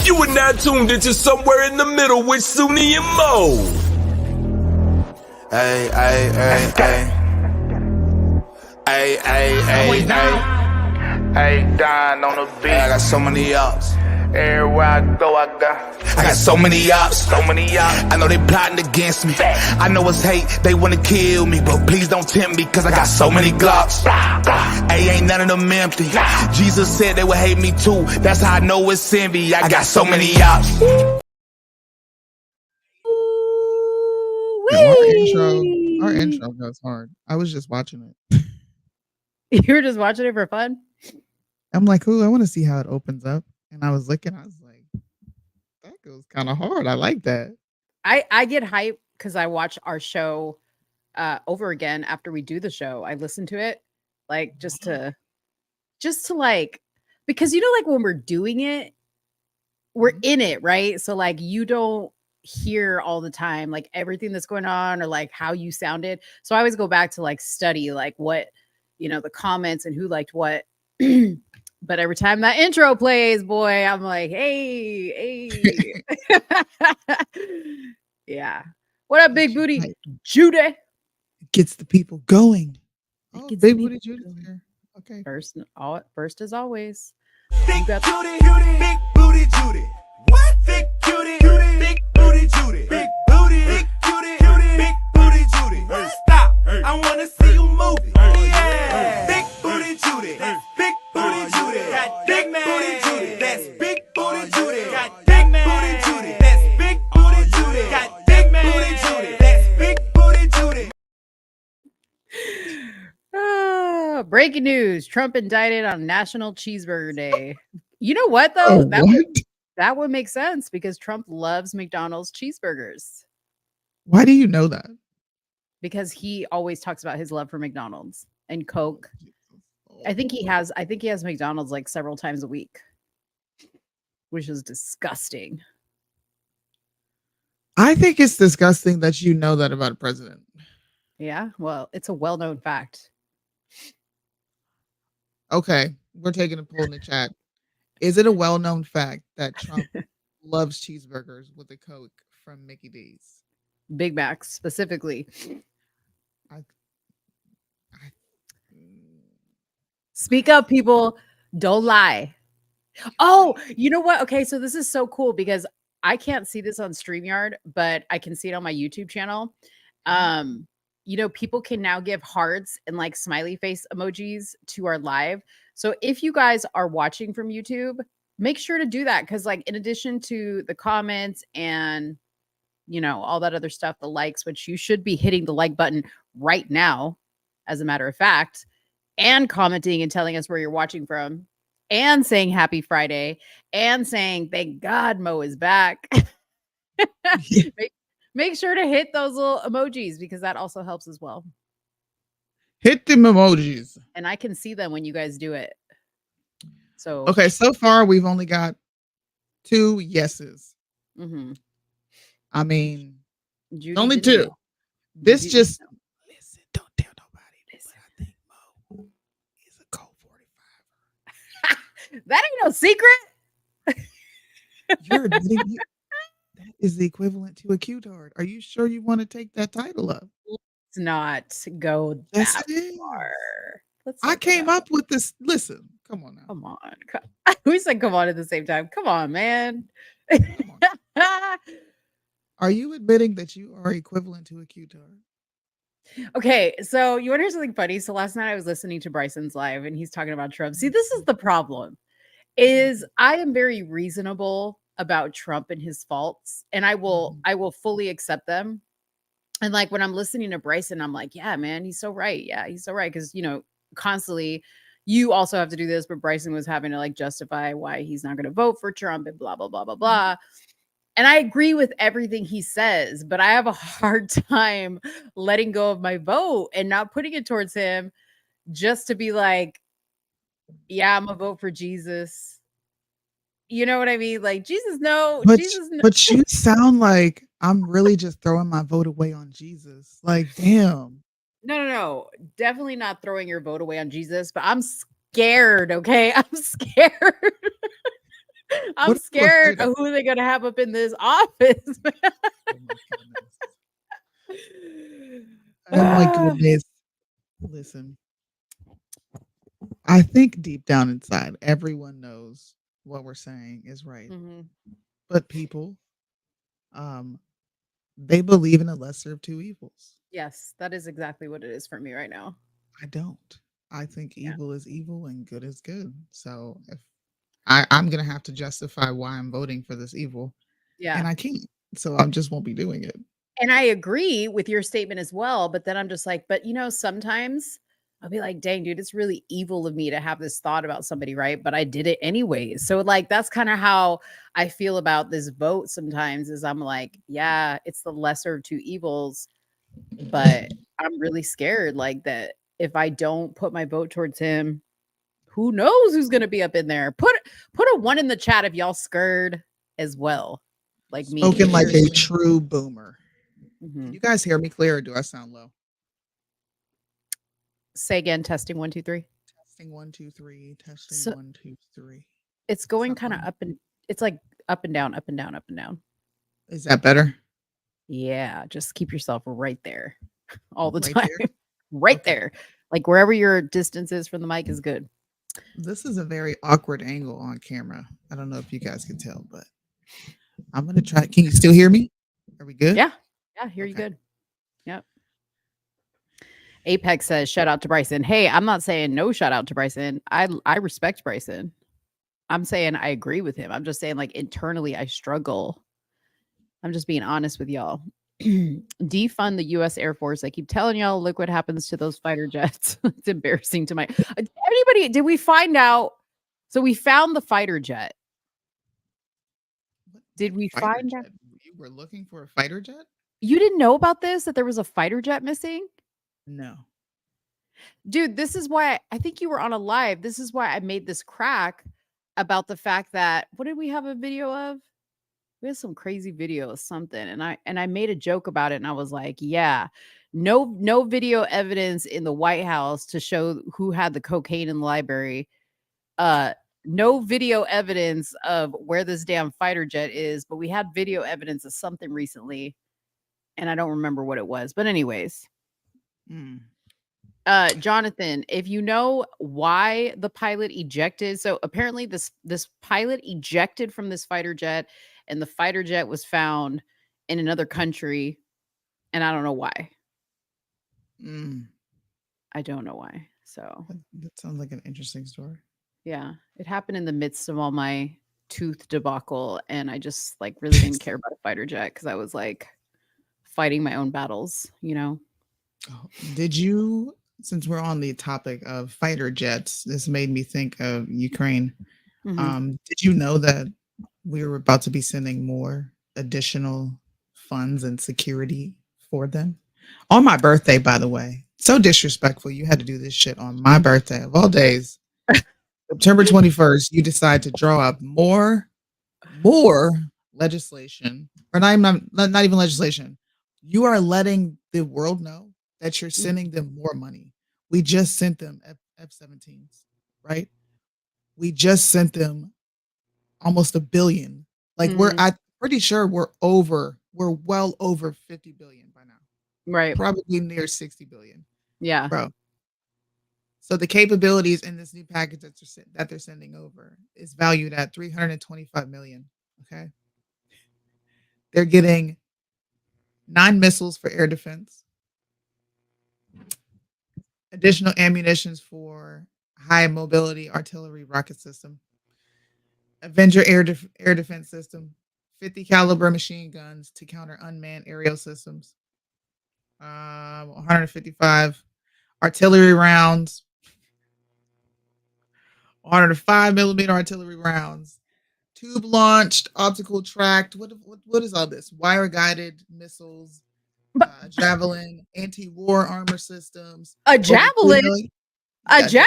You are now tuned into Somewhere in the Middle with Soonie and Mo. Ay, ay, ay, ay. Ay, ay, ay, ay. Hey, Don on the beat. I got so many ups. Everywhere I go, I got so many ups. so many ups. I know they plotting against me. I know it's hate, they wanna kill me, but please don't tempt me, cause I got so many glocks. Hey, ain't none of them empty. Jesus said they would hate me too. That's how I know it's envy. I got so many ups. Our intro goes hard. I was just watching it. You were just watching it for fun? I'm like, ooh, I want to see how it opens up. And I was looking, I was like, that goes kind of hard. I like that. I get hyped because I watch our show over again after we do the show. I listen to it like just to like, because you know, like when we're doing it, we're in it, right? So like you don't hear all the time like everything that's going on or like how you sounded. So I always go back to like study like what, you know, the comments and who liked what. But every time that intro plays, boy, I'm like, hey. Yeah. What up, Big Booty Judy? Gets the people going. Oh, gets Big the Booty people Judy's here. Okay. First as always. Big Judy, big booty Judy. What? Big Judy, big booty Judy. Big booty, big Judy, big booty Judy. Stop! I wanna see you move it. Yeah. Big booty Judy, big booty Judy. Big booty Judy, that's big booty Judy. Big booty Judy, that's big booty Judy. Big booty Judy, that's big booty Judy. Breaking news: Trump indicted on National Cheeseburger Day. You know what though? That would make sense because Trump loves McDonald's cheeseburgers. Why do you know that? Because he always talks about his love for McDonald's and Coke. I think he has McDonald's like several times a week, which is disgusting. I think it's disgusting that you know that about a president. Yeah, well, it's a well-known fact. Okay, we're taking a poll in the chat. Is it a well-known fact that Trump loves cheeseburgers with a Coke from Mickey D's? Big Macs specifically. Speak up, people. Don't lie. Oh, you know what? Okay, so this is so cool because I can't see this on StreamYard, but I can see it on my YouTube channel. You know, people can now give hearts and like smiley face emojis to our live. So if you guys are watching from YouTube, make sure to do that because like in addition to the comments and you know, all that other stuff, the likes, which you should be hitting the like button right now, as a matter of fact, and commenting and telling us where you're watching from, and saying happy Friday, and saying thank God Mo is back. Make sure to hit those little emojis because that also helps as well. Hit them emojis. And I can see them when you guys do it. So okay, so far we've only got 2 yeses. Mm-hmm. I mean, Judy only 2. This Judy just listen. Don't tell nobody. This I think Mo is a Colt 45. That ain't no secret. You're admitting that is the equivalent to a Q-tard. Are you sure you want to take that title up? Let's not go Yes, that it is. far. I came up with this. Listen, come on now. Come on. We said come on at the same time. Come on, man. Come on. Are you admitting that you are equivalent to a Q-tard? Okay, so you want to hear something funny? So last night I was listening to Bryson's live and he's talking about Trump. See, this is the problem is I am very reasonable about Trump and his faults and I will fully accept them. And like when I'm listening to Bryson, I'm like, yeah, man, he's so right. Yeah, he's so right. Because, you know, constantly you also have to do this, but Bryson was having to like justify why he's not going to vote for Trump and blah, blah, blah, blah, blah. And I agree with everything he says, but I have a hard time letting go of my vote and not putting it towards him just to be like, yeah, I'm gonna vote for Jesus. You know what I mean? Like Jesus, no. Jesus, no. But you sound like I'm really just throwing my vote away on Jesus. Like, damn. No. Definitely not throwing your vote away on Jesus, but I'm scared, okay? I'm scared. I'm What are you afraid scared of? of who they're gonna have up in this office. Oh my goodness. Oh my goodness. Listen, I think deep down inside, everyone knows what we're saying is right. Mhm. But people, um, they believe in a lesser of two evils. Yes, that is exactly what it is for me right now. I don't. I think Yeah. evil is evil and good is good. So if I'm gonna have to justify why I'm voting for this evil, and Yeah. I can't. So I just won't be doing it. And I agree with your statement as well, but then I'm just like, but sometimes I'll be like, dang, dude, it's really evil of me to have this thought about somebody, right? But I did it anyways. So like that's kind of how I feel about this vote sometimes is I'm like, yeah, it's the lesser of two evils, but I'm really scared like that if I don't put my vote towards him, who knows who's gonna be up in there? Put a one in the chat if y'all scared as well, like me. Spoken like a true boomer. Can Mhm. you guys hear me clear or do I sound low? Say again, testing 1, 2, 3. Testing 1, 2, 3. Testing So 1, 2, 3. it's going kind of Something. up and it's like up and down, up and down, up and down. Is that better? Yeah, just keep yourself right there all the Right time. there? Right Okay. there. Like wherever your distance is from the mic is good. This is a very awkward angle on camera. I don't know if you guys can tell, but I'm gonna try. Can you still hear me? Are we good? Yeah. Yeah, hear you Okay. good. Yep. Apex says, shout out to Bryson. Hey, I'm not saying no shout out to Bryson. I respect Bryson. I'm saying I agree with him. I'm just saying, like, internally, I struggle. I'm just being honest with y'all. Defund the U.S. Air Force. I keep telling y'all, look what happens to those fighter jets. It's embarrassing to my anybody. Did we find out? So we found the fighter jet. Did we Fighter find out? jet. You were looking for a fighter jet? You didn't know about this? That there was a fighter jet missing? No. Dude, this is why I think you were on a live. This is why I made this crack about the fact that what did we have a video of? We had some crazy video of something, and I made a joke about it, and I was like, yeah, no video evidence in the White House to show who had the cocaine in the library. No video evidence of where this damn fighter jet is, but we had video evidence of something recently, and I don't remember what it was. But anyways, Mm. Jonathan, if you know why the pilot ejected, so apparently this pilot ejected from this fighter jet, and the fighter jet was found in another country, and I don't know why. Mm. I don't know why. So That sounds like an interesting story. yeah, it happened in the midst of all my tooth debacle, and I just like really didn't care about a fighter jet because I was like fighting my own battles, you know. Oh, did you, since we're on the topic of fighter jets, this made me think of Ukraine. Did you know that we were about to be sending more additional funds and security for them? On my birthday, by the way. So disrespectful. You had to do this shit on my birthday of all days. September 21st, you decide to draw up more legislation, or not even legislation. You are letting the world know that you're sending them more money. We just sent them F-17s, right? We just sent them almost $1 billion. Like I'm pretty sure we're well over 50 billion by now. Right. Probably near 60 billion. Yeah. Bro. So the capabilities in this new package that they're sending over is valued at 325 million. Okay. They're getting 9 missiles for air defense, additional ammunitions for high mobility artillery rocket system, Avenger air defense system, 50 caliber machine guns to counter unmanned aerial systems, 155 artillery rounds, 105 millimeter artillery rounds, tube launched, optical tracked. What is all this? Wire guided missiles, javelin, anti-war armor systems. A javelin, Yeah,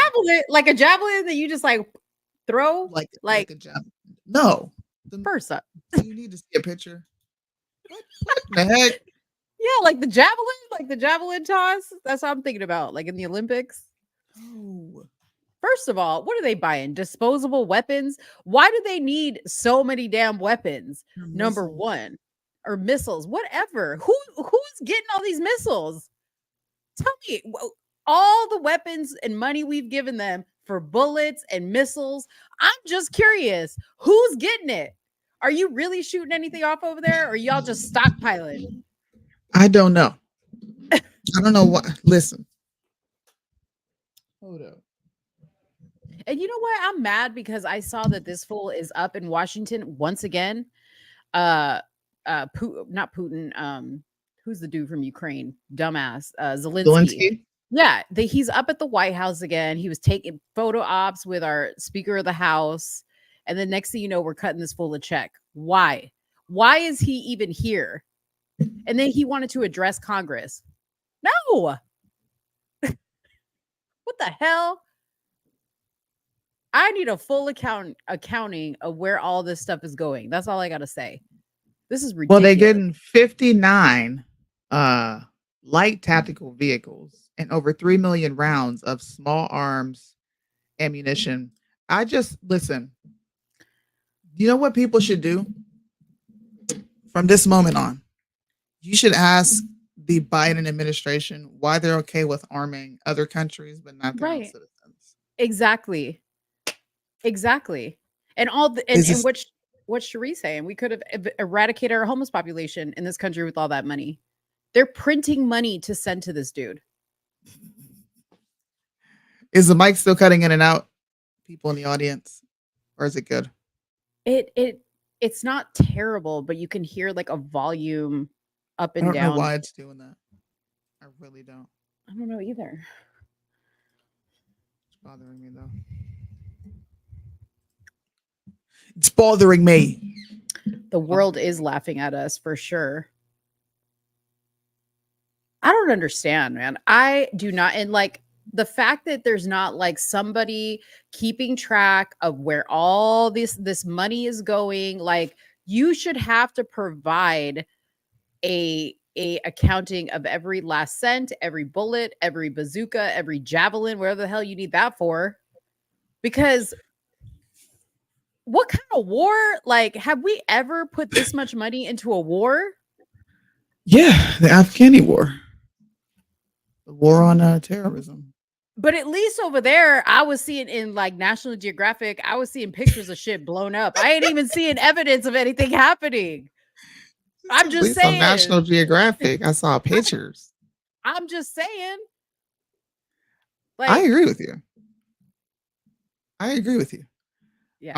like a javelin that you just like throw, like a javelin. No, first up. You need to see a picture. What the heck? Yeah, like the javelin toss. That's what I'm thinking about, like in the Olympics. Oh, First of all, what are they buying? Disposable weapons? Why do they need so many damn weapons? Number one, or missiles, whatever. Who's getting all these missiles? Tell me, all the weapons and money we've given them for bullets and missiles. I'm just curious, who's getting it? Are you really shooting anything off over there, or are y'all just stockpiling? I don't know. I don't know what. Listen. Hold up. And you know what? I'm mad because I saw that this fool is up in Washington once again. Not Putin. Who's the dude from Ukraine? Dumbass. Zelensky. Yeah, he's up at the White House again. He was taking photo ops with our Speaker of the House. And then next thing you know, we're cutting this fool a check. Why? Why is he even here? And then he wanted to address Congress. No. What the hell? I need a full accounting of where all this stuff is going. That's all I got to say. This is ridiculous. Well, they're getting 59 light tactical vehicles and over 3 million rounds of small arms ammunition. I just listen. You know what people should do from this moment on? You should ask the Biden administration why they're okay with arming other countries but not their own citizens. Exactly. And what's Cherie saying? We could have eradicated our homeless population in this country with all that money. They're printing money to send to this dude. Is the mic still cutting in and out? People in the audience, or is it good? It's not terrible, but you can hear like a volume up and down. I don't know why it's doing that. I really don't. I don't know either. It's bothering me though. It's bothering me. The world is laughing at us for sure. I don't understand, man. I do not. And like the fact that there's not like somebody keeping track of where all this money is going, like you should have to provide a accounting of every last cent, every bullet, every bazooka, every javelin, whatever the hell you need that for. Because what kind of war? Like, have we ever put this much money into a war? Yeah, the Afghani war. The war on terrorism. But at least over there, I was seeing in like National Geographic, I was seeing pictures of shit blown up. I ain't even seeing evidence of anything happening. I'm just saying. On National Geographic, I saw pictures. I'm just saying. Like, I agree with you. Yeah,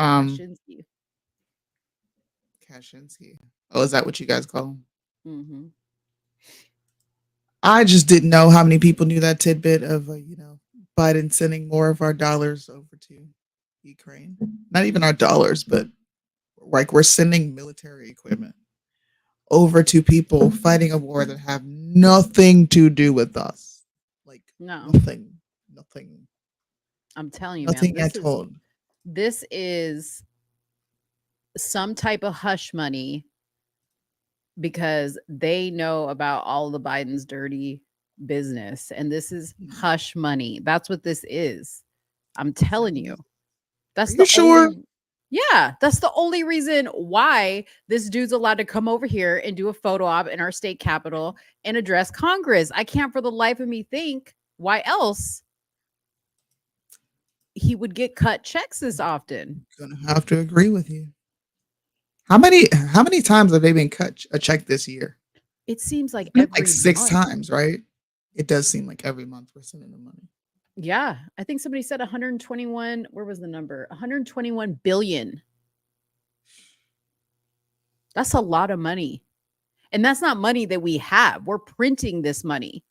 Kaczynski. Oh, is that what you guys call him? Mm-hmm. I just didn't know how many people knew that tidbit of, Biden sending more of our dollars over to Ukraine. Not even our dollars, but like we're sending military equipment over to people fighting a war that have nothing to do with us. Like nothing. I'm telling you, nothing man. at all. This is some type of hush money because they know about all the Biden's dirty business. And this is hush money. That's what this is. I'm telling you. That's the sure. Yeah, that's the only reason why this dude's allowed to come over here and do a photo op in our state capitol and address Congress. I can't for the life of me think why else he would get cut checks this often. Gonna have to agree with you. How many times have they been cut a check this year? It seems like like 6 times, right? It does seem like every month we're sending the money. Yeah, I think somebody said 121. Where was the number? 121 billion. That's a lot of money. And that's not money that we have. We're printing this money.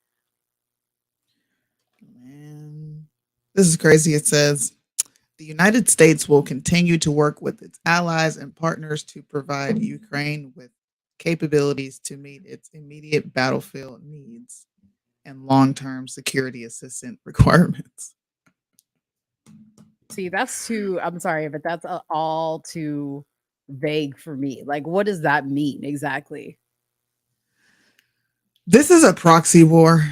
Man, this is crazy. It says the United States will continue to work with its allies and partners to provide Ukraine with capabilities to meet its immediate battlefield needs and long-term security assistance requirements. See, that's too, I'm sorry, but that's all too vague for me. Like, what does that mean exactly? This is a proxy war.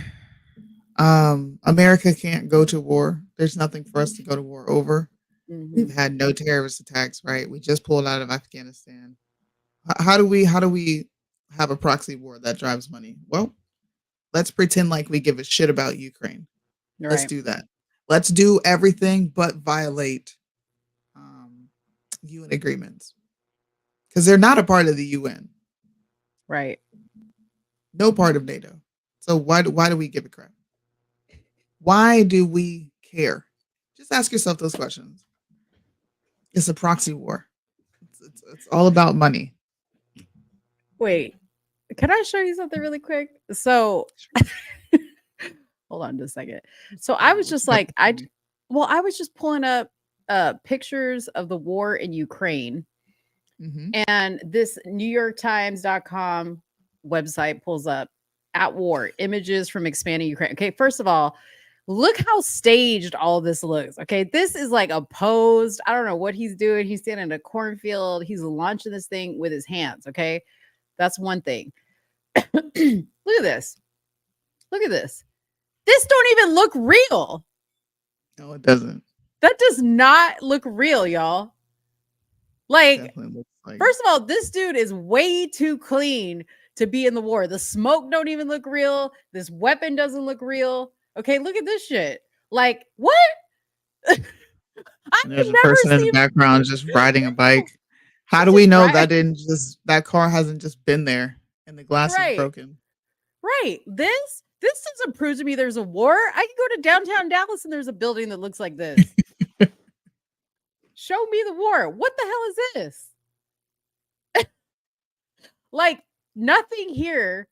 America can't go to war There's nothing for us to go to war over. We've Mhm. had no terrorist attacks, right? We just pulled out of Afghanistan. How do we have a proxy war that drives money? Well, let's pretend like we give a shit about Ukraine. Let's Right. do that. Let's do everything but violate um, UN agreements because they're not a part of the UN. Right. No part of NATO. So why do we give a crap? Why do we care? Just ask yourself those questions. It's a proxy war. It's all about money. Wait. Can I show you something really quick? So hold on just a second. So I was What just you got like, to say? I was just pulling up pictures of the war in Ukraine, Mhm. and this NewYorkTimes.com website pulls up at war images from expanding Ukraine. Okay, first of all, look how staged all this looks. Okay, this is like a posed. I don't know what he's doing. He's standing in a cornfield. He's launching this thing with his hands. Okay, that's one thing. Look at this. Look at this. This don't even look real. No, it doesn't. That does not look real, y'all. Like, Definitely looks like first of all, this dude is way too clean to be in the war. The smoke don't even look real. This weapon doesn't look real. Okay, look at this shit. Like, what? I and have there's a never person in the seen background just riding a bike. How she's do we just know right. that car hasn't just been there and the glass is Right. broken? Right. This doesn't prove to me there's a war. I can go to downtown Dallas and there's a building that looks like this. Show me the war. What the hell is this? Like, nothing here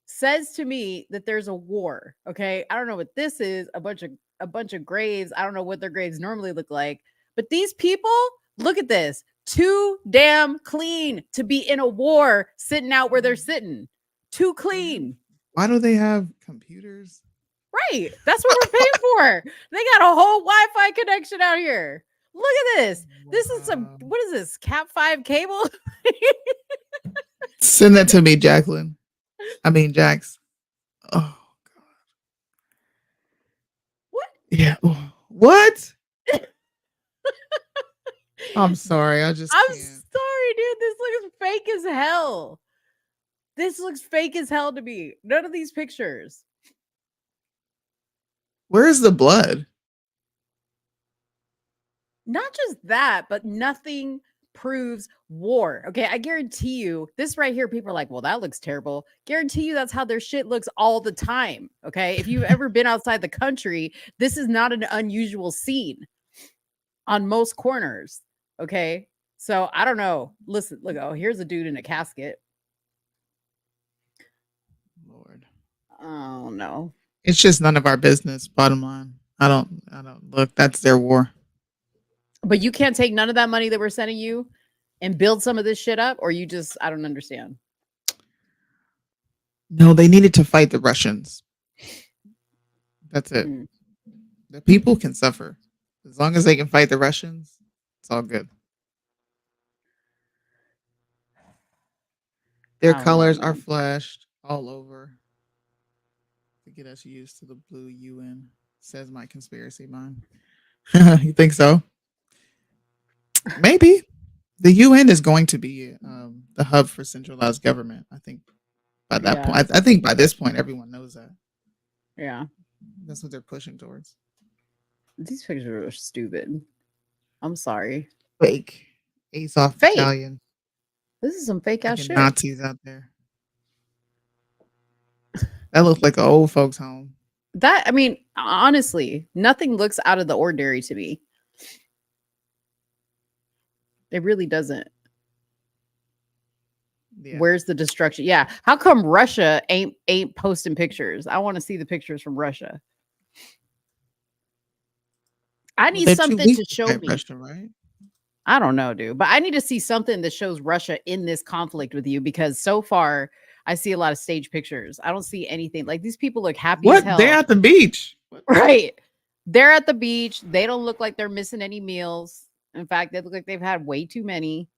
says to me that there's a war. Okay. I don't know what this is. A bunch of graves. I don't know what their graves normally look like. But these people, look at this. Too damn clean to be in a war sitting out where they're sitting. Too clean. Why do they have computers? Right. That's what we're paying for. They got a whole Wi-Fi connection out here. Look at this. This is some, Wow. what is this? Cat 5 cable? Send that to me, Jacqueline. I mean, Jax. Oh, What? yeah. Oh, what? I'm sorry. I just I'm can't. sorry, dude. This looks fake as hell. This looks fake as hell to me. None of these pictures. Where's the blood? Not just that, but nothing proves war. Okay, I guarantee you, this right here, people are like, well, that looks terrible. Guarantee you that's how their shit looks all the time. Okay, if you've ever been outside the country, this is not an unusual scene on most corners. Okay, so I don't know. Listen, look, oh, here's a dude in a casket. Lord. Oh no. It's just none of our business, bottom line. I don't look, that's their war. But you can't take none of that money that we're sending you and build some of this shit up, or you just, I don't understand. No, they needed to fight the Russians. That's it. Mm. The people can suffer. As long as they can fight the Russians, it's all good. Their I don't know, colors are man. flashed all over to get us used to the blue UN, says my conspiracy mind. You think so? Maybe. The UN is going to be the hub for centralized government. I think by that Yeah. point, I think by this point, everyone knows that. Yeah. That's what they're pushing towards. These pictures are stupid. I'm sorry. Fake. Ace off Fake. Italian. This is some fake ass Fucking shit. Nazis out there. That looks like an old folks' home. That, I mean, honestly, nothing looks out of the ordinary to me. It really doesn't. Yeah. Where's the destruction? Yeah. How come Russia ain't posting pictures? I want to see the pictures from Russia. I need They're too something weak to show fight me. Russia, right? I don't know, dude, but I need to see something that shows Russia in this conflict with you, because so far I see a lot of stage pictures. I don't see anything. Like, these people look happy as What? hell. They're at the beach. What? Right. They're at the beach. They don't look like they're missing any meals. In fact, they look like they've had way too many.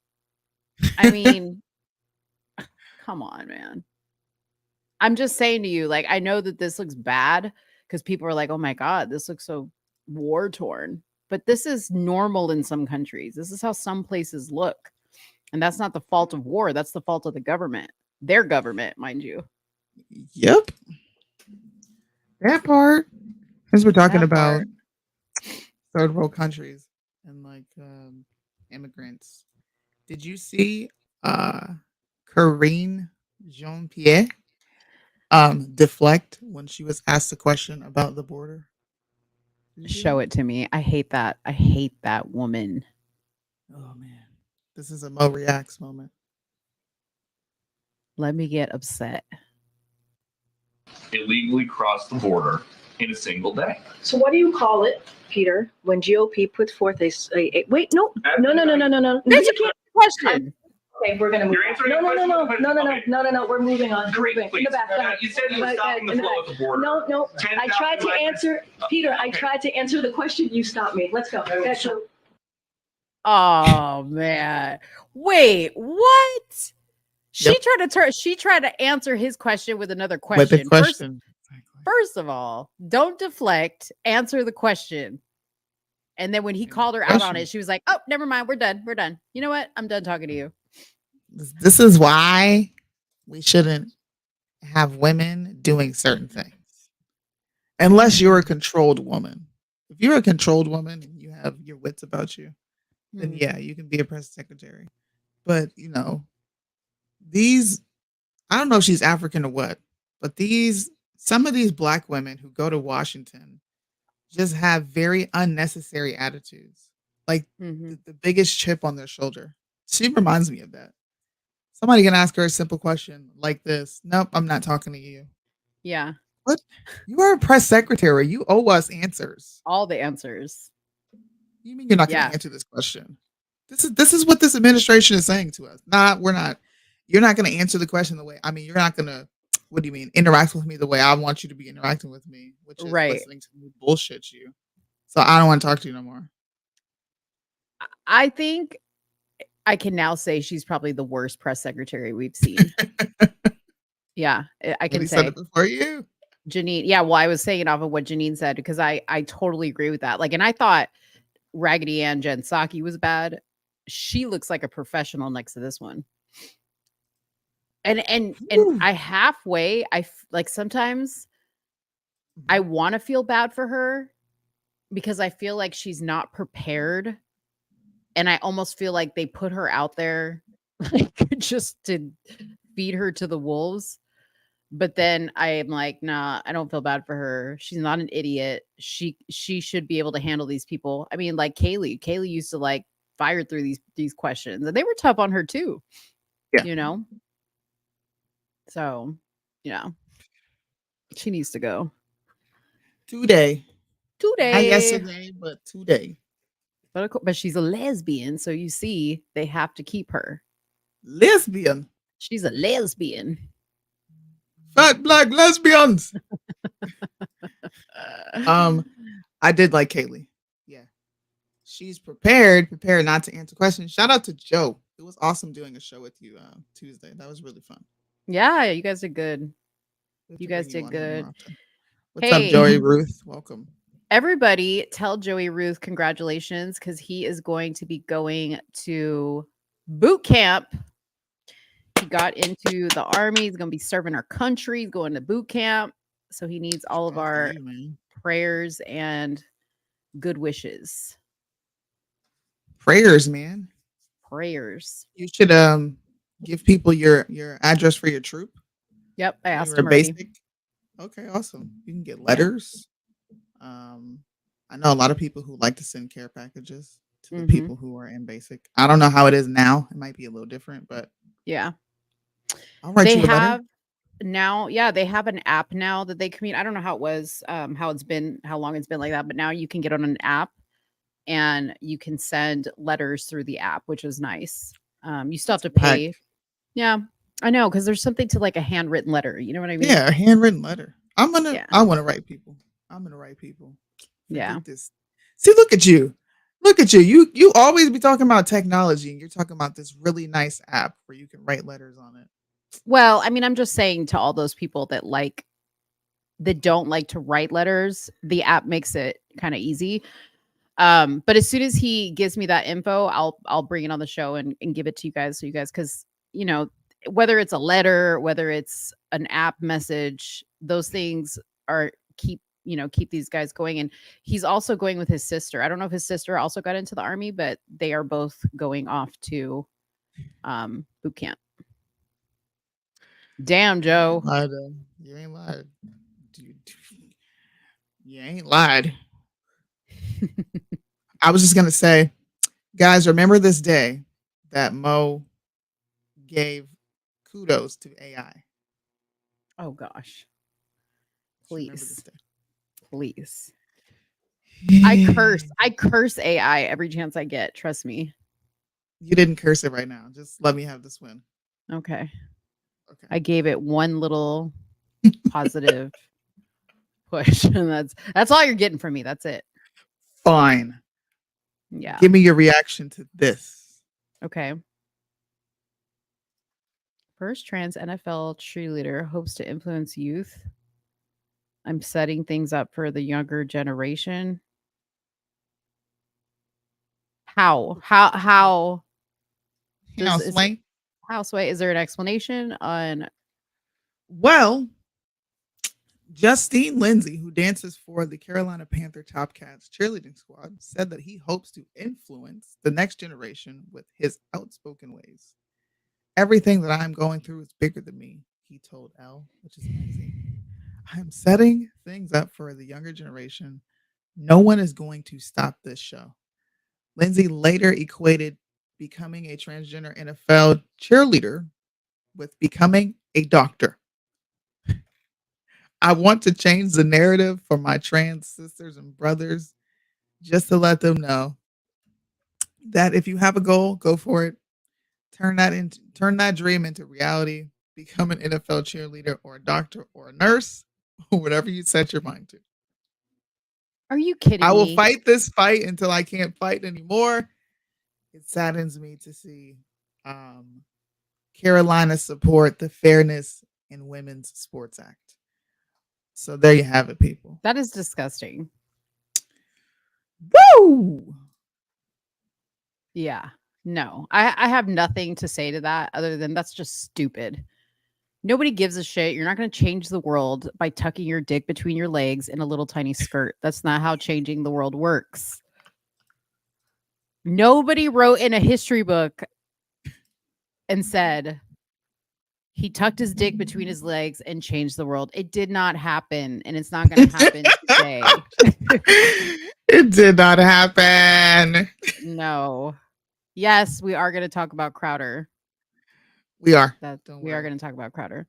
I mean, come on, man. I'm just saying to you, like, I know that this looks bad because people are like, oh my God, this looks so war torn. But this is normal in some countries. This is how some places look. And that's not the fault of war. That's the fault of the government. Their government, mind you. Yep. That part. Since we're talking That about part. third world countries and like immigrants, did you see Corinne Jean Pierre deflect when she was asked a question about the border? Show it to me. I hate that. I hate that woman. Oh man, this is a Mo reacts moment. Let me get upset. Illegally crossed the border in a single day. So what do you call it, Peter, when GOP puts forth wait, no. That's a question. Okay, we're gonna move. You're answering No, the question? no. We're moving on. Great, Moving. In please. the back. You said you were stopping the flow of the border. No. I tried to 10,000 answer, Peter. I Okay. tried to answer the question. You stopped me. Let's go. That's so. Oh man. Wait, what? She tried to answer his question with another question. With the question. First of all, don't deflect, answer the question. And then when he called her out on it, she was like, "Oh, never mind. We're done. We're done. You know what? I'm done talking to you." This is why we shouldn't have women doing certain things. Unless you're a controlled woman. If you're a controlled woman and you have your wits about you, then yeah, you can be a press secretary. But I don't know if she's African or what, but some of these black women who go to Washington just have very unnecessary attitudes. Like the biggest chip on their shoulder. She reminds me of that. Somebody can ask her a simple question like this. Nope, I'm not talking to you. Yeah. What? You are a press secretary. You owe us answers. All the answers. You mean you're not going to answer this question? This is what this administration is saying to us. We're not. You're not going to answer the question the way. I mean, you're not going to. What do you mean? Interact with me the way I want you to be interacting with me, which is listening to me bullshit you. So I don't want to talk to you no more. I think I can now say she's probably the worst press secretary we've seen. Yeah, I can say. Said it before you. Janine. Yeah, well, I was saying it off of what Janine said because I totally agree with that. Like, and I thought Raggedy Ann Jen Psaki was bad. She looks like a professional next to this one. And I halfway, like sometimes I want to feel bad for her because I feel like she's not prepared. And I almost feel like they put her out there like, just to feed her to the wolves. But then I am like, nah, I don't feel bad for her. She's not an idiot. She should be able to handle these people. I mean, like Kaylee. Kaylee used to like fire through these questions. And they were tough on her too. Yeah. So, she needs to go. Today. Not yesterday, but today. But she's a lesbian. So you see, they have to keep her. Lesbian? She's a lesbian. Fat black lesbians. I did like Kaylee. Yeah. She's prepared not to answer questions. Shout out to Joe. It was awesome doing a show with you Tuesday. That was really fun. Yeah, you guys did good. You guys did good. What's up, Joey Ruth? Welcome. Everybody tell Joey Ruth congratulations because he is going to be going to boot camp. He got into the army. He's going to be serving our country. He's going to boot camp. So he needs all of our prayers and good wishes. Prayers, man. Prayers. You should give people your address for your troop. Yep, I asked him already. Basic. Okay, awesome. You can get letters. I know a lot of people who like to send care packages to the people who are in basic. I don't know how it is now. It might be a little different, but yeah. I'll write you a letter. Now, yeah, they have an app now that they communicate. I don't know how it was, how long it's been like that, but now you can get on an app and you can send letters through the app, which is nice. You still have to pay. Yeah, I know, because there's something to like a handwritten letter. You know what I mean? Yeah, a handwritten letter. I want to write people. I'm gonna write people. Yeah. See, look at you. Look at you. You always be talking about technology, and you're talking about this really nice app where you can write letters on it. Well, I mean, I'm just saying to all those people that don't like to write letters, the app makes it kind of easy. But as soon as he gives me that info, I'll bring it on the show and give it to you guys. So you guys, because whether it's a letter, whether it's an app message, those things are keep these guys going. And he's also going with his sister. I don't know if his sister also got into the army, but they are both going off to boot camp. Damn, Joe. You ain't lied. Dude, you ain't lied. I was just gonna say, guys, remember this day that Mo gave kudos to AI. Oh gosh. Remember this Please. day. I curse AI every chance I get. Trust me. You didn't curse it right now. Just let me have this win. Okay. Okay. I gave it one little positive push, and that's all you're getting from me. That's it. Fine. Yeah. Give me your reaction to this. Okay. First trans NFL cheerleader hopes to influence youth. I'm setting things up for the younger generation. How? Sway? How, Sway? Is there an explanation on? Well, Justine Lindsay, who dances for the Carolina Panther Top Cats cheerleading squad, said that he hopes to influence the next generation with his outspoken ways. Everything that I'm going through is bigger than me, he told Elle, which is amazing. I'm setting things up for the younger generation. No one is going to stop this show. Lindsay later equated becoming a transgender NFL cheerleader with becoming a doctor. I want to change the narrative for my trans sisters and brothers just to let them know that if you have a goal, go for it. Turn that dream into reality. Become an NFL cheerleader or a doctor or a nurse or whatever you set your mind to. Are you kidding me? I will fight this fight until I can't fight anymore. It saddens me to see Carolina support the Fairness in Women's Sports Act. So there you have it, people. That is disgusting. Woo! Yeah. No, I have nothing to say to that other than that's just stupid. Nobody gives a shit. You're not going to change the world by tucking your dick between your legs in a little tiny skirt. That's not how changing the world works. Nobody wrote in a history book and said he tucked his dick between his legs and changed the world. It did not happen, and it's not going to happen today. It did not happen. No. Yes, we are going to talk about Crowder. We are. We are going to talk about Crowder.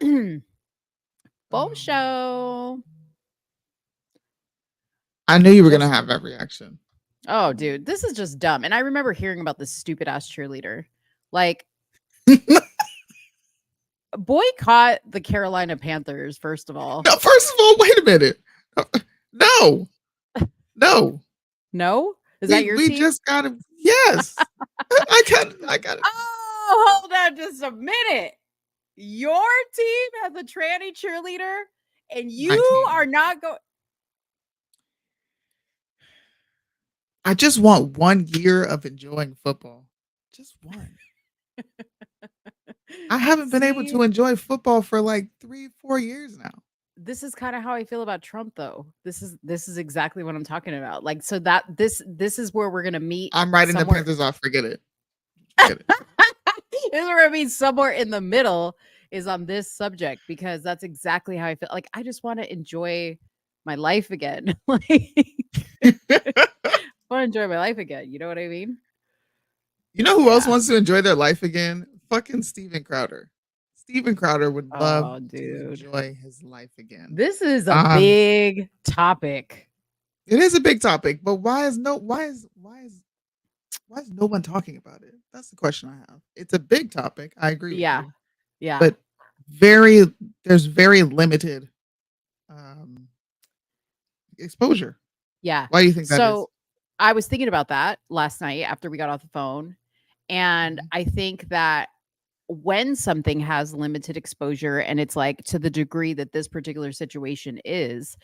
Boom show. I knew you were going to have that reaction. Oh, dude, this is just dumb. And I remember hearing about this stupid ass cheerleader. Like, boycott the Carolina Panthers, first of all. No, first of all, wait a minute. No. No? Is that your team? We just got to. Yes. I got it. Oh, hold on just a minute. Your team has a tranny cheerleader and you are not going. I just want 1 year of enjoying football. Just one. I haven't been able to enjoy football for like 3-4 years now. This is kind of how I feel about Trump, though. This is exactly what I'm talking about. Like, so that this is where we're gonna meet. I'm writing the Panthers off. Forget it. This is where I mean somewhere in the middle is on this subject, because that's exactly how I feel. Like, I just want to enjoy my life again. Like, I want to enjoy my life again. You know what I mean? You know who else wants to enjoy their life again? Fucking Steven Crowder. Steven Crowder would love to enjoy his life again. This is a big topic. It is a big topic, but why is no one talking about it? That's the question I have. It's a big topic. I agree. Yeah. Yeah. But there's very limited exposure. Yeah. Why do you think that is? So I was thinking about that last night after we got off the phone. And I think that when something has limited exposure and it's like to the degree that this particular situation is,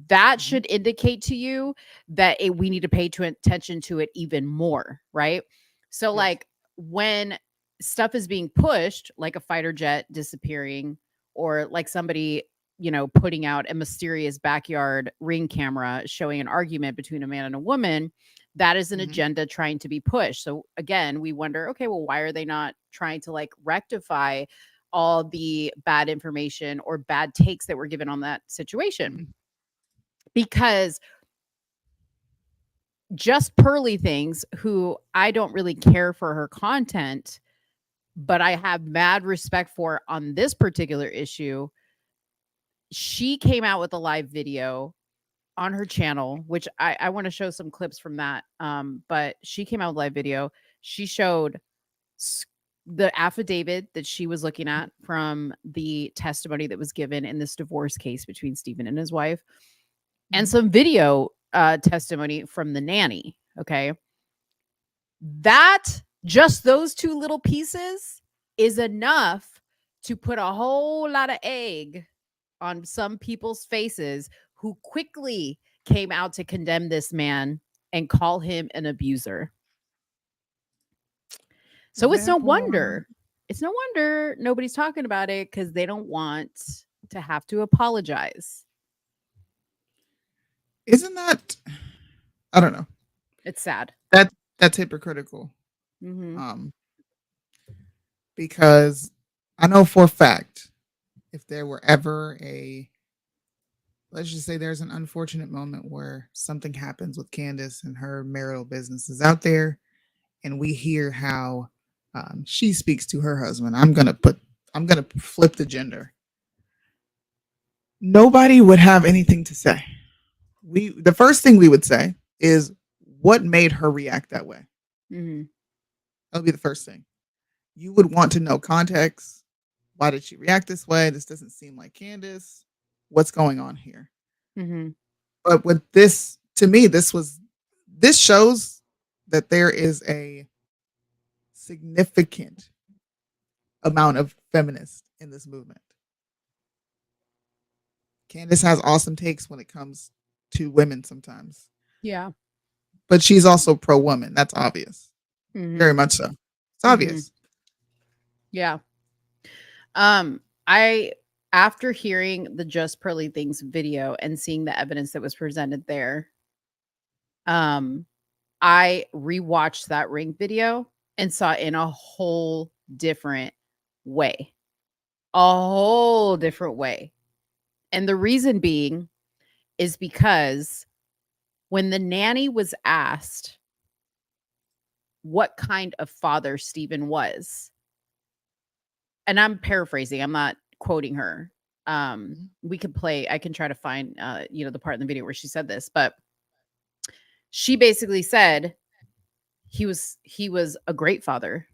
that should indicate to you that we need to pay attention to it even more, right? So, Yes. like when stuff is being pushed, like a fighter jet disappearing, or like somebody, putting out a mysterious backyard ring camera showing an argument between a man and a woman, that is an Mhm. agenda trying to be pushed. So again, we wonder, okay, well, why are they not trying to like rectify all the bad information or bad takes that were given on that situation? Mhm. Because Just Pearly Things, who I don't really care for her content, but I have mad respect for on this particular issue, she came out with a live video on her channel, which I want to show some clips from that. But she came out with a live video. She showed the affidavit that she was looking at from the testimony that was given in this divorce case between Stephen and his wife, and Mhm. some video testimony from the nanny. Okay. Just those two little pieces is enough to put a whole lot of egg on some people's faces who quickly came out to condemn this man and call him an abuser. So it's no That part. wonder. It's no wonder nobody's talking about it, because they don't want to have to apologize. Isn't that? I don't know. It's sad. That's hypocritical. Mm-hmm. Because I know for a fact, if there were ever let's just say there's an unfortunate moment where something happens with Candace and her marital business is out there, and we hear how she speaks to her husband. I'm gonna flip the gender. Nobody would have anything to say. The first thing we would say is, what made her react that way? Mm-hmm. That would be the first thing. You would want to know context. Why did she react this way? This doesn't seem like Candace. What's going on here? Mm-hmm. But with this, to me, this shows that there is a significant amount of feminists in this movement. Candace has awesome takes when it comes to women sometimes, Yeah. but she's also pro woman. That's obvious. Mm-hmm. Very much so. It's obvious. Yeah. After hearing the Just Pearly Things video and seeing the evidence that was presented there, I rewatched that ring video and saw it in a whole different way. A whole different way. And the reason being is because when the nanny was asked what kind of father Stephen was, and I'm paraphrasing, I'm not quoting her. I can try to find the part in the video where she said this, but she basically said he was a great father.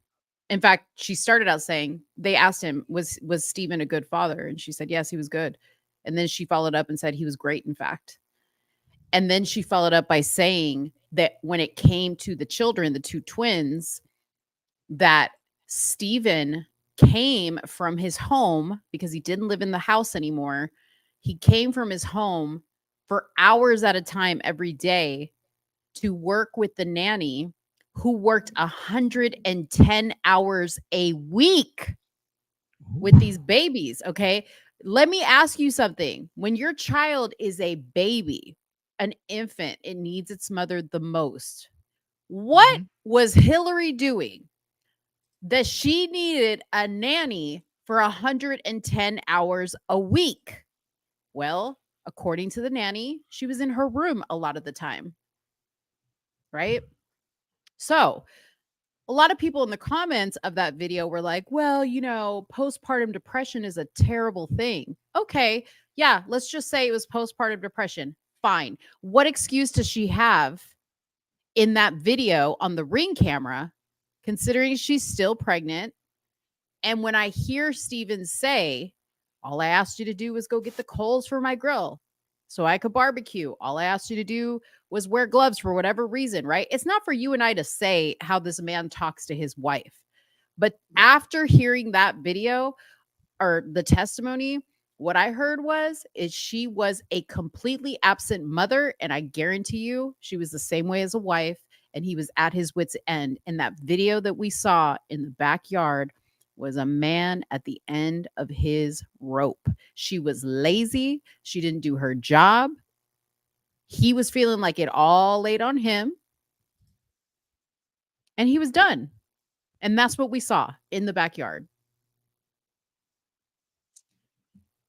In fact, she started out saying, they asked him, was Stephen a good father? And she said, yes, he was good. And then she followed up and said he was great, in fact. And then she followed up by saying that when it came to the children, the two twins, that Stephen came from his home, because he didn't live in the house anymore. He came from his home for hours at a time every day to work with the nanny, who worked 110 hours a week with these babies. Okay. Let me ask you something. When your child is a baby, an infant, it needs its mother the most. What was Hillary doing that she needed a nanny for 110 hours a week? Well, according to the nanny, she was in her room a lot of the time. Right? So, a lot of people in the comments of that video were like, well, postpartum depression is a terrible thing. Okay. Yeah. Let's just say it was postpartum depression. Fine. What excuse does she have in that video on the ring camera, considering she's still pregnant? And when I hear Stephen say, all I asked you to do was go get the coals for my grill so I could barbecue. All I asked you to do was wear gloves for whatever reason, right? It's not for you and I to say how this man talks to his wife. But after hearing that video or the testimony, what I heard is she was a completely absent mother, and I guarantee you she was the same way as a wife, and he was at his wit's end. And that video that we saw in the backyard was a man at the end of his rope. She was lazy. She didn't do her job. He was feeling like it all laid on him, and he was done. And that's what we saw in the backyard.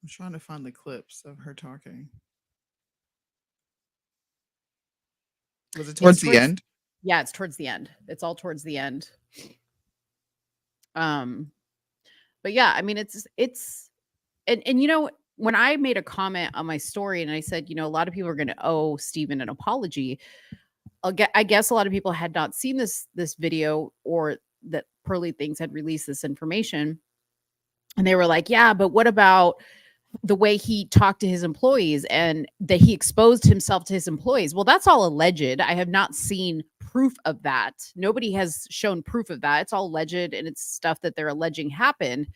I'm trying to find the clips of her talking. Was it towards the end? Yeah, it's towards the end. It's all towards the end. But yeah, I mean, it's and you know, when I made a comment on my story and I said, you know, a lot of people are going to owe Steven an apology. I guess a lot of people had not seen this video, or that Pearly Things had released this information, and they were like, yeah, but what about the way he talked to his employees and that he exposed himself to his employees? Well, that's all alleged. I have not seen proof of that. Nobody has shown proof of that. It's all alleged, and it's stuff that they're alleging happened.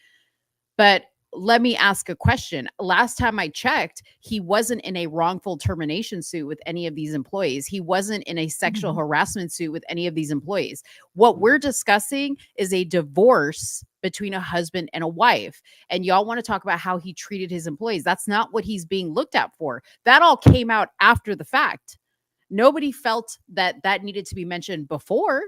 But let me ask a question. Last time I checked, he wasn't in a wrongful termination suit with any of these employees. He wasn't in a sexual harassment suit with any of these employees. What we're discussing is a divorce between a husband and a wife. And y'all want to talk about how he treated his employees. That's not what he's being looked at for. That all came out after the fact. Nobody felt that that needed to be mentioned before.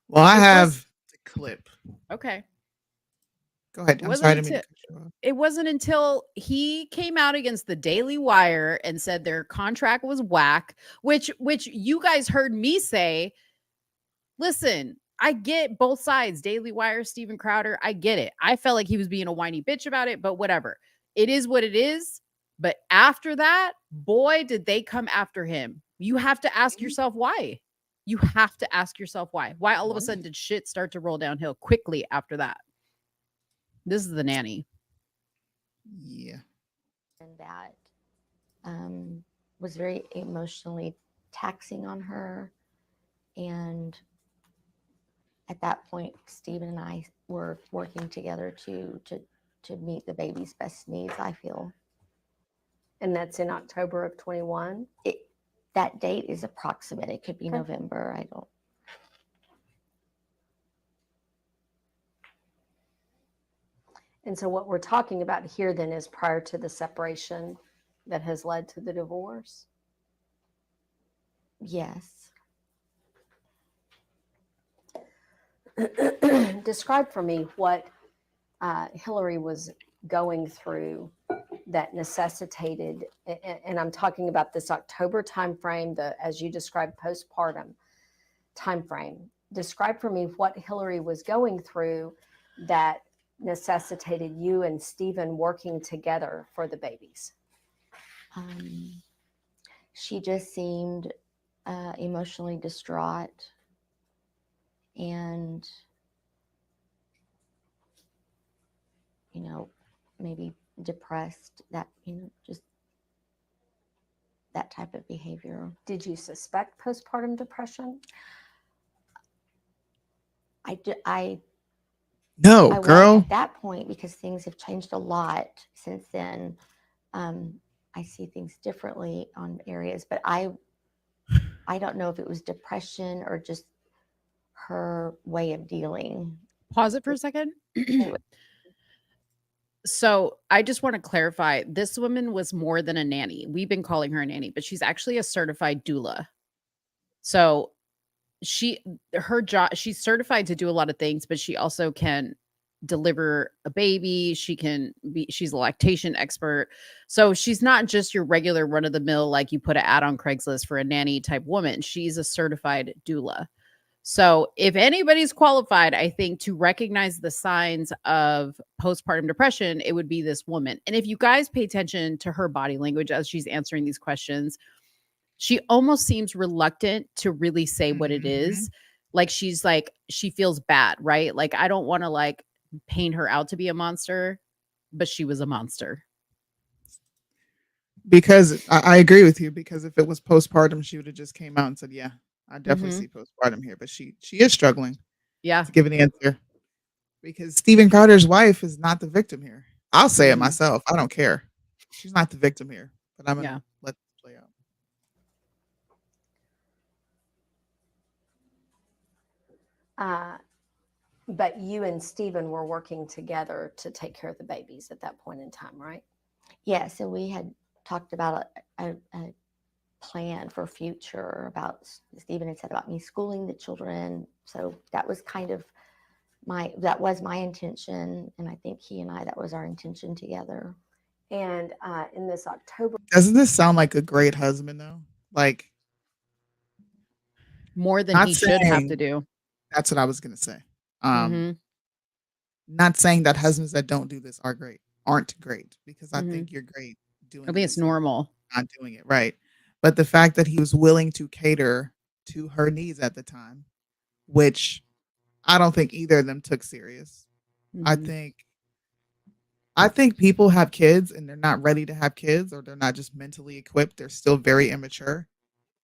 Well, I have the clip. Okay. Go ahead. I'm sorry. It wasn't until he came out against the Daily Wire and said their contract was whack, which you guys heard me say, listen, I get both sides, Daily Wire, Steven Crowder, I get it. I felt like he was being a whiny bitch about it, but whatever. It is what it is. But after that, boy, did they come after him. You have to ask yourself why. You have to ask yourself why. Why all of a sudden did shit start to roll downhill quickly after that? This is the nanny. Yeah. And that was very emotionally taxing on her. And at that point, Steven and I were working together to meet the baby's best needs, I feel. And that's in October of 21? That date is approximate. It could be November. I don't. And so what we're talking about here then is prior to the separation that has led to the divorce? Yes. Describe for me what Hillary was going through that necessitated, and I'm talking about this October timeframe, as you described, postpartum timeframe. Describe for me what Hillary was going through that necessitated you and Steven working together for the babies. She just seemed emotionally distraught and, you know, maybe depressed, that, you know, just that type of behavior. Did you suspect postpartum depression? No, girl. At that point, because things have changed a lot since then. I see things differently on areas, but I don't know if it was depression or just her way of dealing. Pause it for a second. So I just want to clarify, this woman was more than a nanny. We've been calling her a nanny, but she's actually a certified doula. So her job, she's certified to do a lot of things, but she also can deliver a baby. She's a lactation expert. So she's not just your regular run of the mill, like you put an ad on Craigslist for a nanny type woman. She's a certified doula. So if anybody's qualified, I think, to recognize the signs of postpartum depression, it would be this woman. And if you guys pay attention to her body language as she's answering these questions, she almost seems reluctant to really say what it is. Like she feels bad, right? Like, I don't want to like paint her out to be a monster, but she was a monster. Because I agree with you, because if it was postpartum, she would have just came out and said, yeah, I definitely Mhm. see postpartum here, but she is struggling Yeah. to give an answer because Steven Carter's wife is not the victim here. I'll say it Mhm. myself. I don't care. She's not the victim here, but I'm Yeah. gonna let this play out. But you and Stephen were working together to take care of the babies at that point in time, right? Yeah, so we had talked about a plan for future about Stephen had said about me schooling the children. So that was kind of that was my intention. And I think he and I, that was our intention together. And in this October, Doesn't this sound like a great husband though? Like, More than not he should have to saying do. that's what I was gonna say. Um, Mhm. not saying that husbands that don't do this aren't great, because I Mhm. think you're great I doing mean, it's this and normal. not doing it right. But the fact that he was willing to cater to her needs at the time, which I don't think either of them took serious. I Mhm. think I think people have kids and they're not ready to have kids, or they're not just mentally equipped. They're still very immature.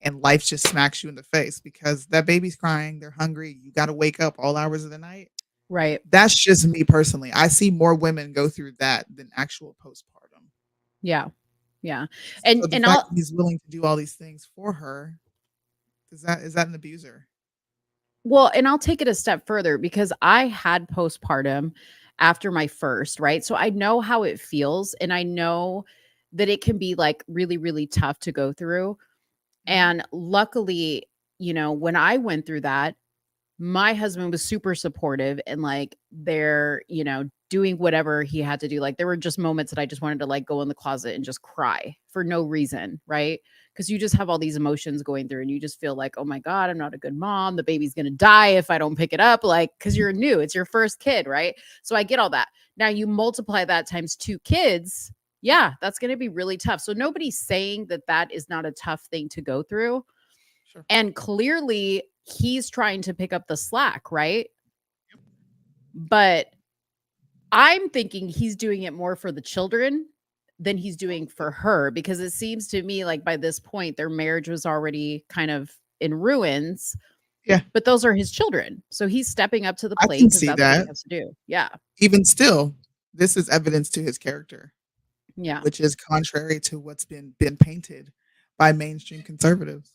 And life just smacks you in the face because that baby's crying, they're hungry, you got to wake up all hours of the night. Right. That's just me personally. I see more women go through that than actual postpartum. Yeah. Yeah. So the And fact I'll that he's willing to do all these things for her, is that an abuser? Well, and I'll take it a step further because I had postpartum after my first, right? So I know how it feels and I know that it can be like really, really tough to go through. Mhm. And luckily, when I went through that, my husband was super supportive and like they're, doing whatever he had to do. Like there were just moments that I just wanted to like go in the closet and just cry for no reason, right? Because you just have all these emotions going through and you just feel like, oh my God, I'm not a good mom. The baby's gonna die if I don't pick it up. Like, because you're new, it's your first kid, right? So I get all that. Now you multiply that times 2 kids. Yeah, that's gonna be really tough. So nobody's saying that that is not a tough thing to go through. Sure. And clearly he's trying to pick up the slack, right? But I'm thinking he's doing it more for the children than he's doing for her because it seems to me like by this point their marriage was already kind of in ruins, Yeah, but those are his children. So he's stepping up to the I plate can because see that's what he that. has to do. Yeah. Even still, this is evidence to his character, Yeah. which is contrary to what's been painted by mainstream conservatives.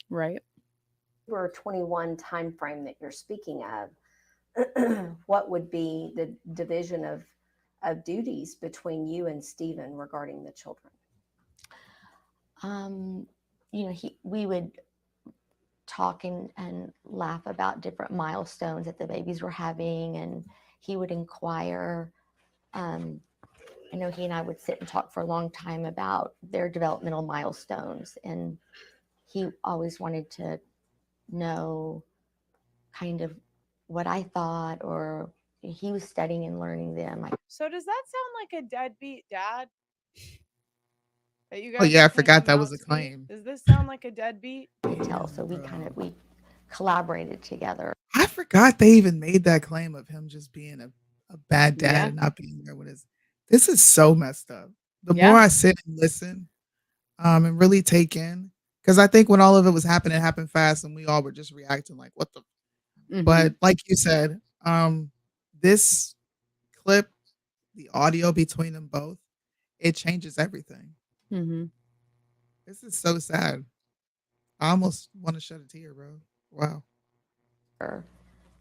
Right. October 21 timeframe that you're speaking of, what would be the division of duties between you and Stephen regarding the children? We would talk and laugh about different milestones that the babies were having, and he would inquire. I know he and I would sit and talk for a long time about their developmental milestones, and he always wanted to know kind of what I thought, or he was studying and learning them. So does that sound like a deadbeat dad that you Oh guys yeah, are I forgot painting that was out a to be? claim. Does this sound like a deadbeat? I could tell, so we collaborated together. I forgot they even made that claim of him just being a bad dad Yeah. and not being there with his. This is so messed up. The more Yeah. I sit and listen, and really take in, because I think when all of it was happening, it happened fast, and we all were just reacting like, "What the?" Mhm. But like you said, this clip, the audio between them both, it changes everything. Mhm. This is so sad. I almost want to shed a tear, bro. Wow,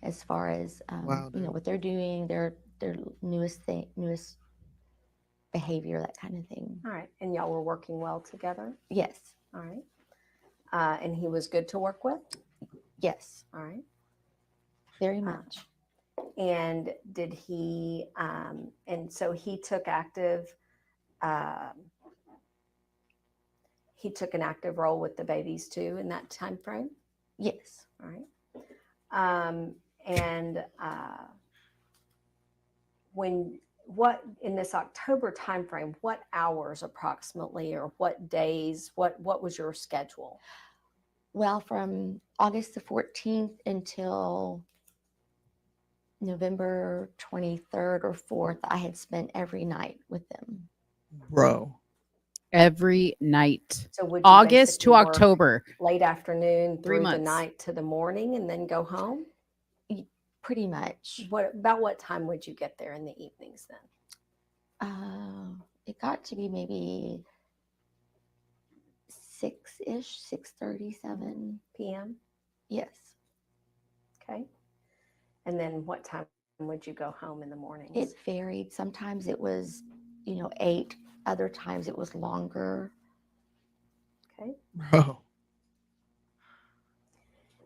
As far as wow, dude. what they're doing, their newest behavior, that kind of thing. All right. And y'all were working well together? Yes, All right. And he was good to work with? yes, All right. very much. And did he, and so he took he took an active role with the babies too in that time frame? Yes. All right. And what in this October timeframe, what hours approximately, or what days, what was your schedule? Well, from August the 14th until November 23rd or 4th, I had spent every night with them. Bro. Every night. So would you August to basically work October. late afternoon 3 through the months. night to the morning and then go home? Pretty much. About what time would you get there in the evenings then? It got to be maybe 6-ish, 6:37 p.m. Yes. Okay. And then what time would you go home in the mornings? It varied. Sometimes it was, 8. Other times it was longer. Okay. Bro.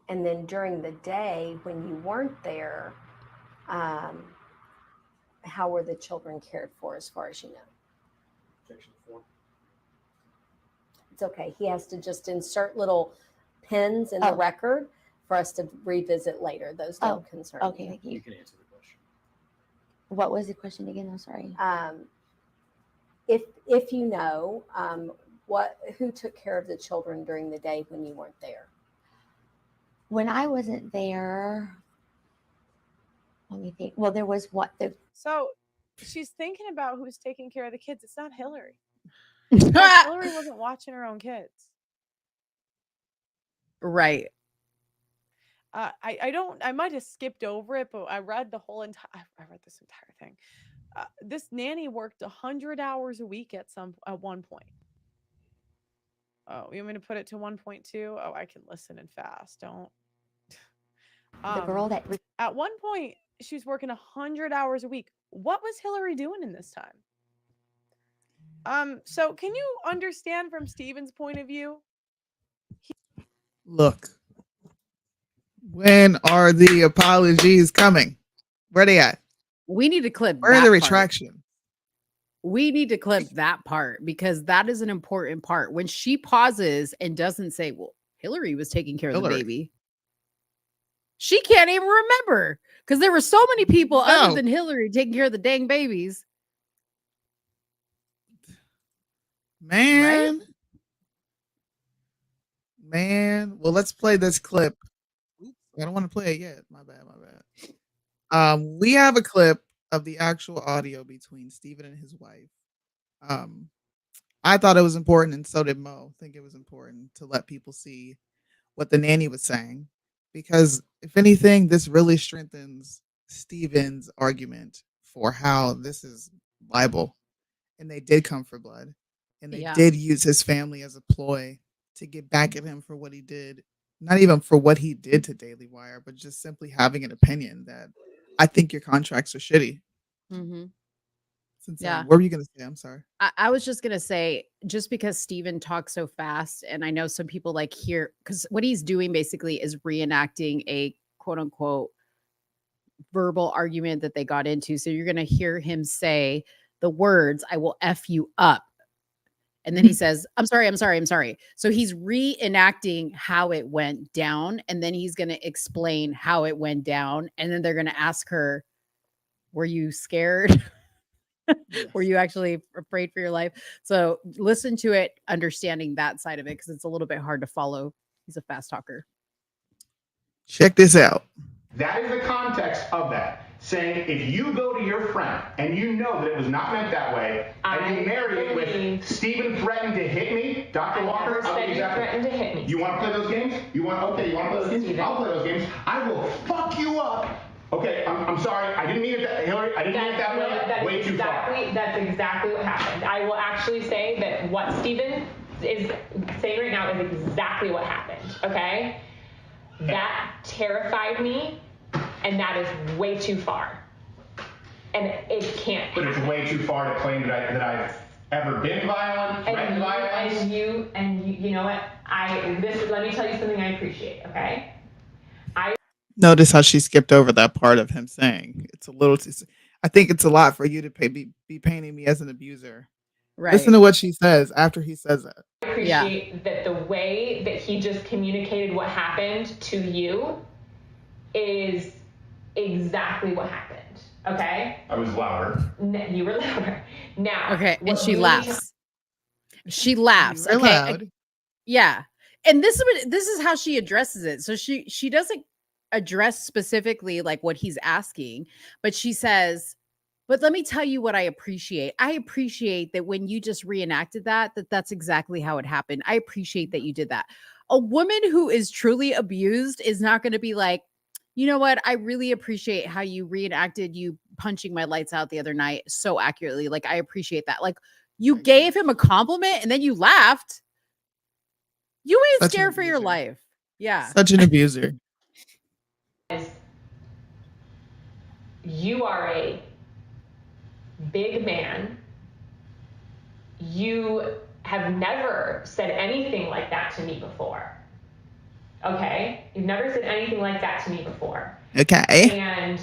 And then during the day when you weren't there, how were the children cared for as far as you know? Section 4. It's okay. He has to just insert little pins in the record for us to revisit later. Those don't concern Okay, you. thank you. You can answer the question. What was the question again? I'm sorry. If you know, who took care of the children during the day when you weren't there? When I wasn't there, let me think. Well, there was So she's thinking about who's taking care of the kids. It's not Hillary. Hillary wasn't watching her own kids. Right. I might have skipped over it, but I read the whole I read this entire thing. This nanny worked 100 hours a week at one point. Oh, you want me to put it to 1.2? Oh, I can listen and fast. Don't. the girl that At one point, she was working 100 hours a week. What was Hillary doing in this time? So can you understand from Steven's point of view? Look, when are the apologies coming? Where they at? We need to clip Where are that the part. retraction? We need to clip that part because that is an important part. When she pauses and doesn't say, well, Hillary was taking care of the baby. She can't even remember because there were so many people other than Hillary taking care of the dang babies. Man. Right? Man. Well, let's play this clip. I don't want to play it yet. My bad. We have a clip of the actual audio between Steven and his wife. I thought it was important, and so did Mo. I think it was important to let people see what the nanny was saying. Because if anything, this really strengthens Steven's argument for how this is libel. And they did come for blood. And they did use his family as a ploy to get back at him for what he did. Not even for what he did to Daily Wire, but just simply having an opinion that I think your contracts are shitty. Mm-hmm. Yeah. What were you going to say? I'm sorry. I was just going to say, just because Steven talks so fast, and I know some people like hear, because what he's doing basically is reenacting a quote unquote verbal argument that they got into. So you're going to hear him say the words, I will F you up. And then he says, I'm sorry. So he's reenacting how it went down. And then he's going to explain how it went down. And then they're going to ask her, were you scared? Were you actually afraid for your life? So listen to it, understanding that side of it, because it's a little bit hard to follow. He's a fast talker. Check this out. That is the context of that. Saying if you go to your friend and you know that it was not meant that way, and you marry it with Steven threatened to hit me, Dr. Walker, threatened to hit me. You want to play those games? You want to play those games? I'll play those games. I will fuck you up. Okay, I'm sorry. I didn't mean it that, Hillary. I didn't mean it that way. Way too far. That's exactly what happened. I will actually say that what Steven is saying right now is exactly what happened. Okay? That terrified me, and that is way too far. And it can't. But it's way too far to claim that I've ever been violent, threatened violence. And you know what? Let me tell you something I appreciate. Okay? Notice how she skipped over that part of him saying it's a little. I think it's a lot for you to be painting me as an abuser. Right. Listen to what she says after he says that. I appreciate that the way that he just communicated what happened to you is exactly what happened. Okay? I was louder. You were louder. Now. Okay, and she laughs. She laughs. Okay. Loud. Yeah. And this is how she addresses it. So she doesn't address specifically like what he's asking, but she says, But let me tell you what I appreciate. I appreciate that when you just reenacted that's exactly how it happened. I appreciate that you did that. A woman who is truly abused is not going to be like, you know what? I really appreciate how you reenacted you punching my lights out the other night so accurately. Like, I appreciate that. Like, you gave him a compliment and then you laughed. You ain't Such an scared for your abuser. life. Yeah. Such an abuser. You are a big man. You have never said anything like that to me before. Okay? You've never said anything like that to me before. Okay. And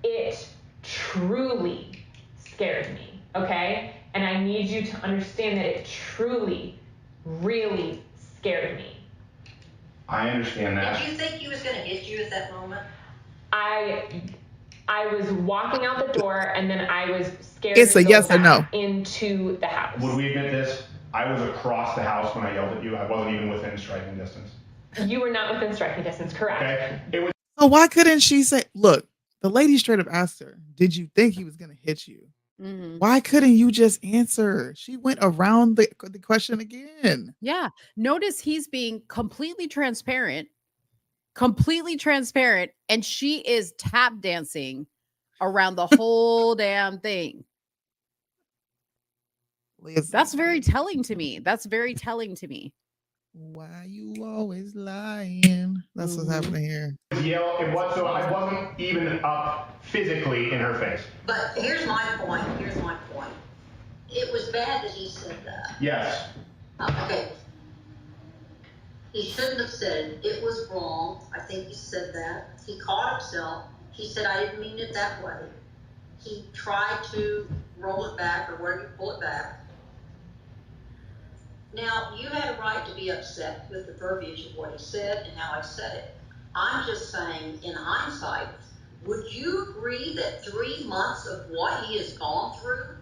it truly scared me. Okay? And I need you to understand that it truly, really scared me. I understand that. Did you think he was going to hit you at that moment? I was walking out the door and then I was scared It's to a go yes or back no. into the house. Would we admit this? I was across the house when I yelled at you. I wasn't even within striking distance. You were not within striking distance, correct? Okay. It was. So why couldn't she say, look, the lady straight up asked her, did you think he was going to hit you? Mhm. Why couldn't you just answer? She went around the question again. Yeah. Notice he's being completely transparent, and she is tap dancing around the whole damn thing. That's very telling to me. Why you always lying? That's what's happening here. Yell. It was so I wasn't even up physically in her face. But here's my point. It was bad that he said that. Yes. Okay. He shouldn't have said it. It was wrong. I think he said that. He caught himself. He said, I didn't mean it that way. He tried to roll it back or whatever, pull it back. Now, you had a right to be upset with the verbiage of what he said and how I said it. I'm just saying, in hindsight, would you agree that 3 months of what he has gone through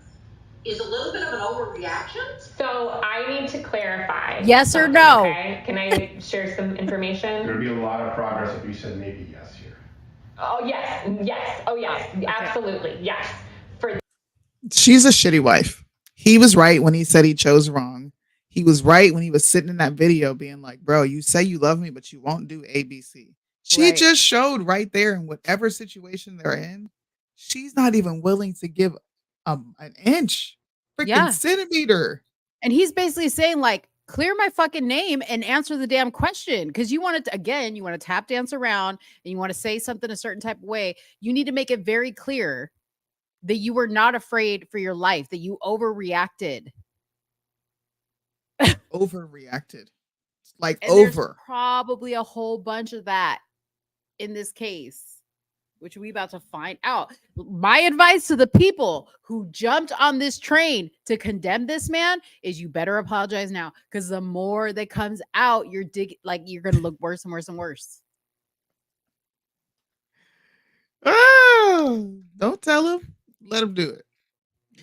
is a little bit of an overreaction? So I need to clarify. Yes or no? Okay? Can I share some information? There'd be a lot of progress if you said maybe yes here. Oh, yes. Oh, yes. Absolutely. Yes. She's a shitty wife. He was right when he said he chose wrong. He was right when he was sitting in that video being like, bro, you say you love me, but you won't do ABC. She just showed right there in whatever situation they're in, she's not even willing to give an inch, freaking centimeter. And he's basically saying, like, clear my fucking name and answer the damn question. Because you want to tap dance around and you want to say something a certain type of way. You need to make it very clear that you were not afraid for your life, that you overreacted. Overreacted. Like, and over. There's probably a whole bunch of that in this case, which we about to find out. My advice to the people who jumped on this train to condemn this man is you better apologize now, because the more that comes out, you're going to look worse and worse and worse. Oh, don't tell him. Let him do it.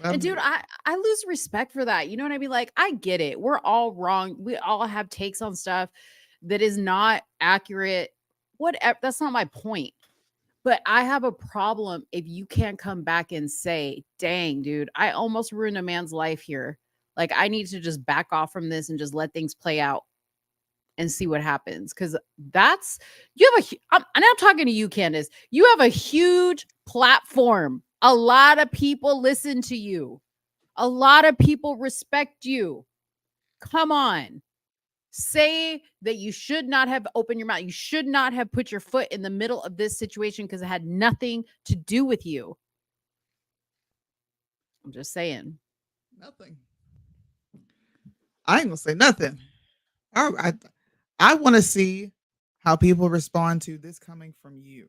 And dude, I lose respect for that. You know what I mean? Like, I get it. We're all wrong. We all have takes on stuff that is not accurate. Whatever. That's not my point. But I have a problem if you can't come back and say, dang, dude, I almost ruined a man's life here. Like, I need to just back off from this and just let things play out and see what happens. Because and I'm talking to you, Candace. You have a huge platform. A lot of people listen to you. A lot of people respect you. Come on. Say that you should not have opened your mouth. You should not have put your foot in the middle of this situation because it had nothing to do with you. I'm just saying. Nothing. I ain't gonna say nothing. I want to see how people respond to this coming from you.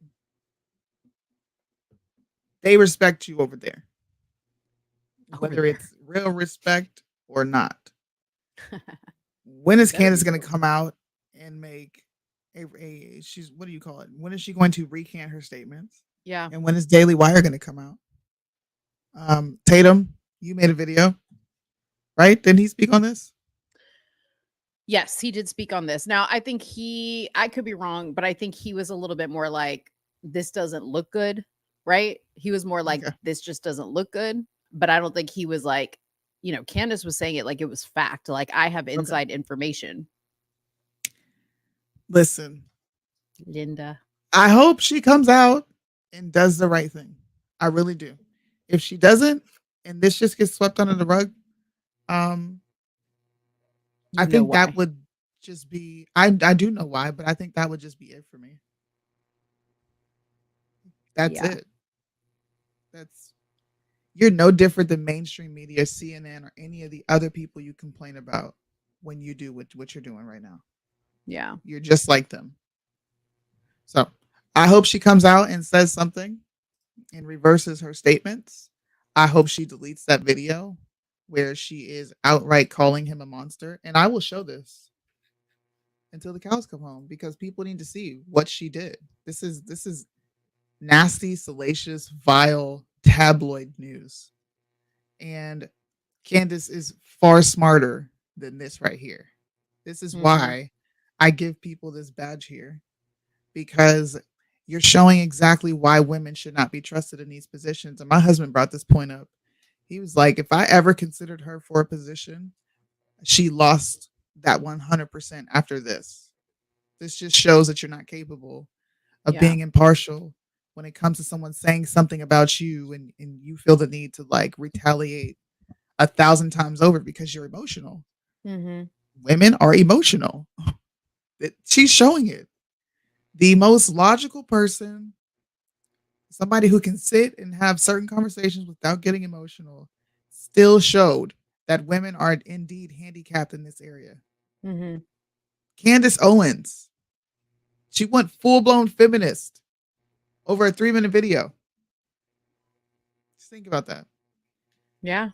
They respect you over there. Whether it's real respect or not. When is Candace going to come out and make she's, what do you call it? When is she going to recant her statements? Yeah. And when is Daily Wire going to come out? Tatum, you made a video, right? Didn't he speak on this? Yes, he did speak on this. Now, I think I could be wrong, but I think he was a little bit more like, this doesn't look good, right? He was more like, this just doesn't look good. But I don't think he was like, you know, Candace was saying it like it was fact. Like, I have inside information. Listen, Linda. I hope she comes out and does the right thing. I really do. If she doesn't, and this just gets swept under the rug, I think that would just be, I do know why, but I think that would just be it for me. That's it. You're no different than mainstream media, CNN, or any of the other people you complain about when you do what you're doing right now. Yeah. You're just like them. So I hope she comes out and says something and reverses her statements. I hope she deletes that video where she is outright calling him a monster. And I will show this until the cows come home, because people need to see what she did. This is nasty, salacious, vile tabloid news. And Candace is far smarter than this right here. This is why I give people this badge here, because you're showing exactly why women should not be trusted in these positions. And my husband brought this point up. He was like, if I ever considered her for a position, she lost that 100% after this. This just shows that you're not capable of being impartial when it comes to someone saying something about you, and you feel the need to like retaliate 1,000 times over because you're emotional. Women are emotional. She's showing it. The most logical person, somebody who can sit and have certain conversations without getting emotional, still showed that women are indeed handicapped in this area. Candace Owens, she went full-blown feminist over a 3-minute video. Just think about that. Yeah.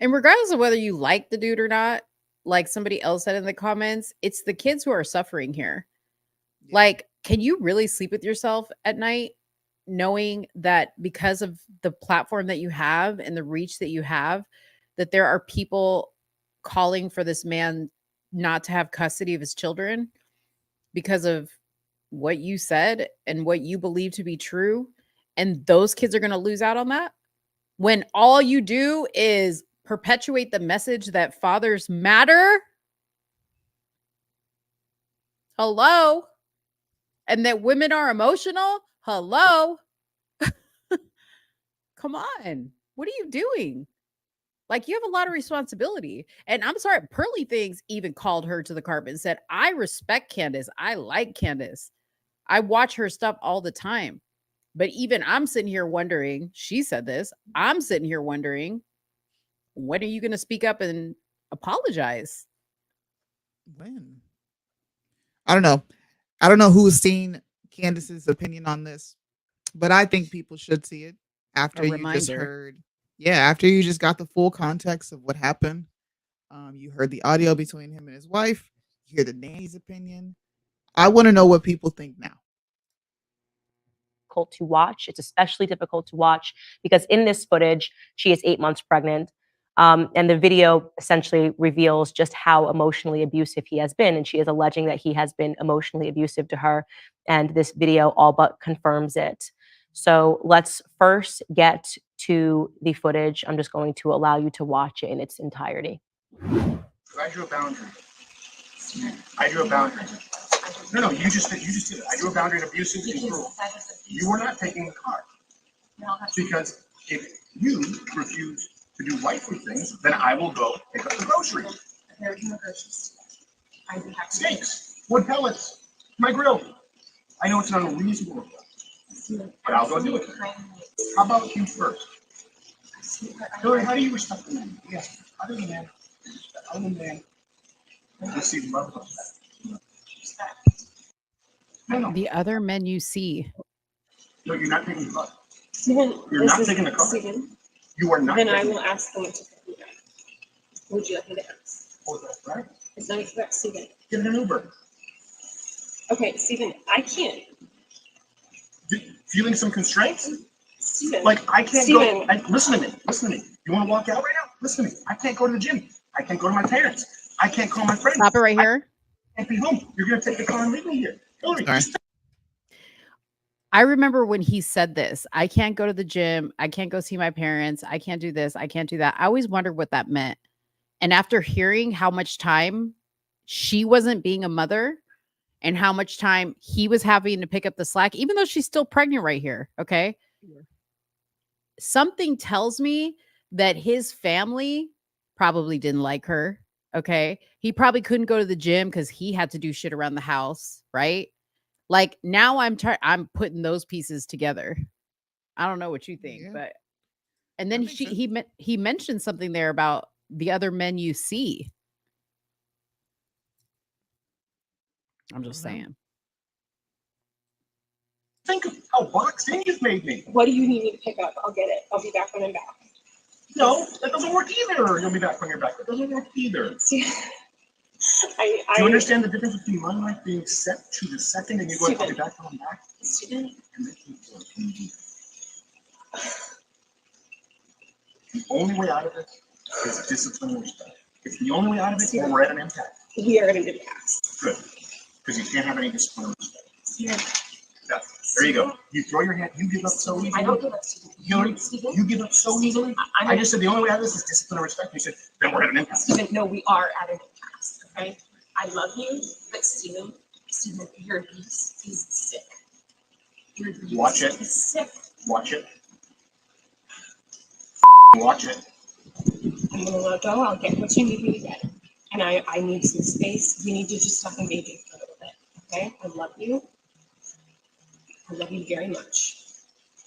And regardless of whether you like the dude or not, like somebody else said in the comments, it's the kids who are suffering here. Like, can you really sleep with yourself at night knowing that because of the platform that you have and the reach that you have, that there are people calling for this man not to have custody of his children because of what you said and what you believe to be true? And those kids are going to lose out on that when all you do is perpetuate the message that fathers matter. Hello. And that women are emotional. Hello. Come on. What are you doing? Like, you have a lot of responsibility. And I'm sorry, Pearly Things even called her to the carpet and said, I respect Candace. I like Candace. I watch her stuff all the time. But even I'm sitting here wondering, she said this, I'm sitting here wondering, when are you going to speak up and apologize? When? I don't know. I don't know who's seen Candace's opinion on this, but I think people should see it after you just heard. Yeah, after you just got the full context of what happened. You heard the audio between him and his wife. You hear the nanny's opinion. I want to know what people think now. To watch. It's especially difficult to watch because in this footage, she is 8 months pregnant. And the video essentially reveals just how emotionally abusive he has been. And she is alleging that he has been emotionally abusive to her. And this video all but confirms it. So let's first get to the footage. I'm just going to allow you to watch it in its entirety. I drew a boundary. I drew a boundary. No, you just did it. I drew a boundary in abusive and cruel. You were not taking the car. Because if you refuse to do wifely things, then I will go pick up the groceries. There are no groceries. I do have Steaks, wood pellets, my grill. I know it's an unreasonable request, but I'll go do it. How about you first? Hillary, how do you respect the man? Yes, other than man. Other than man. Receive love. The other men you see. No, you're not taking the car. Stephen, You're not taking the car. Stephen, You are not. then I will ask them to pick me up. Would you like me to ask? Oh, that's right. It's not correct, Stephen. Get an Uber. Okay, Stephen, I can't. Feeling some constraints? Stephen. Like, I can't Stephen. go. Listen to me. Listen to me. You want to walk out right now? Listen to me. I can't go to the gym. I can't go to my parents. I can't call my friends. Stop it right here. I can't be home. You're going to take the car and leave me here. Hillary, I remember when he said this, I can't go to the gym. I can't go see my parents. I can't do this. I can't do that. I always wondered what that meant. And after hearing how much time she wasn't being a mother and how much time he was having to pick up the slack, even though she's still pregnant right here. Okay. Something tells me that his family probably didn't like her. Okay. He probably couldn't go to the gym because he had to do shit around the house. Right. Like now I'm putting those pieces together. I don't know what you think, but and then he mentioned something there about the other men you see. I'm just saying. Think of how boxed in you've made me. What do you need me to pick up? I'll get it. I'll be back when I'm back. No, that doesn't work either. You'll be back when you're back. That doesn't work either. Do you understand the difference between my life being set to the second and you going, I'll be back when I'm back? Stephen. And making the only way out of it is discipline and respect. It's the only way out of it, or we're at an impasse. We are at an impasse. Good. Because you can't have any discipline and respect. Yeah. Yeah. There you go. You throw your hand, you give up so easily. I don't give up, Stephen. Hillary, you give up so easily. I just said the only way out of this is discipline and respect. You said, then we're at an impasse. Stephen, no, we are at an impasse, okay? I love you, but Stephen, your abuse is sick. Your abuse Watch it. is sick. Watch it. Watch it. I'm gonna let go. I'll get what you need me to get. And I need some space. We need to just stop engaging for a little bit, okay? I love you. I love you very much.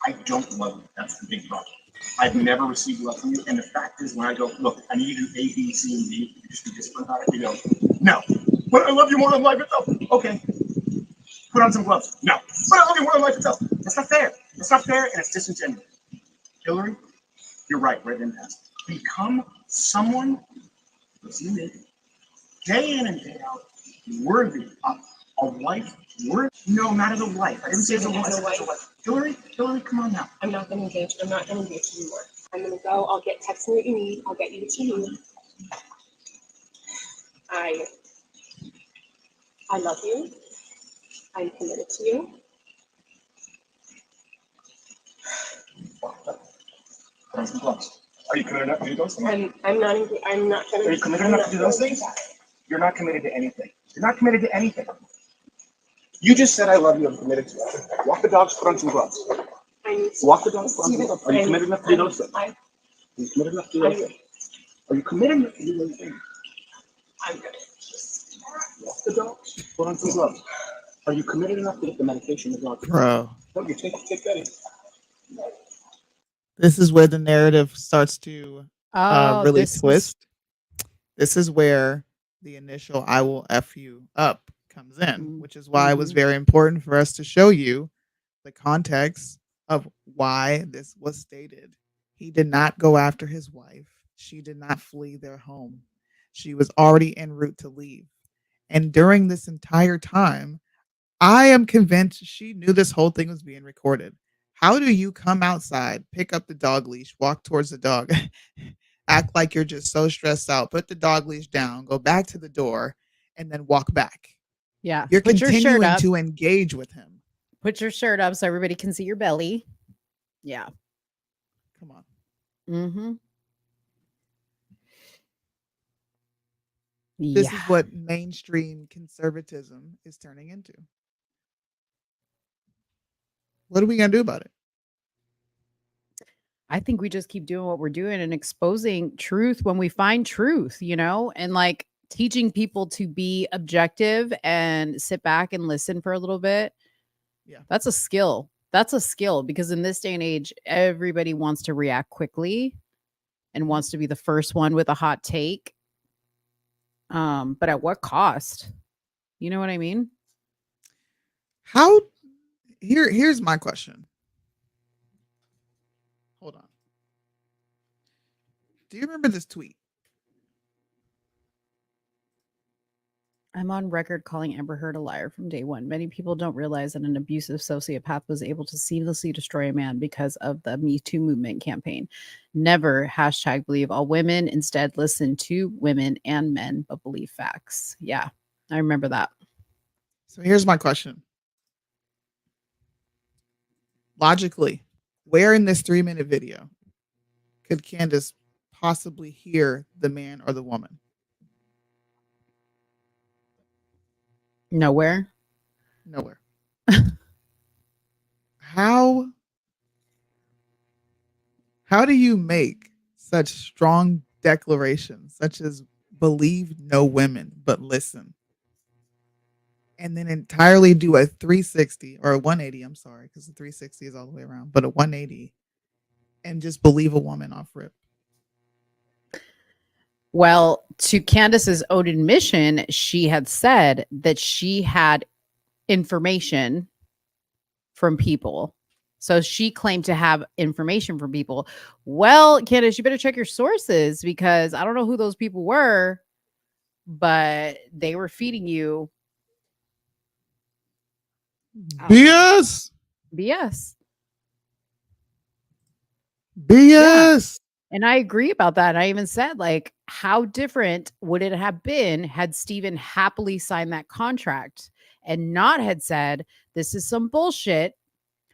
I don't love you. That's the big problem. I've never received love from you. And the fact is, when I go, look, I need you to do A, B, C, and D, you just be disciplined about it. You go, no. But I love you more than life itself. Okay. Put on some gloves. No. But I love you more than life itself. That's not fair. That's not fair, and it's disingenuous. Hillary, you're right. We're at an impasse. Become someone, listen to me, day in and day out, worthy of a life. No, not as a wife. I didn't say as a wife. Hillary, come on now. I'm not going to engage. I'm not going to engage anymore. I'm going to go. I'll get text me what you need. I'll get you what you need. I love you. I'm committed to you. Put on some gloves. Are you committed enough to do those things? I'm not going to. Are you committed enough to do those things? You're not committed to anything. You're not committed to anything. You just said I love you. I'm committed to it. Walk the dogs. Put on some gloves. Walk the dogs. Put on some gloves. Are you committed enough to do those things? Are you committed enough to do those things? Are you committed enough to do those things? I'm good. Walk the dogs. Put on some gloves. Are you committed enough to get the medication the dog? Bro. No, you take that. This is where the narrative starts to really twist. This is where the initial "I will F you up" comes in, which is why it was very important for us to show you the context of why this was stated. He did not go after his wife. She did not flee their home. She was already en route to leave. And during this entire time, I am convinced she knew this whole thing was being recorded. How do you come outside, pick up the dog leash, walk towards the dog, act like you're just so stressed out, put the dog leash down, go back to the door, and then walk back? Yeah. You're Put your shirt continuing up. to engage with him. Put your shirt up so everybody can see your belly. Yeah. Come on. Mm-hmm. This is what mainstream conservatism is turning into. What are we going to do about it? I think we just keep doing what we're doing and exposing truth when we find truth, and like teaching people to be objective and sit back and listen for a little bit. Yeah. That's a skill. That's a skill because in this day and age, everybody wants to react quickly and wants to be the first one with a hot take. But at what cost? You know what I mean? Here's my question. Hold on. Do you remember this tweet? I'm on record calling Amber Heard a liar from day one. Many people don't realize that an abusive sociopath was able to seamlessly destroy a man because of the Me Too movement campaign. Never #believe all women. Instead, listen to women and men, but believe facts. Yeah, I remember that. So here's my question. logically, where in this 3-minute video could Candace possibly hear the man or the woman? Nowhere. Nowhere. How do you make such strong declarations, such as believe no women, but listen, and then entirely do a 360 or a 180? I'm sorry, because the 360 is all the way around, but a 180 and just believe a woman off rip. Well, to Candace's own admission, she had said that she had information from people. So she claimed to have information from people. Well, Candace, you better check your sources because I don't know who those people were, but they were feeding you BS. BS. BS. And I agree about that. I even said, like, how different would it have been had Steven happily signed that contract and not had said, this is some bullshit,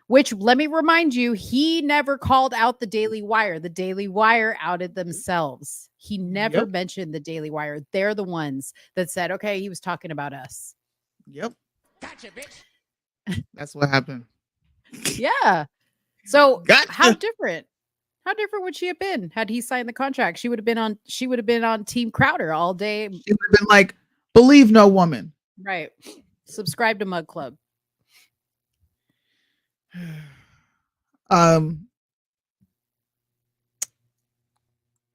which let me remind you, he never called out the Daily Wire. The Daily Wire outed themselves. He never mentioned the Daily Wire. They're the ones that said, okay, he was talking about us. Yep. Gotcha, bitch. That's what happened. Yeah. So Gotcha. how different? How different would she have been had he signed the contract? She would have been on Team Crowder all day. She would have been like, believe no woman. Right. Subscribe to Mug Club.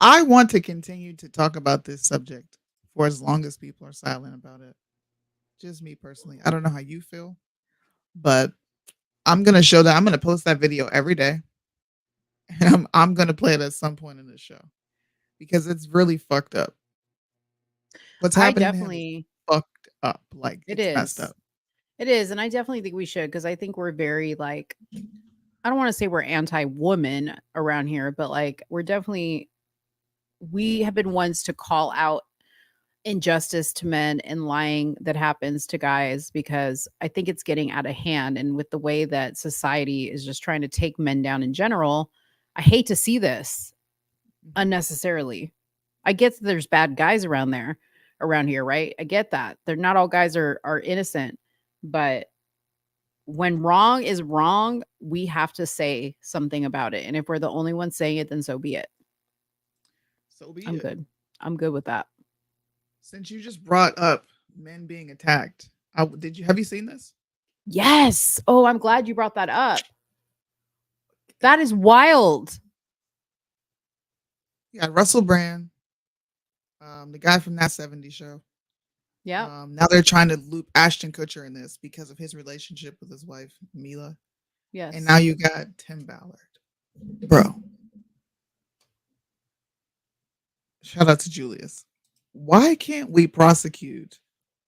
I want to continue to talk about this subject for as long as people are silent about it. Just me personally. I don't know how you feel, but I'm going to show that. I'm going to post that video every day. And I'm going to play it at some point in the show because it's really fucked up. What's happening definitely fucked up. Like it's messed up. It is. And I definitely think we should, because I think we're very like, I don't want to say we're anti-woman around here, but like we have been ones to call out injustice to men and lying that happens to guys, because I think it's getting out of hand. And with the way that society is just trying to take men down in general, I hate to see this unnecessarily. I get that there's bad guys around here, right? I get that. They're not all guys are innocent, but when wrong is wrong, we have to say something about it. And if we're the only ones saying it, then so be it. So be I'm it. good. I'm good with that. Since you just brought up men being attacked, have you seen this? Yes. Oh, I'm glad you brought that up. That is wild. Yeah, Russell Brand, the guy from That 70s Show. Yeah. Now they're trying to loop Ashton Kutcher in this because of his relationship with his wife, Mila. Yes. And now you got Tim Ballard. Bro. Shout out to Julius. Why can't we prosecute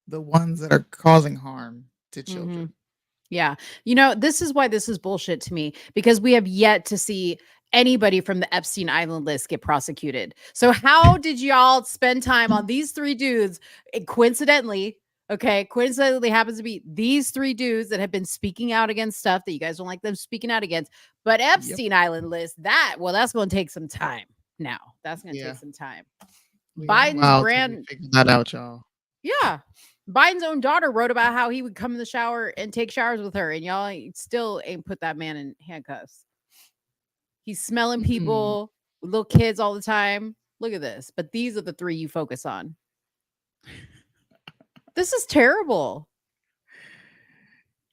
the ones that are causing harm to children? Mm-hmm. Yeah. You know, this is why this is bullshit to me, because we have yet to see anybody from the Epstein Island list get prosecuted. So how did y'all spend time on these three dudes? It coincidentally happens to be these three dudes that have been speaking out against stuff that you guys don't like them speaking out against. But Epstein Island list, that's going to take some time now. That's going to take some time. Biden's brand figure that out, y'all. Yeah. Biden's own daughter wrote about how he would come in the shower and take showers with her, and y'all still ain't put that man in handcuffs. He's smelling people with little kids all the time. Look at this. But these are the three you focus on. This is terrible.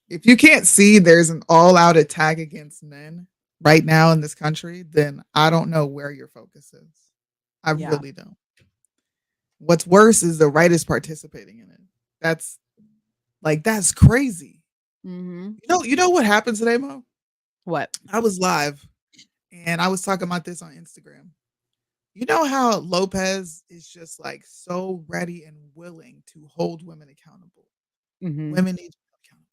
If you can't see there's an all-out attack against men right now in this country, then I don't know where your focus is. I really don't. What's worse is the right is participating in it. That's crazy. Mm-hmm. You know what happened today, Mo? What? I was live and I was talking about this on Instagram. You know how Lopez is just like so ready and willing to hold women accountable. Mm-hmm. Women need to be accountable.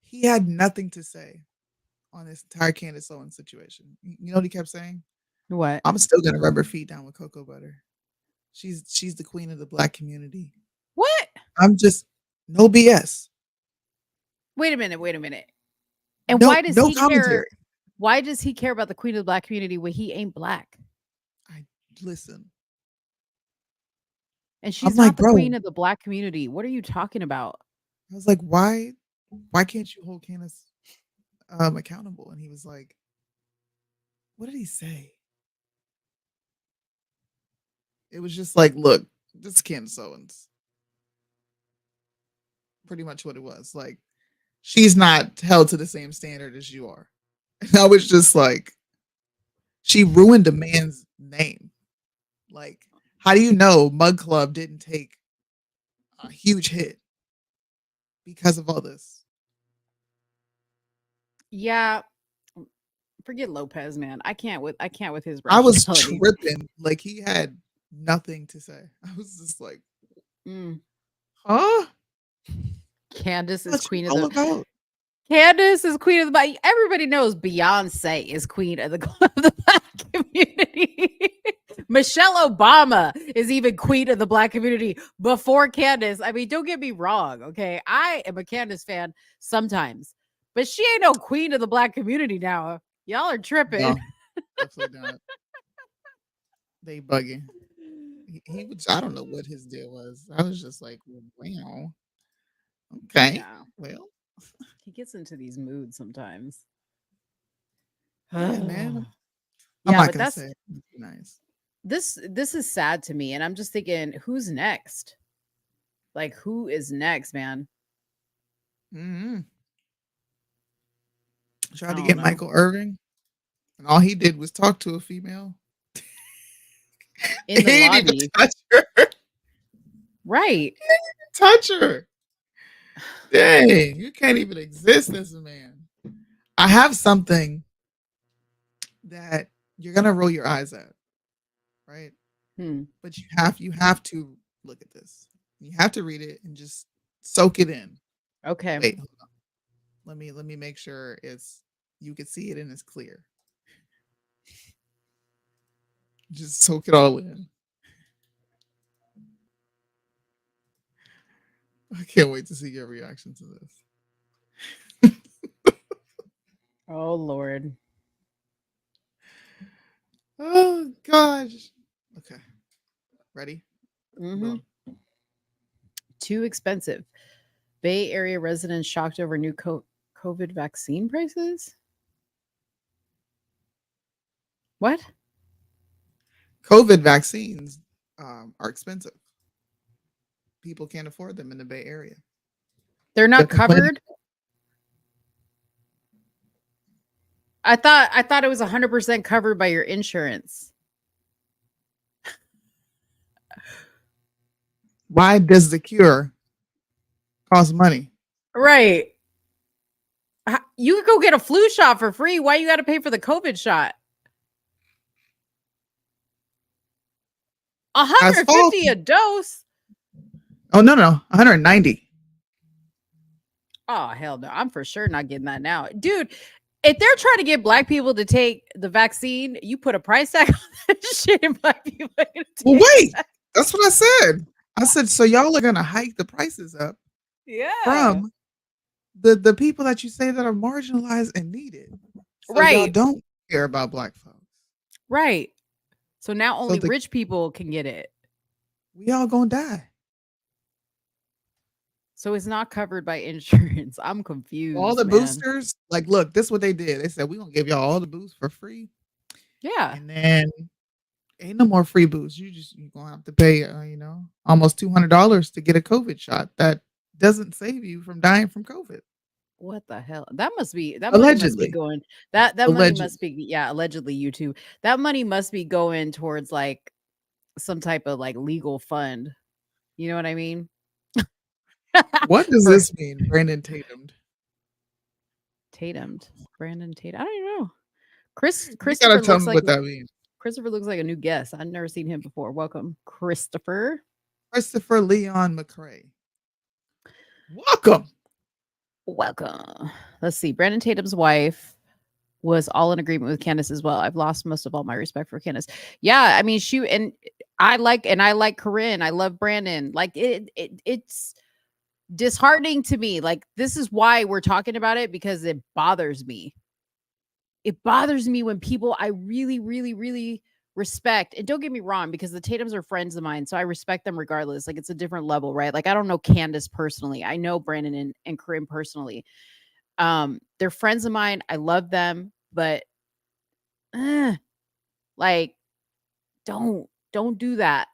He had nothing to say on this entire Candace Owens situation. You know what he kept saying? What? I'm still gonna rub her feet down with cocoa butter. She's the queen of the Black community. What? I'm just no BS. Wait a minute. And No, why does no he commentary. care? Why does he care about the queen of the black community when he ain't black? Listen, And she's like, not the bro, queen of the black community. What are you talking about? I was like, why can't you hold Candace accountable? And he was like, what did he say? It was just like, look, this is Candace Owens. Pretty much what it was. Like, she's not held to the same standard as you are. And I was just like, she ruined a man's name. Like, how do you know Mug Club didn't take a huge hit because of all this? Yeah. Forget Lopez, man. I can't with his I was rationality. tripping. Like, he had nothing to say. I was just like, huh? Candace is What's queen it of all the about? Candace is queen of the. Everybody knows Beyonce is queen of the black community. Michelle Obama is even queen of the black community before Candace. I mean, don't get me wrong, okay? I am a Candace fan sometimes, but she ain't no queen of the black community now. Y'all are tripping. No, definitely not. They bugging. He was. I don't know what his deal was. I was just like, wow. Okay. Yeah. Well, He gets into these moods sometimes. yeah, man. I'm Yeah, not but gonna that's say it's nice. this is sad to me, and I'm just thinking, who's next? Like, who is next, man? Mm-hmm. Tried I to don't get know. Michael Irving, and all he did was talk to a female. In the He didn't even lobby. touch her. Right. He didn't even touch her. Dang, you can't even exist as a man. I have something that you're gonna roll your eyes at, right? But you have to look at this. You have to read it and just soak it in. Okay. Wait, hold on. Let me make sure it's you can see it and it's clear. Just soak it all in. I can't wait to see your reaction to this. Oh Lord. Oh gosh. Okay. Ready? Mhm. Too expensive. Bay Area residents shocked over new COVID vaccine prices. What? COVID vaccines are expensive. People can't afford them in the Bay Area. They're They're not complaining. covered. I thought it was 100% covered by your insurance. Why does the cure cost money? Right. You could go get a flu shot for free. Why you got to pay for the COVID shot? That's $150 a dose. Oh no, 190. Oh hell no! I'm for sure not getting that now, dude. If they're trying to get black people to take the vaccine, you put a price tag on that shit, and black people are gonna take Well, wait, that. that's what I said. I said so. Y'all are gonna hike the prices up Yeah. from the people that you say that are marginalized and needed. So y'all Right. don't care about black folks. Right. So now only the- rich people can get it. We all gonna die. So it's not covered by insurance. I'm confused. All the man. boosters, like, look, this is what they did. They said we're gonna give y'all all the boosts for free. Yeah. And then ain't no more free boosts. You're gonna have to pay, almost $200 to get a COVID shot. That doesn't save you from dying from COVID. What the hell? That must be money must be Allegedly. going. That money Allegedly. must be allegedly YouTube. That money must be going towards like some type of like legal fund. You know what I mean? What does this mean, Brandon Tatum? Brandon Tatum. I don't even know. You Christopher gotta tell looks me like what that means. Christopher looks like a new guest. I've never seen him before. Welcome, Christopher. Christopher Leon McCrae. Welcome. Let's see. Brandon Tatum's wife was all in agreement with Candace as well. I've lost most of all my respect for Candace. Yeah, I mean, I like Corinne. I love Brandon. Like it's disheartening to me. Like, this is why we're talking about it, because it bothers me. It bothers me when people I really, really, really respect, and don't get me wrong, because the Tatums are friends of mine, so I respect them regardless. Like, it's a different level, right? Like, I don't know Candace personally. I know Brandon and Corinne personally. They're friends of mine. I love them, but like, don't do that.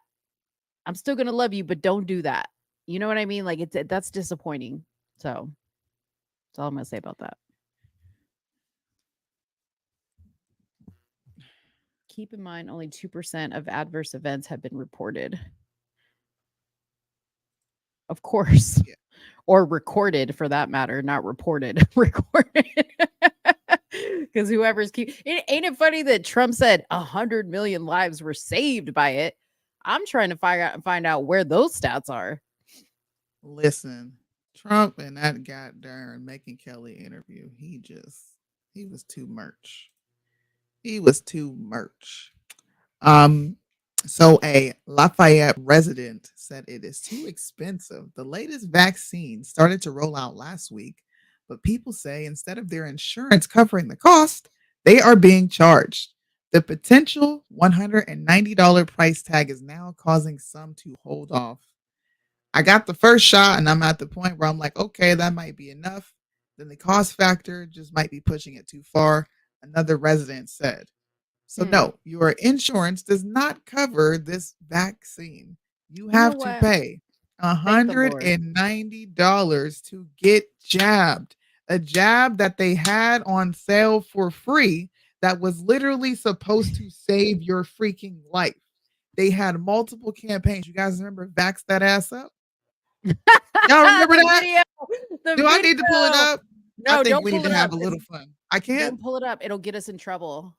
I'm still gonna love you, but don't do that. You know what I mean? Like, that's disappointing. So that's all I'm gonna say about that. Keep in mind, only 2% of adverse events have been reported. Of course. Yeah. Or recorded, for that matter, not reported. Recorded. Because whoever's ain't it funny that Trump said 100 million lives were saved by it? I'm trying to find out where those stats are. Listen, Trump and that goddamn Making Kelly interview, he was too much. He was too much. So a Lafayette resident said it is too expensive. The latest vaccine started to roll out last week, but people say instead of their insurance covering the cost, they are being charged. The potential $190 price tag is now causing some to hold off. I got the first shot and I'm at the point where I'm like, okay, that might be enough. Then the cost factor just might be pushing it too far, another resident said. So no, your insurance does not cover this vaccine. You You know have to what? pay Thank the Lord. $190 to get jabbed. A jab that they had on sale for free that was literally supposed to save your freaking life. They had multiple campaigns. You guys remember Vax That Ass Up? Y'all remember The that? video. The Do I need to pull it video. up? I No, think don't we need pull to it have up. a little fun. I can't. Don't pull it up. It'll get us in trouble.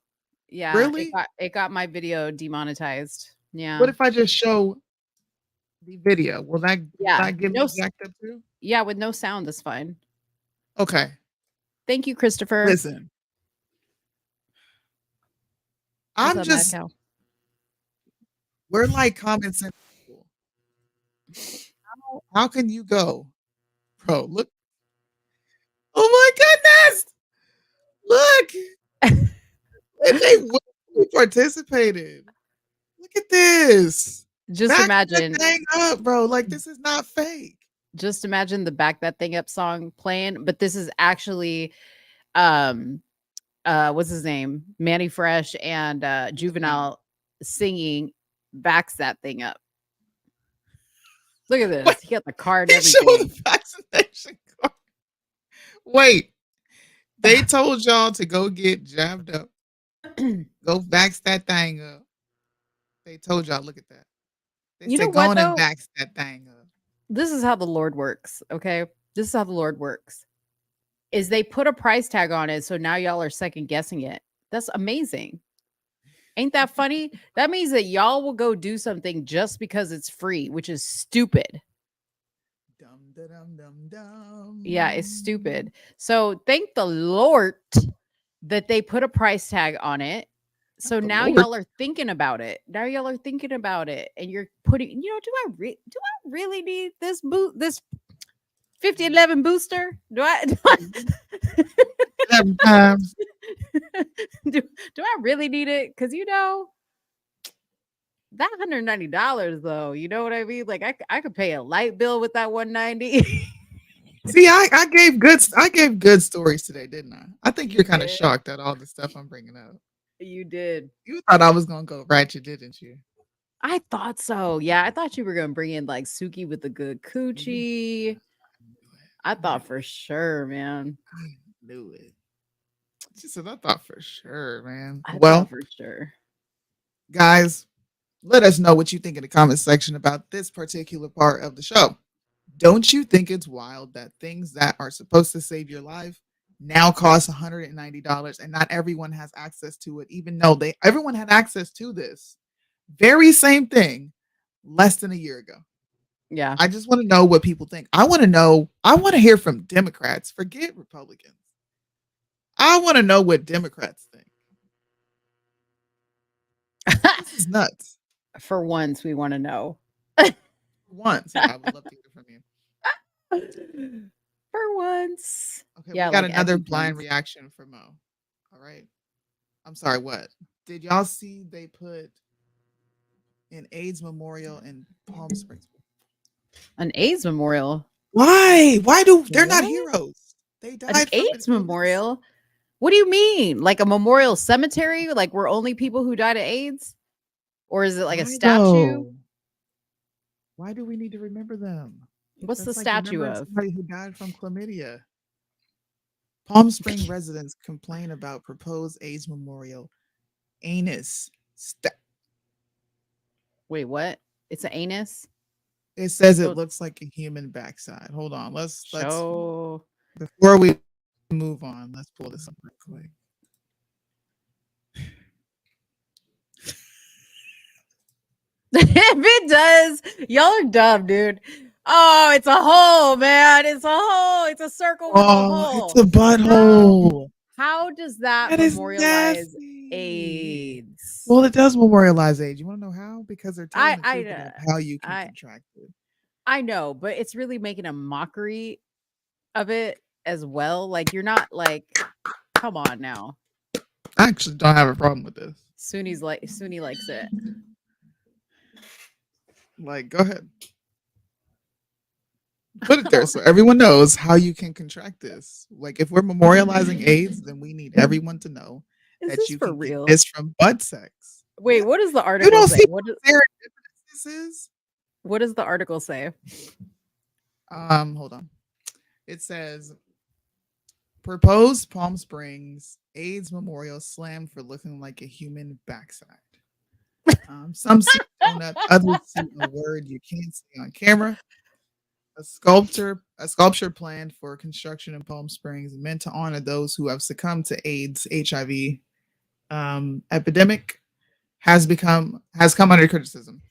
Yeah, Really? it got my video demonetized. Yeah. What if I just show the video? Will Yeah. that get me jacked up too? Yeah, with no sound is fine. Okay. Thank you, Christopher. Listen. What's I'm up, Mad just Cow? we're like common sense people. How can you go? Bro, look. Oh my goodness. Look. And they participated. Look at this. Just Back imagine. that thing up, bro. Like this is not fake. Just imagine the Back That Thing Up song playing, but this is actually what's his name? Manny Fresh and Juvenile singing Backs That Thing Up. Look at this. He got the card and They show everything. the vaccination card. Wait. They told y'all to go get jabbed up. Go vax that thing up. They told y'all, look at that. They You know said, go what, on and though? vax that thing up. This is how the Lord works, okay? This is how the Lord works. Is they put a price tag on it, so now y'all are second guessing it. That's amazing. Ain't that funny? That means that y'all will go do something just because it's free, which is stupid. Dum, dum, dum, dum. Yeah, it's stupid. So thank the Lord that they put a price tag on it. So now Lord. y'all are thinking about it. Now y'all are thinking about it, and you're putting. You know, do I really need this this 5011 booster? Do I 11 times. do I really need it? Because you know that $190 though. You know what I mean? Like I could pay a light bill with that 190. See, I gave good stories today, didn't I? I think you're kind of shocked at all the stuff I'm bringing up. You did. You thought I was gonna go ratchet, didn't you? I thought so. Yeah, I thought you were gonna bring in like Suki with the good coochie. I thought for sure, man. I knew it. She said, I thought for sure, man. I Well, thought for sure. guys, let us know what you think in the comment section about this particular part of the show. Don't you think it's wild that things that are supposed to save your life now cost $190 and not everyone has access to it, even though everyone had access to this very same thing less than a year ago? Yeah. I just want to know what people think. I want to hear from Democrats. Forget Republicans. I want to know what Democrats think. This is nuts. For once, we want to know. Once. Yeah, I would love to hear from you. For once. Okay, Yeah, we got like another blind Edmonton's. reaction from Mo. All right. I'm sorry, what? Did y'all see they put an AIDS memorial in Palm Springs? An AIDS memorial. Why? Why do they're not What? heroes? They An died from AIDS memorial? What do you mean? Like a memorial cemetery? Like we're only people who died of AIDS? Or is it like a Why statue? though? Why do we need to remember them? What's the That's like statue remembering of? somebody who died from chlamydia. Palm Spring residents complain about proposed AIDS memorial anus. Wait, what? It's an anus? It says it So looks like a human backside. Hold on, let's show. before we move on, let's pull this up real quick. If it does, y'all are dumb, dude. Oh, it's a hole, man. It's a hole. It's a circle with a Oh, hole. it's a butthole. How does that That is memorialize nasty. AIDS? Well, it does memorialize AIDS. You want to know how? Because they're telling the I truth about how you can contract it. I know, but it's really making a mockery of it as well. Like you're not like, come on now. I actually don't have a problem with this. Soonie likes it. Like, go ahead. Put it there so everyone knows how you can contract this. Like, if we're memorializing AIDS, then we need everyone to know Is that this you for can real? get this from butt sex. Wait, what does the You article don't say? see What how does, serendipitous this is? what does the article say? Hold on. It says proposed Palm Springs AIDS memorial slammed for looking like a human backside. Some see donut, others see a word you can't see on camera. A sculpture planned for construction in Palm Springs meant to honor those who have succumbed to AIDS HIV epidemic has come under criticism.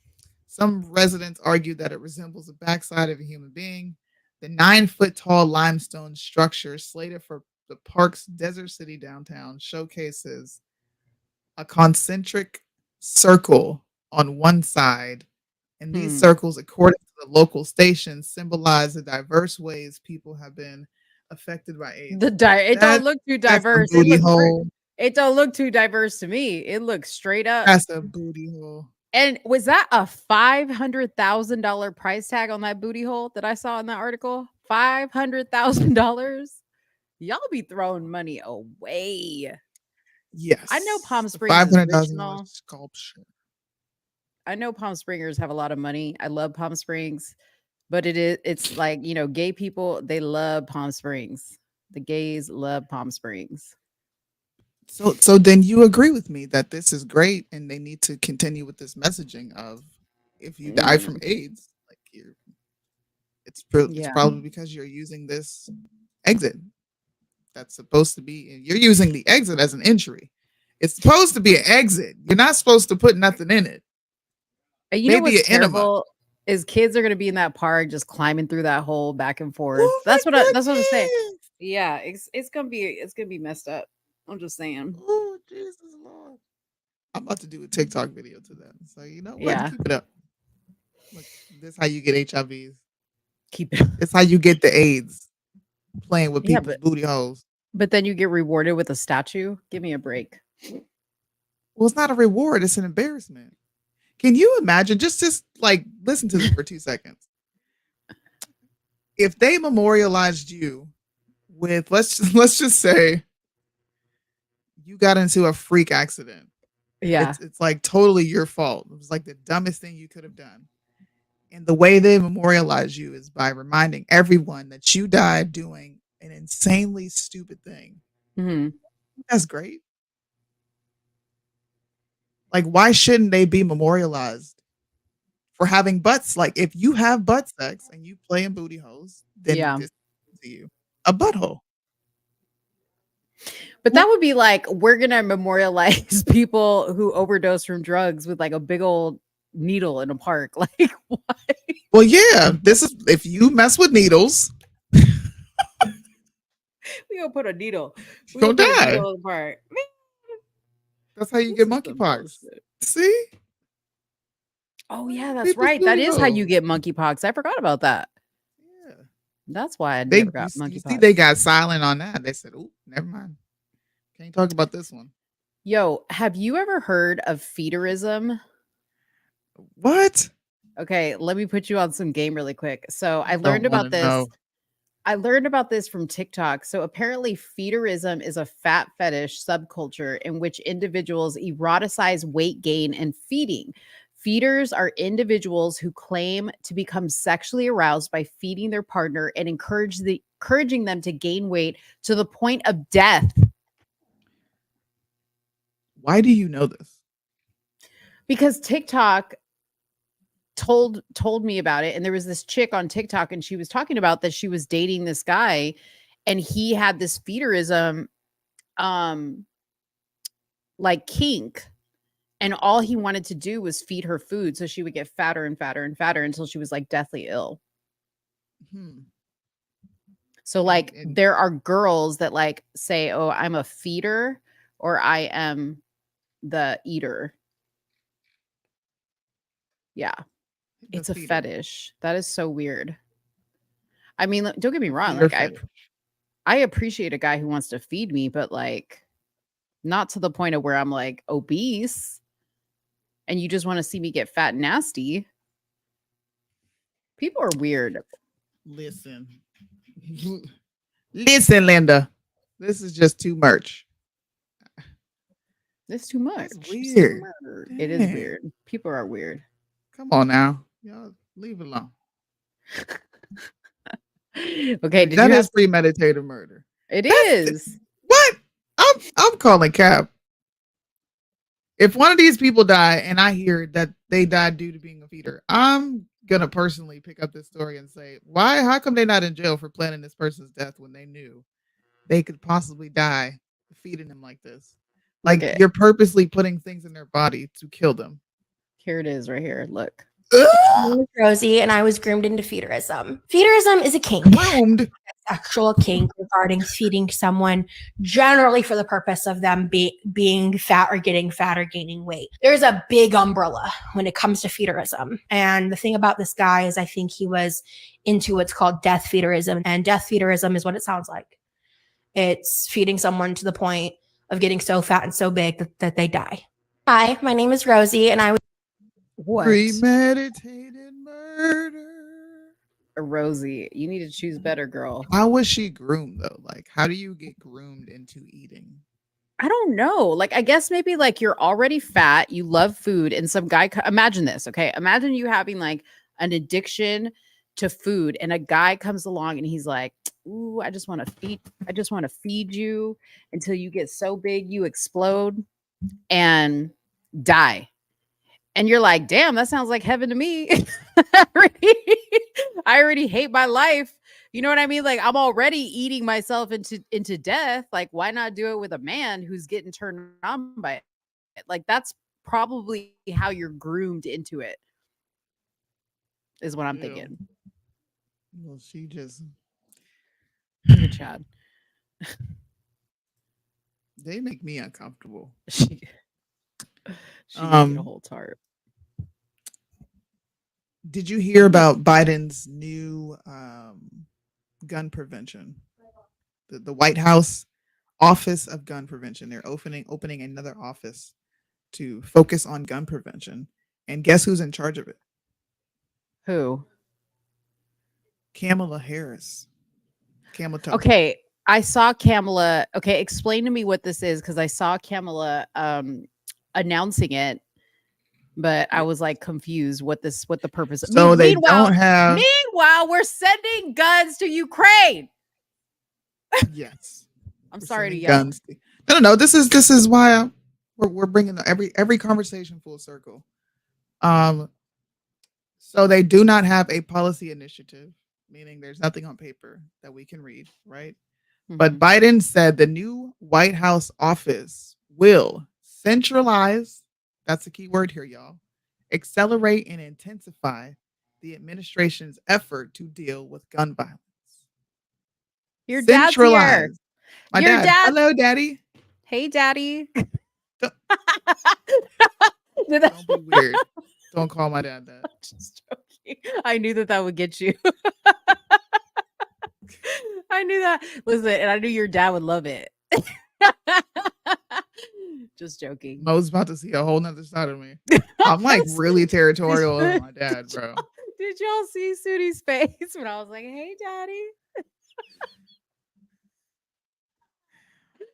Some residents argued that it resembles the backside of a human being. The 9-foot tall limestone structure slated for the park's Desert City downtown showcases a concentric circle on one side, and these circles, according to the local station, symbolize the diverse ways people have been affected by AIDS. It don't look too That's a diverse. booty hole. It don't look too diverse to me. It looks straight up. That's a booty hole. And was that a $500,000 price tag on that booty hole that I saw in that article? $500,000. Y'all be throwing money away. Yes, I know Palm Springs is rich and all. sculpture. I know Palm Springers have a lot of money. I love Palm Springs, but it's like, gay people, they love Palm Springs. The gays love Palm Springs. So then you agree with me that this is great and they need to continue with this messaging of if you die from AIDS, like it's probably because you're using this exit. That's supposed to be, you're using the exit as an injury. It's supposed to be an exit. You're not supposed to put nothing in it. And you know what's terrible is kids are gonna be in that park just climbing through that hole back and forth. Oh, that's what I'm saying. Yeah, it's gonna be messed up. I'm just saying. Oh, Jesus Lord. I'm about to do a TikTok video to them. So you know what? Yeah. Keep it up. Look, this is how you get HIVs. Keep it up. It's how you get the AIDS. Playing with Yeah, people's booty holes. But then you get rewarded with a statue. Give me a break. Well, it's not a reward, it's an embarrassment. Can you imagine? Just like listen to this for 2 seconds. If they memorialized you with let's just say you got into a freak accident. Yeah. It's like totally your fault. It was like the dumbest thing you could have done. And the way they memorialize you is by reminding everyone that you died doing an insanely stupid thing. Mm-hmm. That's great. Like, why shouldn't they be memorialized for having butts? Like, if you have butt sex and you play in booty holes, then this is to you a butthole. But that would be like, we're gonna memorialize people who overdose from drugs with like a big old needle in a park. Like, why? Well, yeah, this is if you mess with needles, we gonna put a needle. We gonna gonna put a die. needle in the park. That's how you get monkeypox. See? Oh yeah, that's People's right. That booty is how you holes. get monkeypox. I forgot about that. Yeah. That's why I They never got you see they monkeypox. got silent on that. They said, "Oh, never mind. Can't talk about this one." Yo, have you ever heard of feederism? What? Okay, let me put you on some game really quick. So I Don't learned want about to this. know. I learned about this from TikTok. So apparently, feederism is a fat fetish subculture in which individuals eroticize weight gain and feeding. Feeders are individuals who claim to become sexually aroused by feeding their partner and encouraging them to gain weight to the point of death. Why do you know this? Because TikTok told me about it, and there was this chick on TikTok and she was talking about that she was dating this guy and he had this feederism like kink, and all he wanted to do was feed her food so she would get fatter and fatter and fatter until she was like deathly ill. Hmm. So like there are girls that like say, "Oh, I'm a feeder," or "I am the eater." Yeah. It's a feeder. fetish. That is so weird. I mean, don't get me wrong. feeder Like fetish. I appreciate a guy who wants to feed me, but like not to the point of where I'm like obese and you just want to see me get fat and nasty. People are weird. Listen. Listen, Linda. This is just too much. It's too much. That's weird. It is Dang. weird. People are weird. Come on now. Y'all leave it alone. Okay, did That you is have premeditated murder. It is. What? I'm calling cap. If one of these people die and I hear that they died due to being a feeder, I'm gonna personally pick up this story and say, why? How come they're not in jail for planning this person's death when they knew they could possibly die feeding them like this? Like Okay. you're purposely putting things in their body to kill them. Here it is right here. Look. My name is Rosie, and I was groomed into feederism. Feederism is a kink. Groomed? A sexual kink regarding feeding someone, generally for the purpose of them being fat or getting fat or gaining weight. There's a big umbrella when it comes to feederism. And the thing about this guy is I think he was into what's called death feederism. And death feederism is what it sounds like. It's feeding someone to the point of getting so fat and so big that they die. Hi, my name is Rosie, and I was Premeditated murder. Rosie, you need to choose better, girl. How was she groomed though? Like, how do you get groomed into eating? I don't know. Like, I guess maybe like you're already fat, you love food, and some guy, imagine this, okay? Imagine you having like an addiction to food, and a guy comes along and he's like, "Ooh, I just want to feed you until you get so big you explode and die." And you're like, "Damn, that sounds like heaven to me." I already hate my life. You know what I mean? Like I'm already eating myself into death. Like why not do it with a man who's getting turned on by it? Like that's probably how you're groomed into it. Is what I'm thinking. Well, she just Look at Chad. They make me uncomfortable. She get a whole tart. Did you hear about Biden's new gun prevention? The White House Office of Gun Prevention. They're opening another office to focus on gun prevention. And guess who's in charge of it? Who? Kamala Harris. Okay, I saw Kamala. Okay, explain to me what this is because I saw Kamala announcing it, but I was like confused what the purpose. So they don't have. Meanwhile, we're sending guns to Ukraine. Yes, I'm we're sorry to sending yell. guns. No. This is why we're bringing every conversation full circle. So they do not have a policy initiative, meaning there's nothing on paper that we can read, right? But Biden said the new White House office will centralize, that's the key word here, y'all, accelerate and intensify the administration's effort to deal with gun violence. Your dad's here. Centralize. My Your dad. Hello, Daddy. Hey, Daddy. Don't be weird. Don't call my dad that. Just joking. I knew that would get you. I knew that. Listen, and I knew your dad would love it. Just joking. Mo's about to see a whole nother side of me. I'm like really territorial of my dad, bro. Did y'all see Soonie's face when I was like, "Hey, daddy"?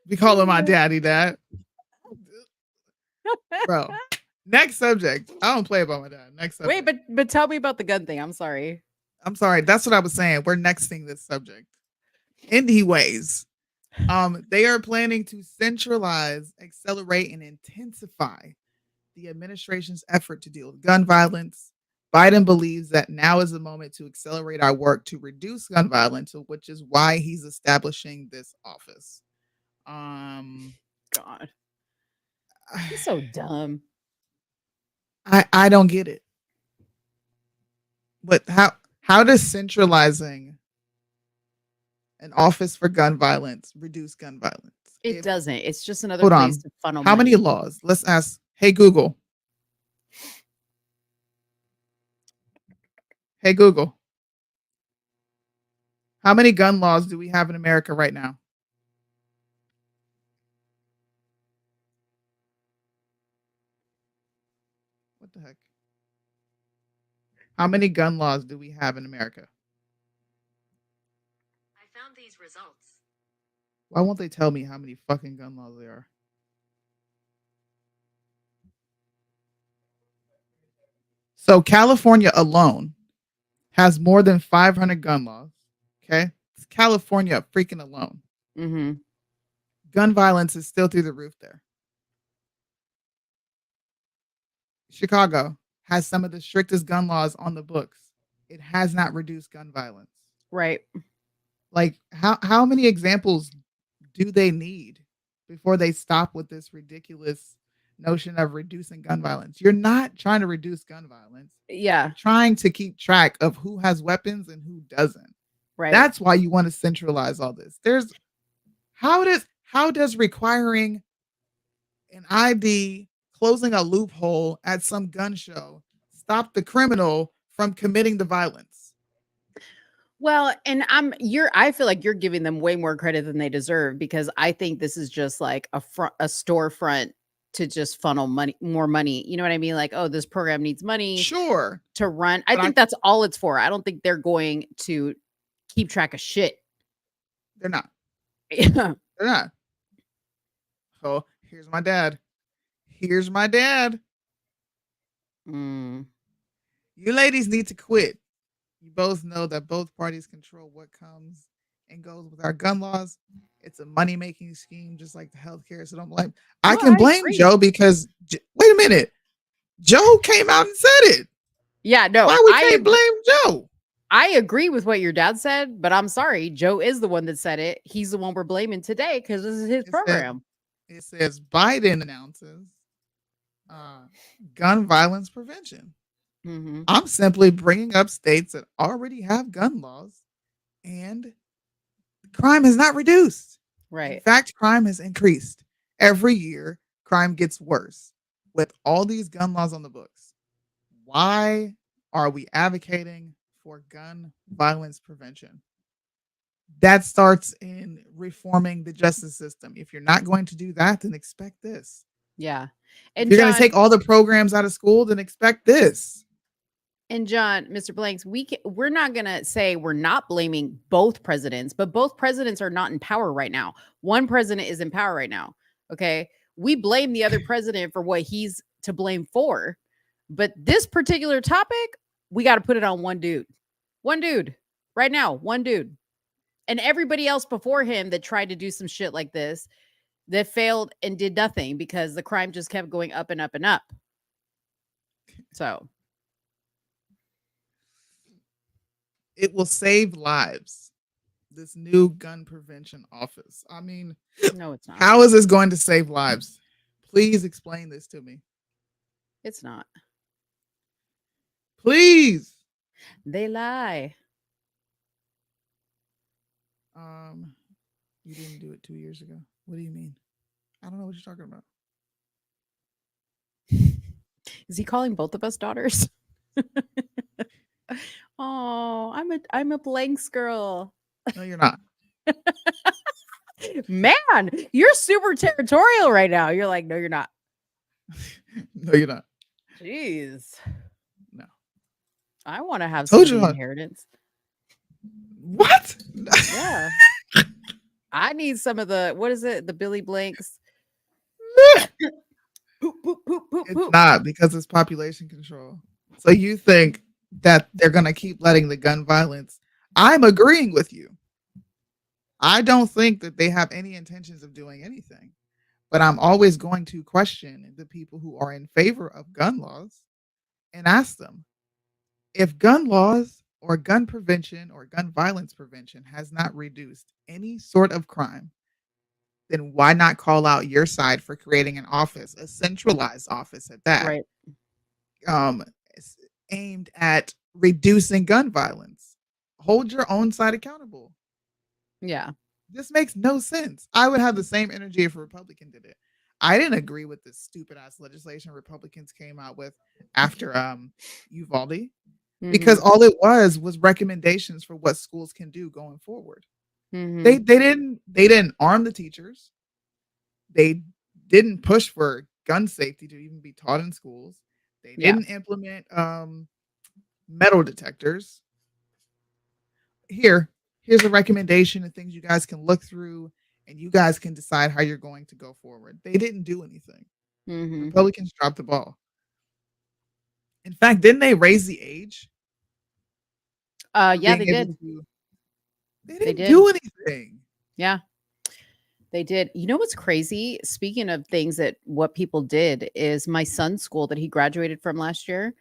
We call him my daddy, dad. Bro. Next subject. I don't play about my dad. Next subject. Wait, but tell me about the gun thing. I'm sorry. I'm sorry. That's what I was saying. We're nexting this subject. Anyways, they are planning to centralize, accelerate, and intensify the administration's effort to deal with gun violence. Biden believes that now is the moment to accelerate our work to reduce gun violence, which is why he's establishing this office. God, he's so dumb. I don't get it. But how does centralizing an office for gun violence reduce gun violence? It doesn't. It's just another Hold place on. to funnel How many money. laws? Let's ask. Hey Google. Hey Google. How many gun laws do we have in America right now? What the heck? How many gun laws do we have in America? I found these results. Why won't they tell me how many fucking gun laws there are? So California alone has more than 500 gun laws. Okay, it's California freaking alone. Mm-hmm. Gun violence is still through the roof there. Chicago has some of the strictest gun laws on the books. It has not reduced gun violence. Right. Like how many examples do they need before they stop with this ridiculous notion of reducing gun violence? You're not trying to reduce gun violence. Yeah. You're trying to keep track of who has weapons and who doesn't. Right. That's why you want to centralize all this. How does requiring an ID, closing a loophole at some gun show stop the criminal from committing the violence? Well, and I feel like you're giving them way more credit than they deserve, because I think this is just like a storefront to just funnel more money. You know what I mean? Like, oh, this program needs money. Sure. To run. I think that's all it's for. I don't think they're going to keep track of shit. They're not. Yeah. They're not. Oh, here's my dad. Here's my dad. Mm. You ladies need to quit. You both know that both parties control what comes and goes with our gun laws. It's a money-making scheme, just like the healthcare. So don't blame. I can blame Joe because wait a minute. Joe came out and said it. Yeah, no. Why we can't blame Joe? I agree with what your dad said, but I'm sorry. Joe is the one that said it. He's the one we're blaming today because this is his program. It says Biden announces gun violence prevention. Mm-hmm. I'm simply bringing up states that already have gun laws and crime has not reduced. Right. In fact, crime has increased. Every year, crime gets worse with all these gun laws on the books. Why are we advocating for gun violence prevention? That starts in reforming the justice system. If you're not going to do that, then expect this. Yeah. And if you're going to take all the programs out of school, then expect this. And John, Mr. Blanks, we're not going to say we're not blaming both presidents, but both presidents are not in power right now. One president is in power right now. Okay. We blame the other president for what he's to blame for. But this particular topic, we got to put it on one dude. One dude. Right now, one dude. And everybody else before him that tried to do some shit like this, that failed and did nothing because the crime just kept going up and up and up. So it will save lives. This new gun prevention office. I mean, no, it's not. How is this going to save lives? Please explain this to me. It's not. Please. They lie. You didn't do it 2 years ago. What do you mean? I don't know what you're talking about. Is he calling both of us daughters? Oh, I'm a Blanks girl. No, you're not. Man, you're super territorial right now. You're like, no, you're not. No, you're not. Jeez. No. I want to have some Told of you the how- inheritance. What? Yeah. I need some of the, what is it? The Billy Blanks. Poop, poop, poop, poop, It's poop. not, because it's population control. So you think that they're going to keep letting the gun violence? I'm agreeing with you. I don't think that they have any intentions of doing anything, but I'm always going to question the people who are in favor of gun laws and ask them, if gun laws or gun prevention or gun violence prevention has not reduced any sort of crime, then why not call out your side for creating an office, a centralized office at that, Right. s- aimed at reducing gun violence? Hold your own side accountable. Yeah. This makes no sense. I would have the same energy if a Republican did it. I didn't agree with this stupid ass legislation Republicans came out with after Uvalde, because Mhm. all it was recommendations for what schools can do going forward. Mhm. They didn't arm the teachers. They didn't push for gun safety to even be taught in schools. They Yeah. didn't implement metal detectors. Here's a recommendation of things you guys can look through, and you guys can decide how you're going to go forward. They didn't do anything. Mhm. Republicans dropped the ball. In fact, didn't they raise the age? Yeah, being they able did. to- They They didn't did. do anything. Yeah. They did. You know what's crazy? Speaking of things that what people did is my son's school that he graduated from last year.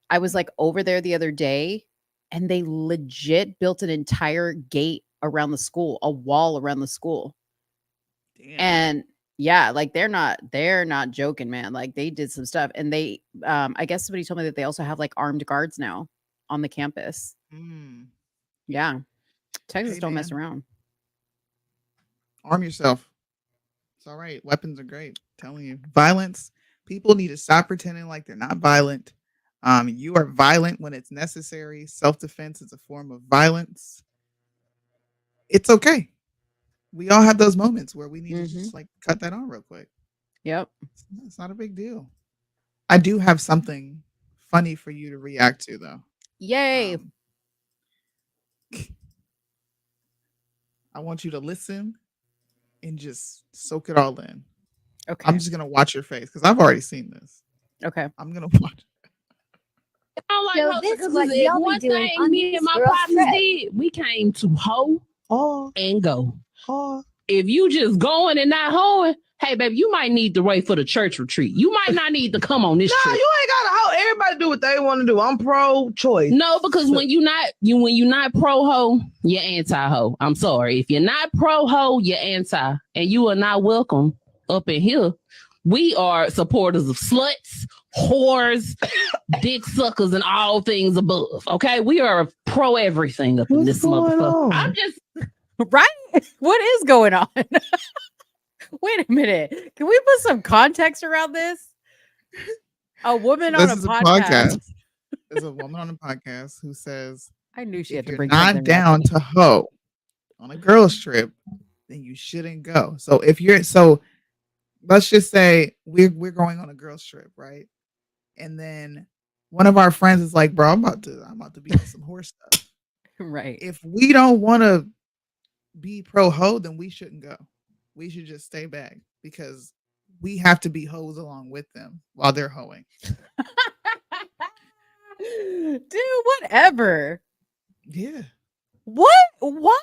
I was like over there the other day and they legit built an entire gate around the school, a wall around the school. Damn. And yeah, like they're not joking, man. Like they did some stuff and they I guess somebody told me that they also have like armed guards now on the campus. Mm. Yeah. Texas Hey, don't mess man. around. Arm yourself. It's all right. Weapons are great. I'm telling you. Violence. People need to stop pretending like they're not violent. You are violent when it's necessary. Self-defense is a form of violence. It's okay. We all have those moments where we need to just like cut that on real quick. Yep. It's not a big deal. I do have something funny for you to react to, though. Yay. I want you to listen and just soak it all in. Okay. I'm just gonna watch your face because I've already seen this. Okay. I'm gonna watch. I don't like So hosting this is because what if y'all be one doing thing on me and this my girls partners trip. did, we came to hoe and go. Oh. If you just going and not hoeing, hey baby, you might need to wait for the church retreat. You might not need to come on this No, trip. you ain't gotta hoe. Everybody do what they want to do. I'm pro-choice. No, because when you're not pro ho, you're anti ho. I'm sorry. If you're not pro ho, you're anti, and you are not welcome up in here. We are supporters of sluts, whores, dick suckers, and all things above. Okay, we are pro everything up in this motherfucker. I'm just right. What is going on? Wait a minute. Can we put some context around this? A woman on This a is a podcast. podcast. There's a woman on a podcast who says, I knew she if had to you're bring not something down up. to hoe on a girls trip, then you shouldn't go. So let's just say we're going on a girls trip, right? And then one of our friends is like, bro, I'm about to be on some horse stuff. Right. If we don't want to be pro hoe, then we shouldn't go. We should just stay back because we have to be hoes along with them while they're hoeing. Dude, whatever. Yeah. What? Why?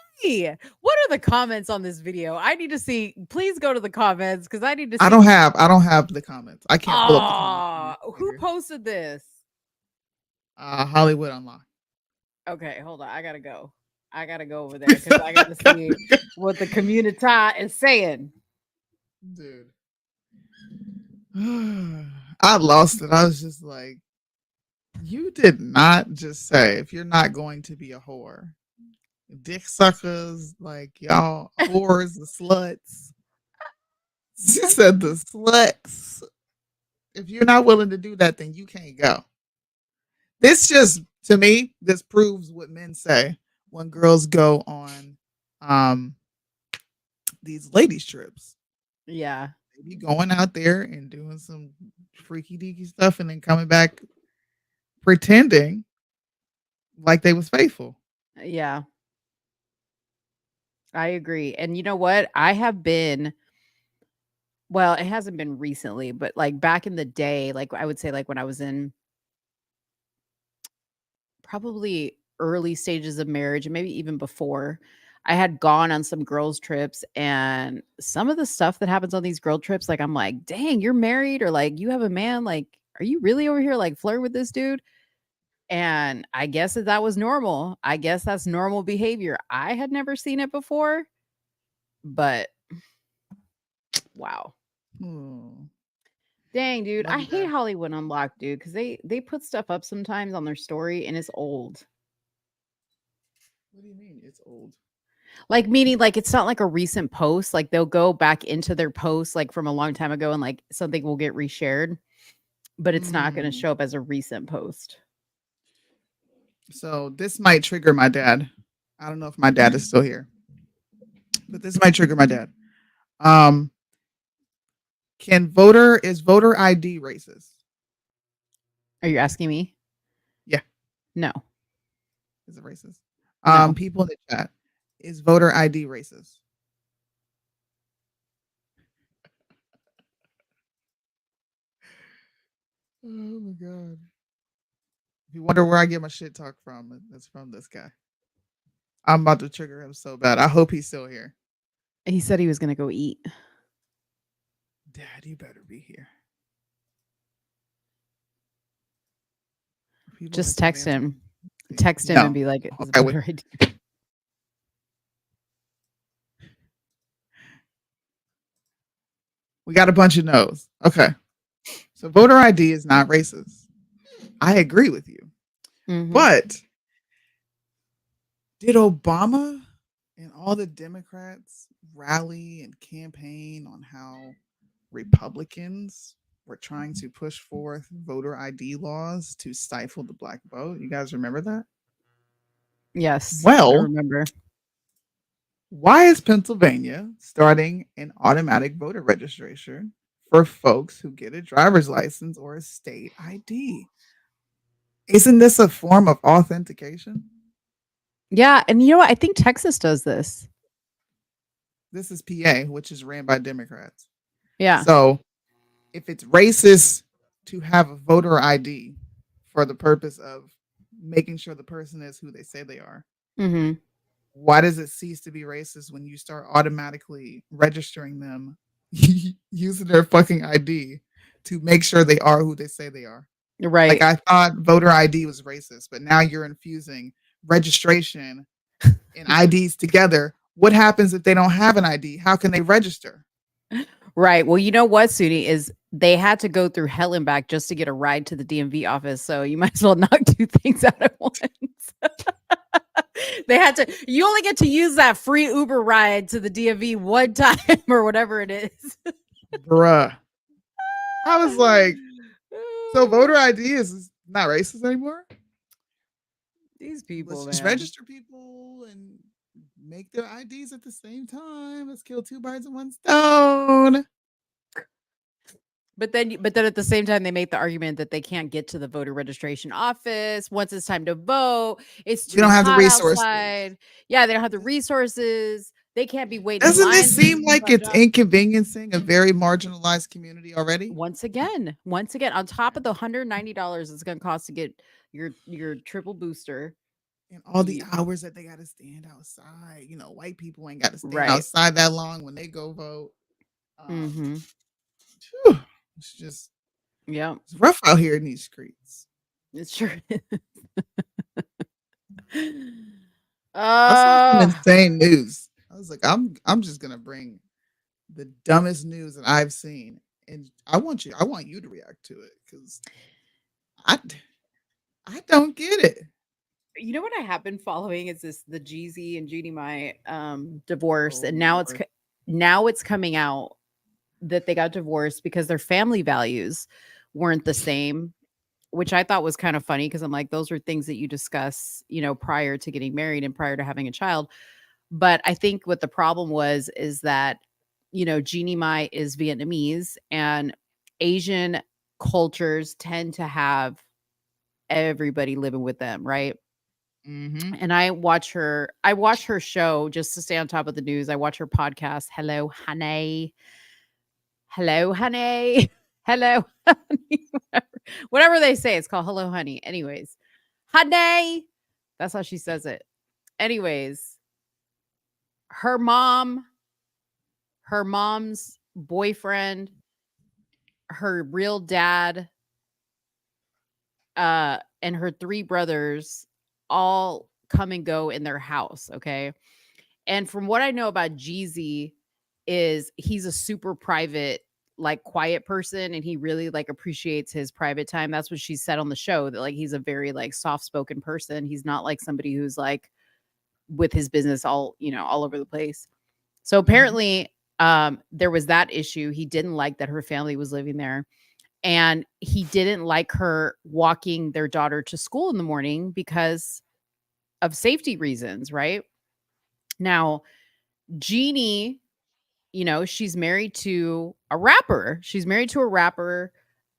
What are the comments on this video? I need to see. Please go to the comments because I need to see. I don't have the comments. I can't pull up the comments. Who posted this? Hollywood Unlocked. Okay, hold on. I gotta go. I gotta go over there because I gotta see what the community is saying. Dude. I lost it. I was just like, you did not just say if you're not going to be a whore. Dick suckers, like y'all whores, the sluts. She said the sluts. If you're not willing to do that, then you can't go. This just, to me, this proves what men say when girls go on these ladies trips. Yeah. They be going out there and doing some freaky deaky stuff and then coming back pretending like they was faithful. Yeah. I agree. And you know what? I have been well, it hasn't been recently, but like back in the day, like I would say like when I was in probably early stages of marriage and maybe even before, I had gone on some girls trips and some of the stuff that happens on these girl trips, like I'm like, dang, you're married or like you have a man, like, are you really over here like flirting with this dude? And I guess that was normal. I guess that's normal behavior. I had never seen it before, but wow. Hmm. Dang, dude. Love I you, hate Dad. Hollywood Unlocked, dude, because they put stuff up sometimes on their story and it's old. What do you mean? It's old. Like meaning like it's not like a recent post. Like they'll go back into their post like from a long time ago and like something will get reshared, but it's not going to Mm. show up as a recent post. So this might trigger my dad. I don't know if my dad is still here, but this might trigger my dad. Um, is voter ID racist? Are you asking me? Yeah, No. is it racist? No. People in the chat, is voter ID racist? Oh my god! If you wonder where I get my shit talk from, it's from this guy. I'm about to trigger him so bad. I hope he's still here. He said he was going to go eat. Dad, you better be here. People Just like text advanced- him. Text him No. and be like, it's I would- voter ID. We got a bunch of no's. Okay. So voter ID is not racist. I agree with you. Mhm. But did Obama and all the Democrats rally and campaign on how Republicans were trying to push forth voter ID laws to stifle the black vote? You guys remember that? Yes. Well, I remember. why is Pennsylvania starting an automatic voter registration for folks who get a driver's license or a state ID? Isn't this a form of authentication? Yeah. And you know what? I think Texas does this. This is PA, which is ran by Democrats. Yeah. So if it's racist to have a voter ID for the purpose of making sure the person is who they say they are, Mm-hmm. why does it cease to be racist when you start automatically registering them using their fucking ID to make sure they are who they say they are? Right. Like I thought voter ID was racist, but now you're infusing registration and IDs together. What happens if they don't have an ID? How can they register? Right. Well, you know what, Soonie, is they had to go through hell and back just to get a ride to the DMV office. So you might as well knock two things out at once. They had to, you only get to use that free Uber ride to the DMV one time or whatever it is. Bruh. I was like, so voter ID is not racist anymore? These people, Let's just man. register people and make their IDs at the same time. Let's kill two birds with one stone. But then at the same time, they make the argument that they can't get to the voter registration office once it's time to vote. It's too We don't have the hot resources. outside. Yeah, they don't have the resources. They can't be waiting. Doesn't in it line seem to like get it's inconveniencing a very marginalized community already? once again, on top of the $190 it's going to cost to get your triple booster. And all the hours that they got to stand outside. You know, white people ain't got to stand Right. outside that long when they go vote. Mm-hmm. Whew, it's just, Yeah, it's rough out here in these streets. it's true. I saw some insane news. I was like, I'm just gonna bring the dumbest news that I've seen, and I want you to react to it because I don't get it. You know what I have been following is the Jeezy and Judy Mai divorce, Oh, and now Lord. it's coming out that they got divorced because their family values weren't the same, which I thought was kind of funny because I'm like, those are things that you discuss, prior to getting married and prior to having a child. But I think what the problem was is that, Jeannie Mai is Vietnamese, and Asian cultures tend to have everybody living with them, right? Mm-hmm. And I watch her show just to stay on top of the news. I watch her podcast, Hello Honey. Hello Honey. Hello Honey. Whatever they say, it's called Hello Honey. Anyways, Honey. That's how she says it. Anyways, her mom's boyfriend, her real dad, and her three brothers all come and go in their house. Okay. And from what I know about Jeezy, is he's a super private, like quiet person, and he really like appreciates his private time. That's what she said on the show, that like he's a very like soft-spoken person. He's not like somebody who's like with his business all over the place. So apparently there was that issue. He didn't like that her family was living there, and he didn't like her walking their daughter to school in the morning because of safety reasons, right? Now, Jeannie, she's married to a rapper.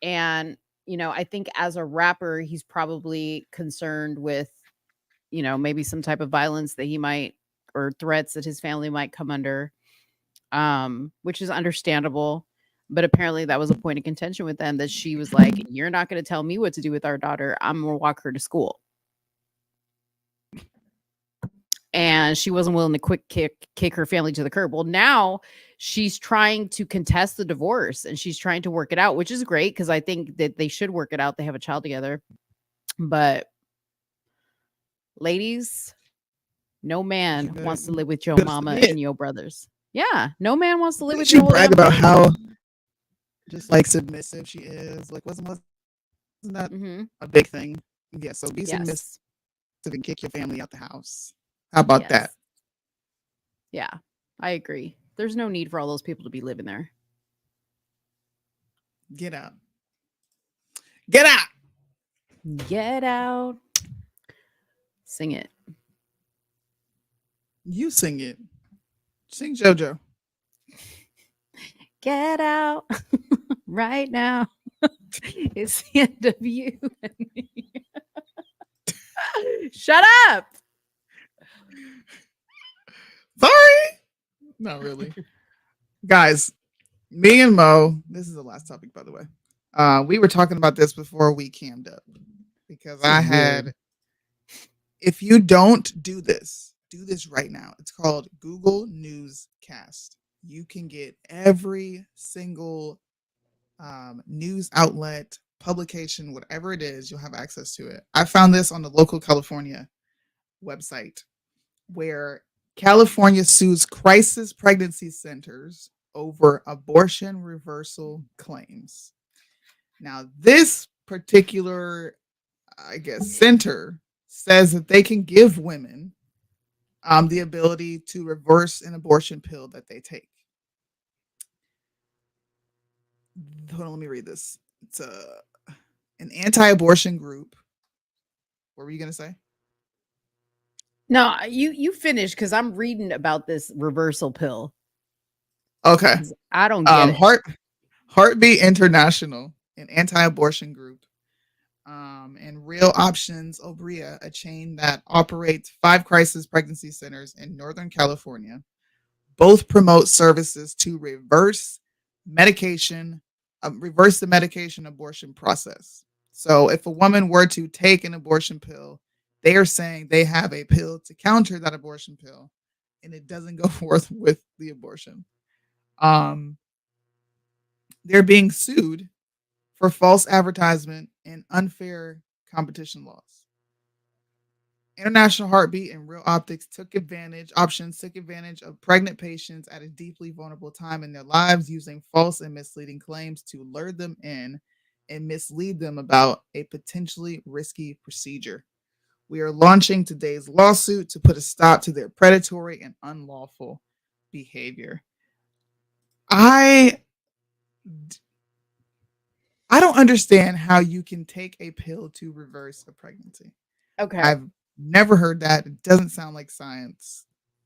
And, I think as a rapper, he's probably concerned with, maybe some type of violence that he might, or threats that his family might come under, which is understandable. But apparently that was a point of contention with them, that she was like, you're not going to tell me what to do with our daughter. I'm going to walk her to school. And she wasn't willing to quick kick her family to the curb. Well, now she's trying to contest the divorce, and she's trying to work it out, which is great, because I think that they should work it out. They have a child together. But ladies, no man wants to live with your mama and your brothers. Yeah, no man wants to live with She your brag damn about family. how just like submissive she is. Like, wasn't that a big thing? Yeah. So be submissive and kick your family out the house. How about that? Yeah, I agree. There's no need for all those people to be living there. Get out. Get out. Get out. Sing it. You sing it. Sing JoJo. Get out right now. It's the end of you and me. Shut up. Sorry. Not really. Guys, me and Mo, this is the last topic, by the way. We were talking about this before we cammed up, because I had, if you don't do this right now. It's called Google Newscast. You can get every single news outlet, publication, whatever it is, you'll have access to it. I found this on the local California website, where California sues crisis pregnancy centers over abortion reversal claims. Now, this particular, I guess, center says that they can give women the ability to reverse an abortion pill that they take. Hold on, let me read this. It's an anti-abortion group. What were you gonna say? No, you finish, because I'm reading about this reversal pill. Okay. I don't get it. Heartbeat International, an anti-abortion group, and Real Options Obria, a chain that operates 5 crisis pregnancy centers in Northern California, both promote services to reverse the medication abortion process. So if a woman were to take an abortion pill, they are saying they have a pill to counter that abortion pill, and it doesn't go forth with the abortion. They're being sued for false advertisement and unfair competition laws. International Heartbeat and Real Options took advantage of pregnant patients at a deeply vulnerable time in their lives, using false and misleading claims to lure them in and mislead them about a potentially risky procedure. We are launching today's lawsuit to put a stop to their predatory and unlawful behavior. I don't understand how you can take a pill to reverse a pregnancy. Okay. I've never heard that. It doesn't sound like science.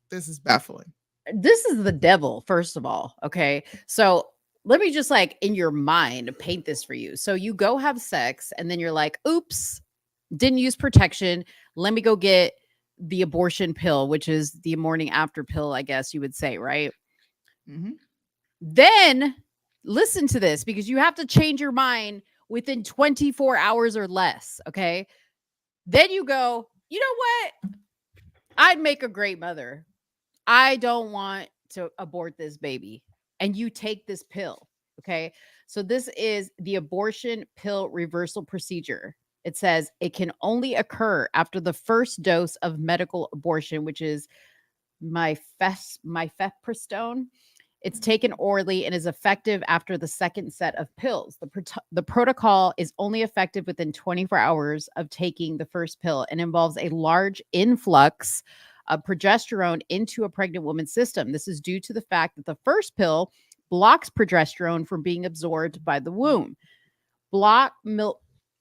This is baffling. This is the devil, first of all. Okay. So let me just like in your mind paint this for you. So you go have sex and then you're like, oops, didn't use protection. Let me go get the abortion pill, which is the morning after pill, I guess you would say, right? Mm-hmm. Then listen to this because you have to change your mind within 24 hours or less. Okay. Then you go, you know what? I'd make a great mother. I don't want to abort this baby. And you take this pill. Okay. So this is the abortion pill reversal procedure. It says it can only occur after the first dose of medical abortion, which is mifepristone. It's taken orally and is effective after the second set of pills. The protocol is only effective within 24 hours of taking the first pill and involves a large influx of progesterone into a pregnant woman's system. This is due to the fact that the first pill blocks progesterone from being absorbed by the womb.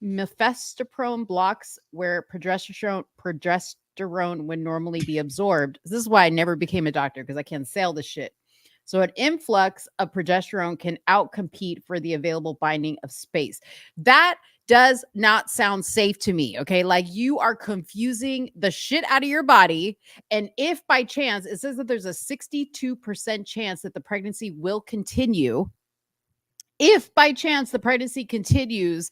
Mifepristone blocks where progesterone would normally be absorbed. This is why I never became a doctor because I can't say all this shit. So an influx of progesterone can outcompete for the available binding of space. That does not sound safe to me. Okay. Like you are confusing the shit out of your body. And if by chance it says that there's a 62% chance that the pregnancy will continue, if by chance the pregnancy continues,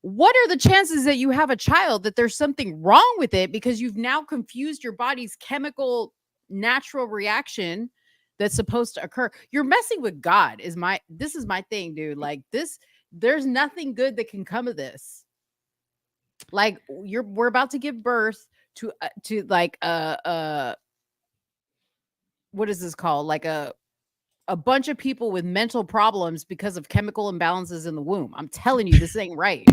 what are the chances that you have a child, that there's something wrong with it because you've now confused your body's chemical natural reaction that's supposed to occur? You're messing with God this is my thing, dude. Like this, there's nothing good that can come of this. Like we're about to give birth to like what is this called? Like a bunch of people with mental problems because of chemical imbalances in the womb. I'm telling you, this ain't right.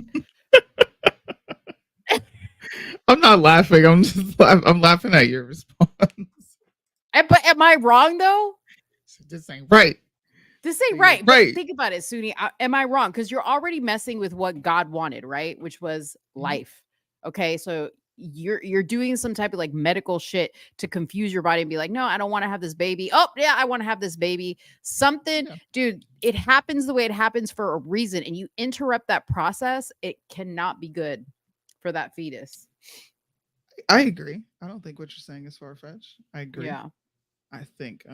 I'm not laughing. I'm laughing at your response. But am I wrong though? This ain't right. This ain't right. But think about it, Soonie. Am I wrong? Because you're already messing with what God wanted, right? Which was life. Okay, so you're doing some type of like medical shit to confuse your body and be like, no, I don't want to have this baby. Oh yeah, I want to have this baby. Something, dude. It happens the way it happens for a reason, and you interrupt that process, it cannot be good for that fetus. I agree. I don't think what you're saying is far-fetched. I agree. Yeah. I think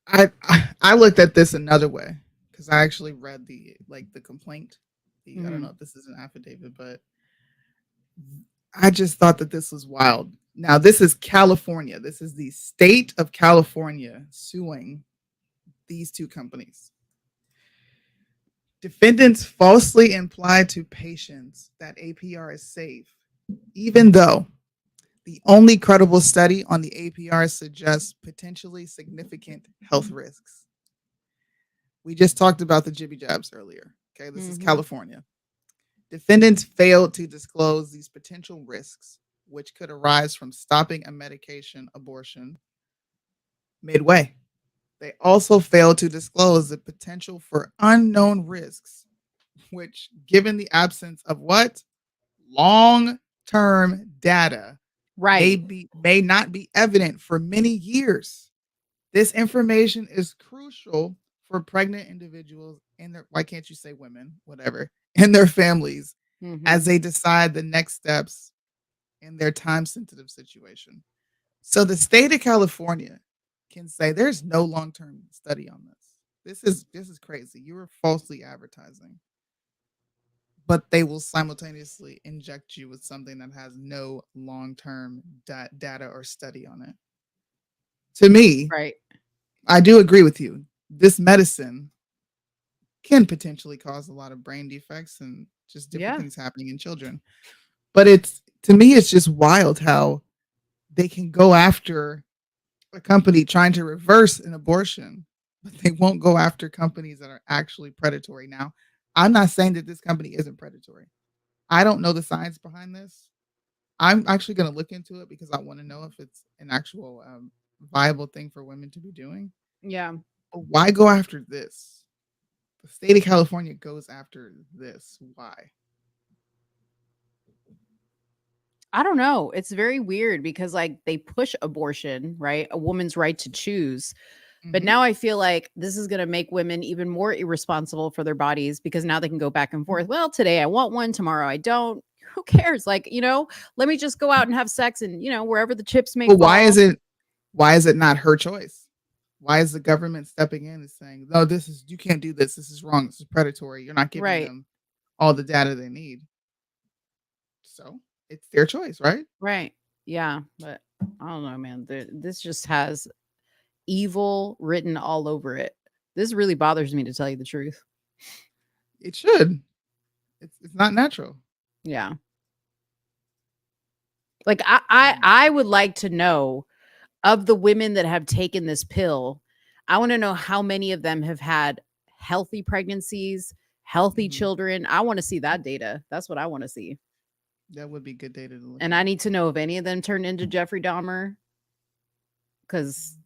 I looked at this another way because I actually read the complaint. I don't know if this is an affidavit, but I just thought that this was wild. Now, this is California. This is the state of California suing these two companies. Defendants falsely implied to patients that APR is safe, even though the only credible study on the APR suggests potentially significant health risks. We just talked about the jibby jabs earlier. Okay, this is California. Defendants failed to disclose these potential risks, which could arise from stopping a medication abortion midway. They also failed to disclose the potential for unknown risks, which, given the absence of what? Long-term data, may not be evident for many years. This information is crucial for pregnant individuals and their, why can't you say women, whatever, and their families as they decide the next steps in their time-sensitive situation. So the state of California can say there's no long-term study on this. This is crazy. You were falsely advertising. But they will simultaneously inject you with something that has no long-term data or study on it. To me, I do agree with you. This medicine can potentially cause a lot of brain defects and just different things happening in children. But to me, it's just wild how they can go after a company trying to reverse an abortion, but they won't go after companies that are actually predatory. Now, I'm not saying that this company isn't predatory. I don't know the science behind this. I'm actually going to look into it because I want to know if it's an actual viable thing for women to be doing. Yeah. But why go after this? The state of California goes after this. Why? I don't know. It's very weird because like they push abortion, right? A woman's right to choose. But now I feel like this is going to make women even more irresponsible for their bodies because now they can go back and forth. Well, today I want one, tomorrow I don't. Who cares? Like, let me just go out and have sex and, wherever the chips may But fall. why is it not her choice? Why is the government stepping in and saying, no, you can't do this. This is wrong. This is predatory. You're not giving Right. them all the data they need. So it's their choice, right? Right. Yeah. But I don't know, man. This just has evil written all over it. This really bothers me, to tell you the truth. It should. It's not natural. Yeah. Like I would like to know, of the women that have taken this pill, I want to know how many of them have had healthy pregnancies, healthy children. I want to see that data. That's what I want to see. That would be good data to look And I need to know if any of them turned into Jeffrey Dahmer. Because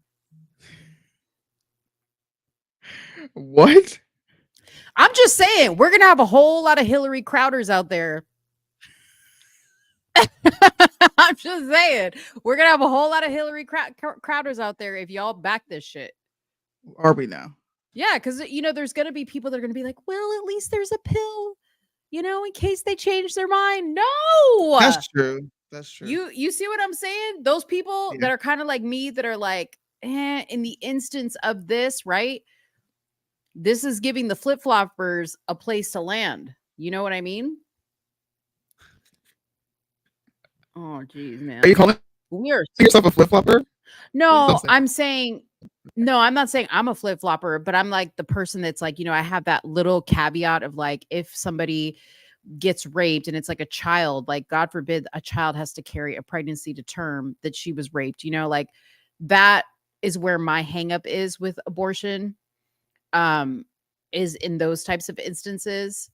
what? I'm just saying, we're gonna have a whole lot of Hillary Crowders out there. I'm just saying, we're gonna have a whole lot of Hillary Crowders out there if y'all back this shit. Are we now? Yeah, because there's gonna be people that are gonna be like, well, at least there's a pill, in case they change their mind. No, That's true. That's true. You see what I'm saying? Those people that are kind of like me, that are like, in the instance of this, right? This is giving the flip-floppers a place to land. You know what I mean? Oh, geez, man. Are you calling yourself a flip-flopper? No, I'm saying, no, I'm not saying I'm a flip-flopper, but I'm like the person that's like, I have that little caveat of like, if somebody gets raped and it's like a child, like God forbid a child has to carry a pregnancy to term that she was raped, like that is where my hang up is with abortion, is in those types of instances.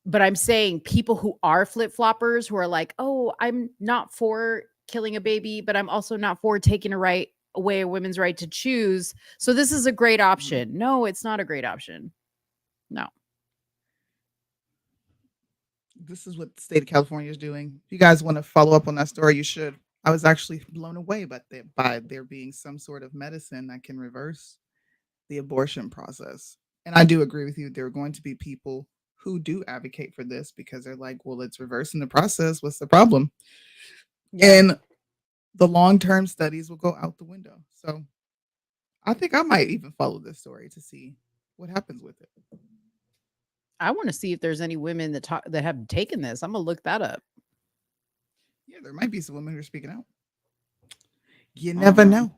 But I'm saying people who are flip-floppers, who are like, oh, I'm not for killing a baby, but I'm also not for taking away a women's right to choose. So this is a great option. No, it's not a great option. No. This is what the state of California is doing. If you guys want to follow up on that story, you should. I was actually blown away by there being some sort of medicine that can reverse the abortion process. And I do agree with you. There are going to be people who do advocate for this because they're like, well, it's reversing the process. What's the problem? Yeah. And the long-term studies will go out the window. So I think I might even follow this story to see what happens with it. I want to see if there's any women that have taken this. I'm gonna look that up. Yeah, there might be some women who are speaking out. You never know.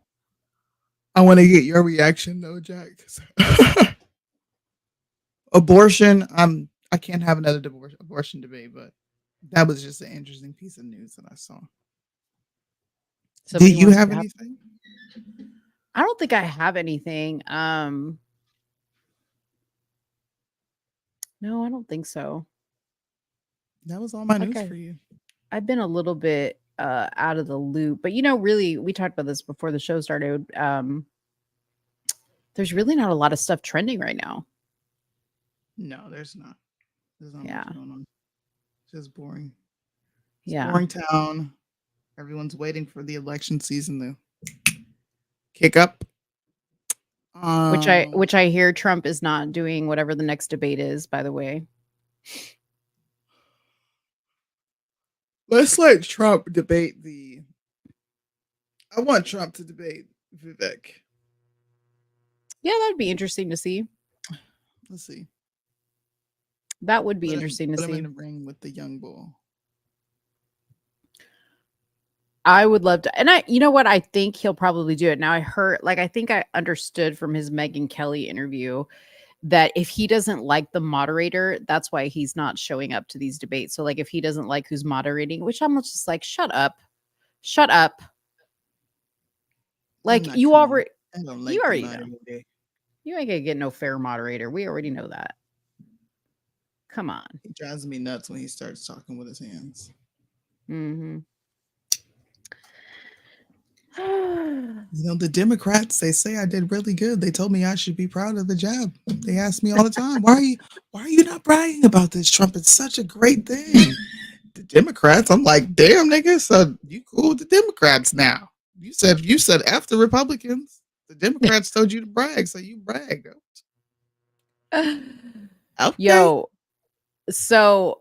I want to get your reaction though, Jack. Abortion. I can't have another abortion debate, but that was just an interesting piece of news that I saw. Do you have anything? I don't think I have anything. No, I don't think so. That was all my news for you. I've been a little bit out of the loop, but really, we talked about this before the show started. There's really not a lot of stuff trending right now. No, there's not. There's not much going on. It's just boring. It's boring town. Everyone's waiting for the election season to kick up. Which I hear Trump is not doing whatever the next debate is, by the way. Let's let Trump debate I want Trump to debate Vivek. Yeah, that'd be interesting to see. Let's see. That would be interesting to see. Put him in the ring with the young bull. I would love to. And you know what? I think he'll probably do it. Now I think I understood from his Megyn Kelly interview that if he doesn't like the moderator, that's why he's not showing up to these debates. So like if he doesn't like who's moderating, which I'm just like, shut up. Like you already know. You ain't gonna get no fair moderator. We already know that. Come on. He drives me nuts when he starts talking with his hands. Mm-hmm. The Democrats, they say I did really good. They told me I should be proud of the job. They ask me all the time, why are you not bragging about this, Trump? It's such a great thing. the Democrats. I'm like, damn, nigga. So you cool with the Democrats now? You said F the Republicans. The Democrats told you to brag, so you bragged. Okay. Yo, so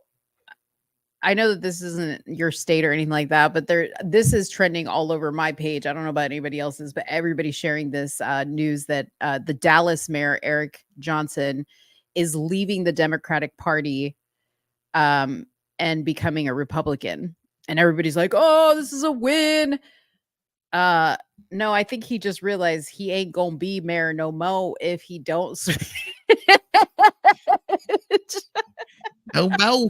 I know that this isn't your state or anything like that, but this is trending all over my page. I don't know about anybody else's, but everybody's sharing this news that the Dallas mayor, Eric Johnson, is leaving the Democratic Party and becoming a Republican. And everybody's like, oh, this is a win. No, I think he just realized he ain't gonna be mayor no mo if he don't. No mo.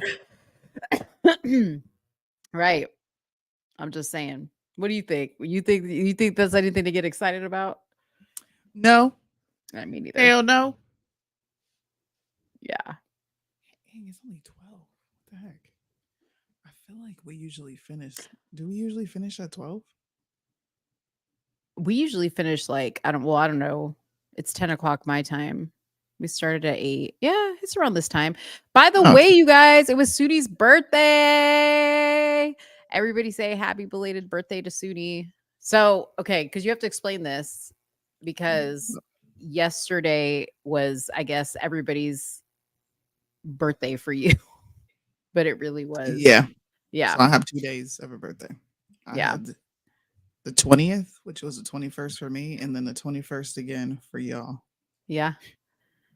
Right. I'm just saying. What do you think? You think that's anything to get excited about? No. I mean, neither. Hell no. Yeah. Dang, it's only 12. What the heck? I feel like we usually finish. Do we usually finish at 12? We usually finish like I don't know. It's 10 o'clock my time. We started at 8. Yeah, it's around this time. By the way, you guys, it was Soonies' birthday. Everybody say happy belated birthday to Soonie. So, okay, because you have to explain this because yesterday was, I guess, everybody's birthday for you. But it really was. Yeah. Yeah. So I have 2 days of a birthday. I had the 20th, which was the 21st for me, and then the 21st again for y'all. Yeah.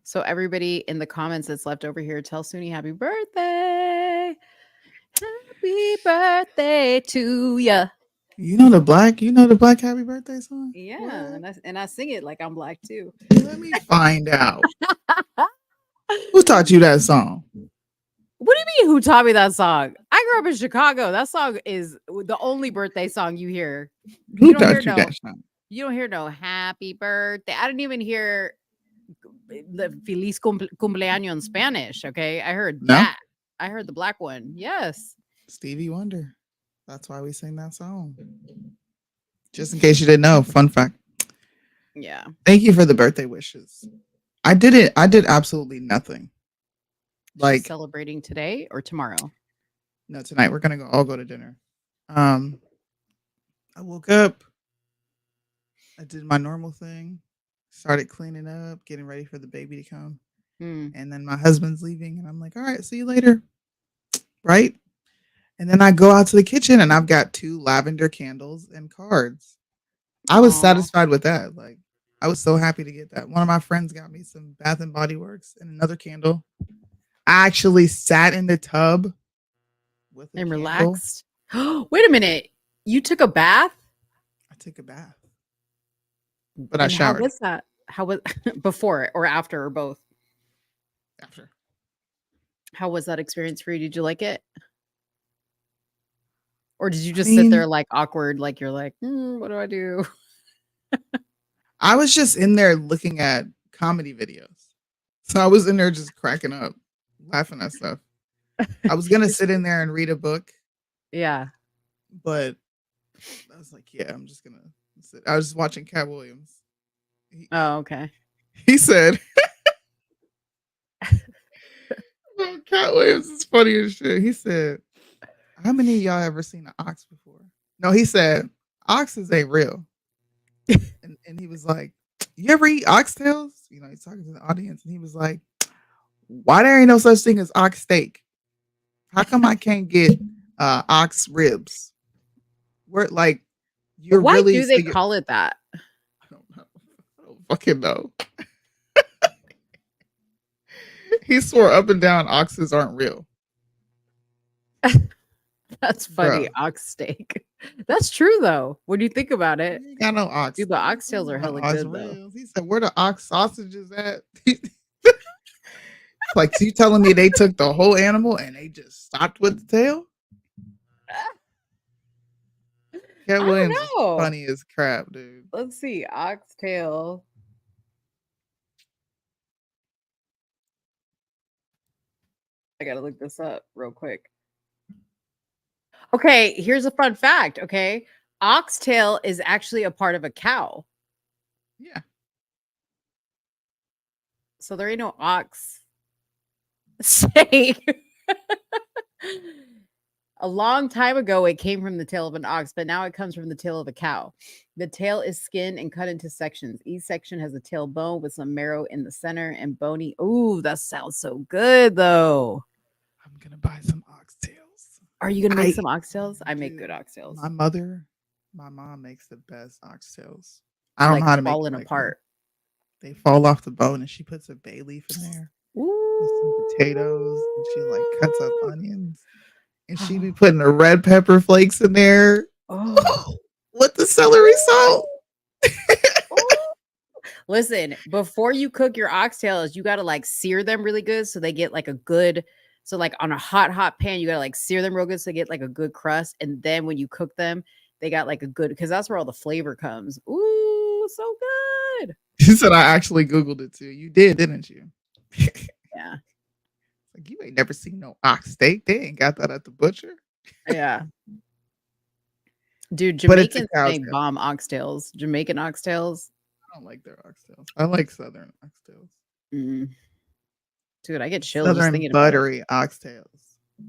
So everybody in the comments that's left over here, tell Soonie happy birthday. Happy birthday to ya. You know the black happy birthday song? Yeah, and I sing it like I'm black too. Let me find out. Who taught you that song? What do you mean who taught me that song? I grew up in Chicago. That song is the only birthday song you hear. Who taught you that song? You don't hear no happy birthday. I didn't even hear the Feliz cumpleaños in Spanish. Okay. I heard that. I heard the black one. Yes. Stevie Wonder. That's why we sing that song. Just in case you didn't know, fun fact. Yeah. Thank you for the birthday wishes. I did absolutely nothing. Like celebrating today or tomorrow? No, tonight. We're gonna all go to dinner. I woke up. I did my normal thing. Started cleaning up, getting ready for the baby to come. And then my husband's leaving, and I'm like, all right, see you later. Right? And then I go out to the kitchen, and I've got 2 lavender candles and cards. I was satisfied with that. Like, I was so happy to get that. One of my friends got me some Bath and Body Works and another candle. I actually sat in the tub with a and candle. relaxed. Wait a minute. You took a bath? I took a bath. But I showered. How was that? How was before or after or both? After. How was that experience for you? Did you like it? Or did you just sit there like awkward, like you're like, what do I do? I was just in there looking at comedy videos. So I was in there just cracking up, laughing at stuff. I was going to sit in there and read a book. Yeah. But I was like, yeah, I'm just going to sit. I was watching Cat Williams. Oh, okay. He said, Cat Williams is funny as shit. He said, how many of y'all ever seen an ox before? No, he said, oxes ain't real. and he was like, you ever eat oxtails? You know, he's talking to the audience, and he was like, why there ain't no such thing as ox steak? How come I can't get ox ribs? We're like, you're why really. Do they call it that? I don't know. I don't fucking know. He swore up and down oxes aren't real. That's funny. Bro. Ox steak. That's true though. When you think about it, I know ox. Dude, the oxtails are hella good though. He said, "Where the ox sausages at?" Like, so you telling me they took the whole animal and they just stopped with the tail? Cat Williams is funny as crap, dude. Let's see, oxtail. I gotta look this up real quick. Okay, here's a fun fact. Okay, oxtail is actually a part of a cow. Yeah. So there ain't no ox steak. A long time ago, it came from the tail of an ox, but now it comes from the tail of a cow. The tail is skinned and cut into sections. Each section has a tail bone with some marrow in the center and bony. Ooh, that sounds so good, though. I'm gonna buy some oxtails. Are you gonna make some oxtails? I make good oxtails. My mom makes the best oxtails. I don't Like know how to make falling it like apart. they fall off the bone, and she puts a bay leaf in there with some potatoes, and she like cuts up onions, and she be putting the red pepper flakes in there with the celery salt. Listen, before you cook your oxtails, you gotta like sear them really good so they get like a good. So like on a hot pan, you gotta like sear them real good so they get like a good crust, and then when you cook them, they got like a good because that's where all the flavor comes. Ooh, so good. She said I actually Googled it too. You did, didn't you? Yeah. Like you ain't never seen no ox steak. They ain't got that at the butcher. Yeah. Dude, But it's a Jamaicans cow's make tail. bomb oxtails. Jamaican oxtails. I don't like their oxtails. I like southern oxtails. Mm. Dude, I get chills just Southern thinking about it. buttery oxtails.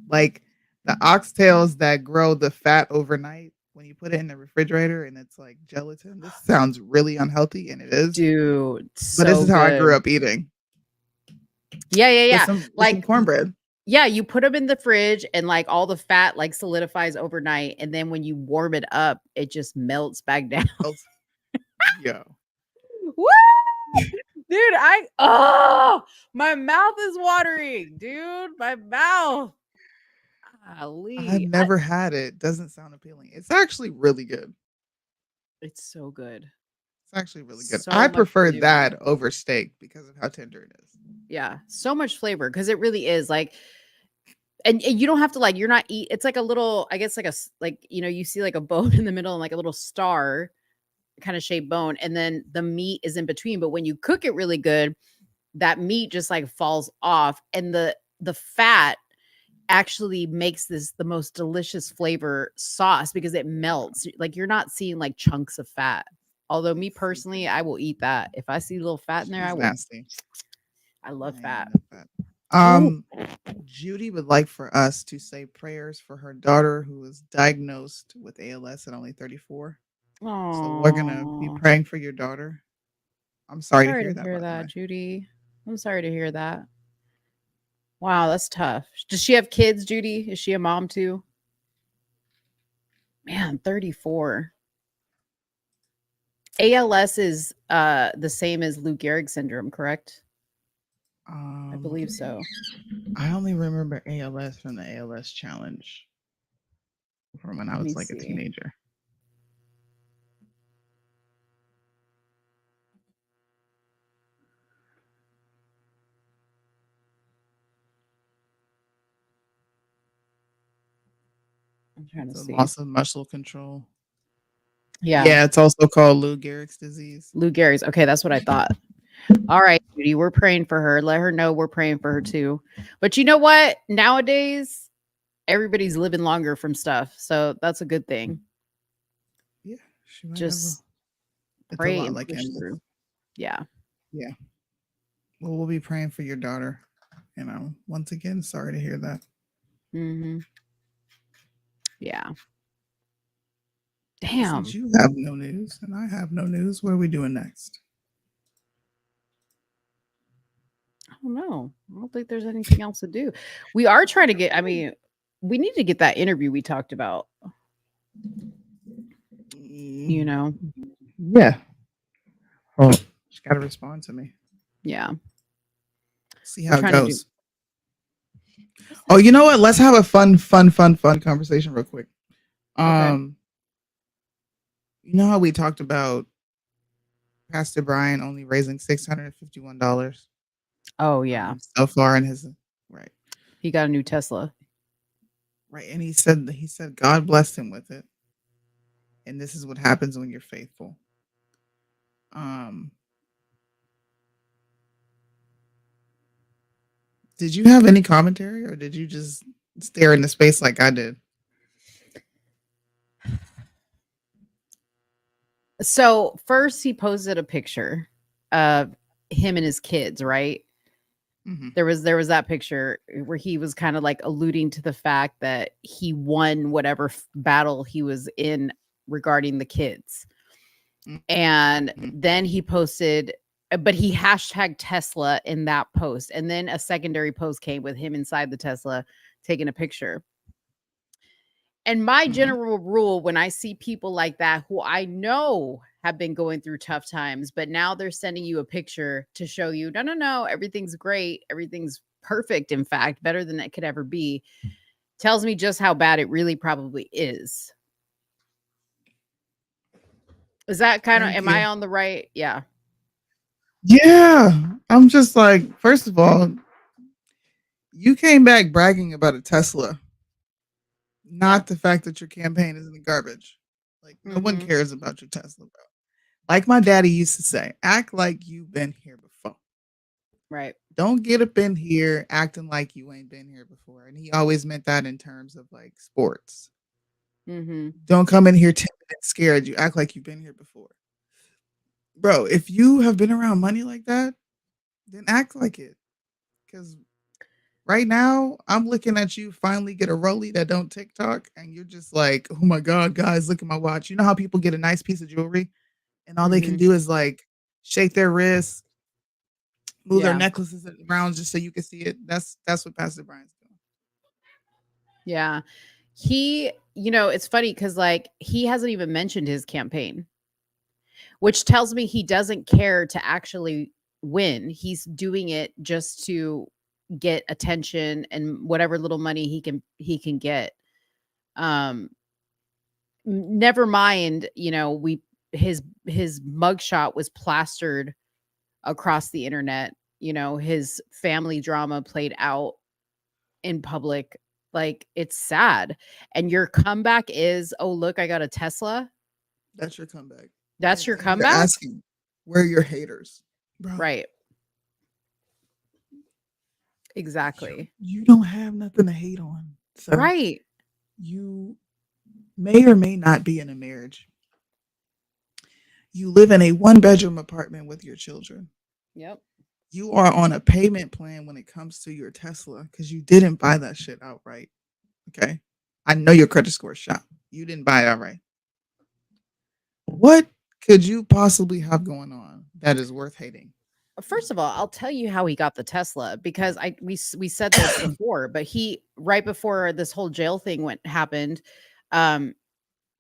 Like the oxtails that grow the fat overnight when you put it in the refrigerator and it's like gelatin. This sounds really unhealthy, and it is. Dude, But this so is how I grew good. up eating. Yeah, yeah, With yeah. some Like cornbread. yeah, you put them in the fridge and like all the fat like solidifies overnight, and then when you warm it up, it just melts back down. Yo. Woo! Dude, my mouth is watering, dude. My mouth. Golly. I've never had it. Doesn't sound appealing. It's actually really good. It's so good. It's actually really good. So I much prefer flavor. that over steak because of how tender it is. Yeah, so much flavor because it really is like, and you don't have to like, you're not eat. It's like a little, I guess like like you see like a bone in the middle and like a little star kind of shaped bone, and then the meat is in between. But when you cook it really good, that meat just like falls off, and the fat actually makes this the most delicious flavor sauce because it melts. Like you're not seeing like chunks of fat. Although me personally, I will eat that. If I see a little fat in there, I will. Nasty. I love fat. Judy would like for us to say prayers for her daughter who was diagnosed with ALS at only 34. So we're gonna be Aw. praying for your daughter. I'm sorry to hear that. By the way. Judy. I'm sorry to hear that. Wow, that's tough. Does she have kids, Judy? Is she a mom too? Man, 34. ALS is the same as Lou Gehrig syndrome, correct? I believe so. I only remember ALS from the ALS challenge from when I was like a teenager. I'm trying to see. Loss of muscle control. Yeah. Yeah, it's also called Lou Gehrig's disease. Lou Gehrig's. Okay, that's what I thought. All right, Judy, we're praying for her. Let her know we're praying for her too. But you know what? Nowadays, everybody's living longer from stuff, so that's a good thing. Yeah, she might just have pray it's a lot and like push MS. through. Yeah. Yeah. Well, we'll be praying for your daughter. Once again, sorry to hear that. Mm-hmm. Yeah. Damn. Since you have no news and I have no news, what are we doing next? I don't know. I don't think there's anything else to do. We are trying to get, we need to get that interview we talked about. Yeah. Oh, she's got to respond to me. Yeah. See how it goes. Oh, you know what? Let's have a fun conversation real quick. You know how we talked about Pastor Brian only raising $651? Oh yeah. So far in his right. He got a new Tesla. Right. And he said God blessed him with it. And this is what happens when you're faithful. Did you have any commentary or did you just stare into space like I did? So first he posted a picture of him and his kids, right? Mhm. There was that picture where he was kind of like alluding to the fact that he won whatever battle he was in regarding the kids. And then he posted, but he hashtag Tesla in that post. And then a secondary post came with him inside the Tesla taking a picture. And my general rule when I see people like that who I know have been going through tough times, but now they're sending you a picture to show you, no, everything's great. Everything's perfect. In fact, better than it could ever be. Tells me just how bad it really probably is. Is that kind of, Thank am I you. on the right? Yeah. Yeah. I'm just like, first of all, you came back bragging about a Tesla, not the fact that your campaign is in the garbage. Like, no one cares about your Tesla, bro. Like my daddy used to say, act like you've been here before. Right. Don't get up in here acting like you ain't been here before. And he always meant that in terms of like sports. Mm-hmm. Don't come in here timid and scared. You act like you've been here before. Bro, if you have been around money like that, then act like it. Because right now, I'm looking at you finally get a rollie that don't TikTok, and you're just like, oh my God, guys, look at my watch. You know how people get a nice piece of jewelry and all they can do is like shake their wrists, move their Yeah. necklaces around just so you can see it. That's what Pastor Brian's doing. Yeah. He, it's funny because like he hasn't even mentioned his campaign, which tells me he doesn't care to actually win. He's doing it just to get attention and whatever little money he can get. Never mind, his mugshot was plastered across the internet. His family drama played out in public. Like, it's sad. And your comeback is, oh, look, I got a Tesla. That's your comeback. That's your You're comeback? asking, where are your haters? Bro, Right. Exactly. you don't have nothing to hate on. So Right. you may or may not be in a marriage. You live in a 1-bedroom apartment with your children. Yep. You are on a payment plan when it comes to your Tesla because you didn't buy that shit outright. Okay. I know your credit score is shot. You didn't buy it outright. What could you possibly have going on that is worth hating? First of all, I'll tell you how he got the Tesla because we said this before, but he right before this whole jail thing happened,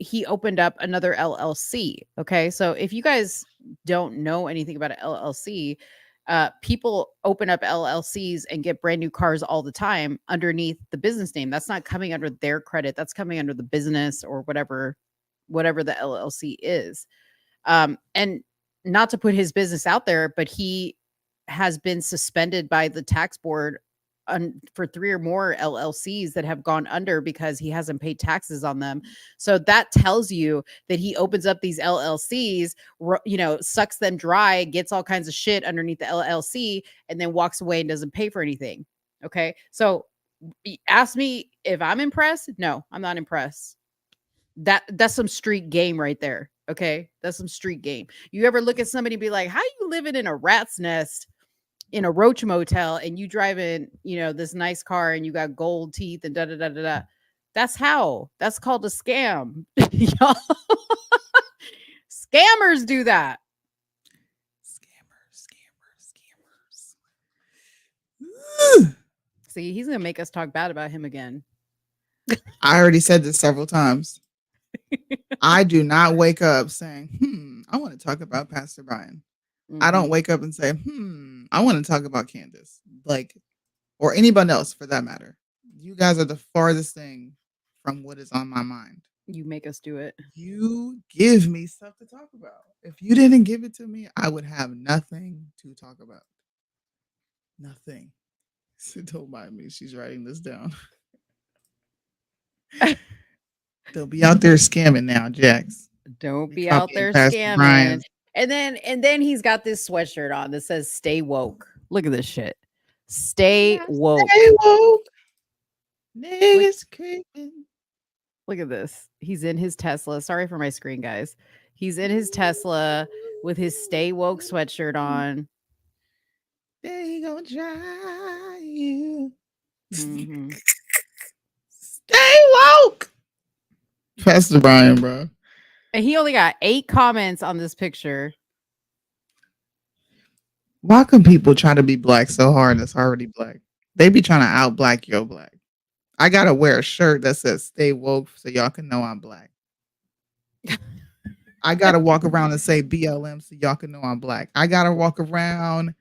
he opened up another LLC. Okay, so if you guys don't know anything about an LLC, people open up LLCs and get brand new cars all the time underneath the business name. That's not coming under their credit. That's coming under the business or whatever the LLC is. And not to put his business out there, but he has been suspended by the tax board for 3 or more LLCs that have gone under because he hasn't paid taxes on them. So that tells you that he opens up these LLCs, sucks them dry, gets all kinds of shit underneath the LLC, and then walks away and doesn't pay for anything. Okay. So ask me if I'm impressed. No, I'm not impressed. That's some street game right there. Okay. That's some street game. You ever look at somebody and be like, how you living in a rat's nest in a roach motel and you driving, this nice car and you got gold teeth and da da da da da. That's called a scam. Y'all. Scammers do that. See, he's gonna make us talk bad about him again. I already said this several times. I do not wake up saying, I want to talk about Pastor Brian. I don't wake up and say, I want to talk about Candace, or anybody else for that matter. You guys are the farthest thing from what is on my mind. You make us do it. You give me stuff to talk about. If you didn't give it to me, I would have nothing to talk about. Nothing. So don't mind me. She's writing this down. They'll be out there scamming now, Jax. Don't be out there scamming. And then he's got this sweatshirt on that says "Stay woke." Look at this shit. Stay woke. Stay woke. Niggas creeping. Look at this. He's in his Tesla. Sorry for my screen, guys. He's in his Tesla with his "Stay woke" sweatshirt on. They gonna try you. Mhm. Stay woke. Pastor Brian, bro. And he only got 8 comments on this picture. Why can people try to be black so hard that's already black? They be trying to out black your black. I gotta wear a shirt that says stay woke so y'all can know I'm black. I gotta walk around and say BLM so y'all can know I'm black. I gotta walk around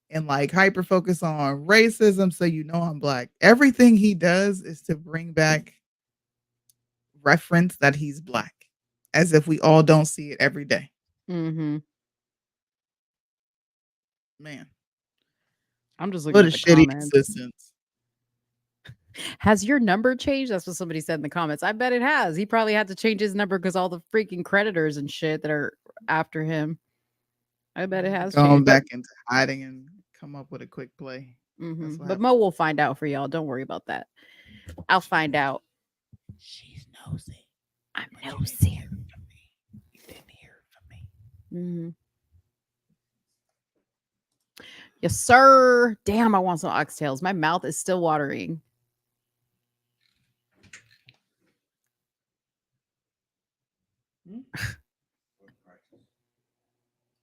and like hyper focus on racism so you know I'm black. Everything he does is to bring back reference that he's black, as if we all don't see it every day. Mhm. Man, I'm just looking what at a the shitty comments. existence. Has your number changed? That's what somebody said in the comments. I bet it has. He probably had to change his number because all the freaking creditors and shit that are after him. I bet it has Going changed. back into hiding and come up with a quick play. Mhm. what But Mo will find out for y'all. Don't worry about that. I'll find out. She's nosy. I'm nosy. Mhm. Yes, sir. Damn, I want some oxtails. My mouth is still watering.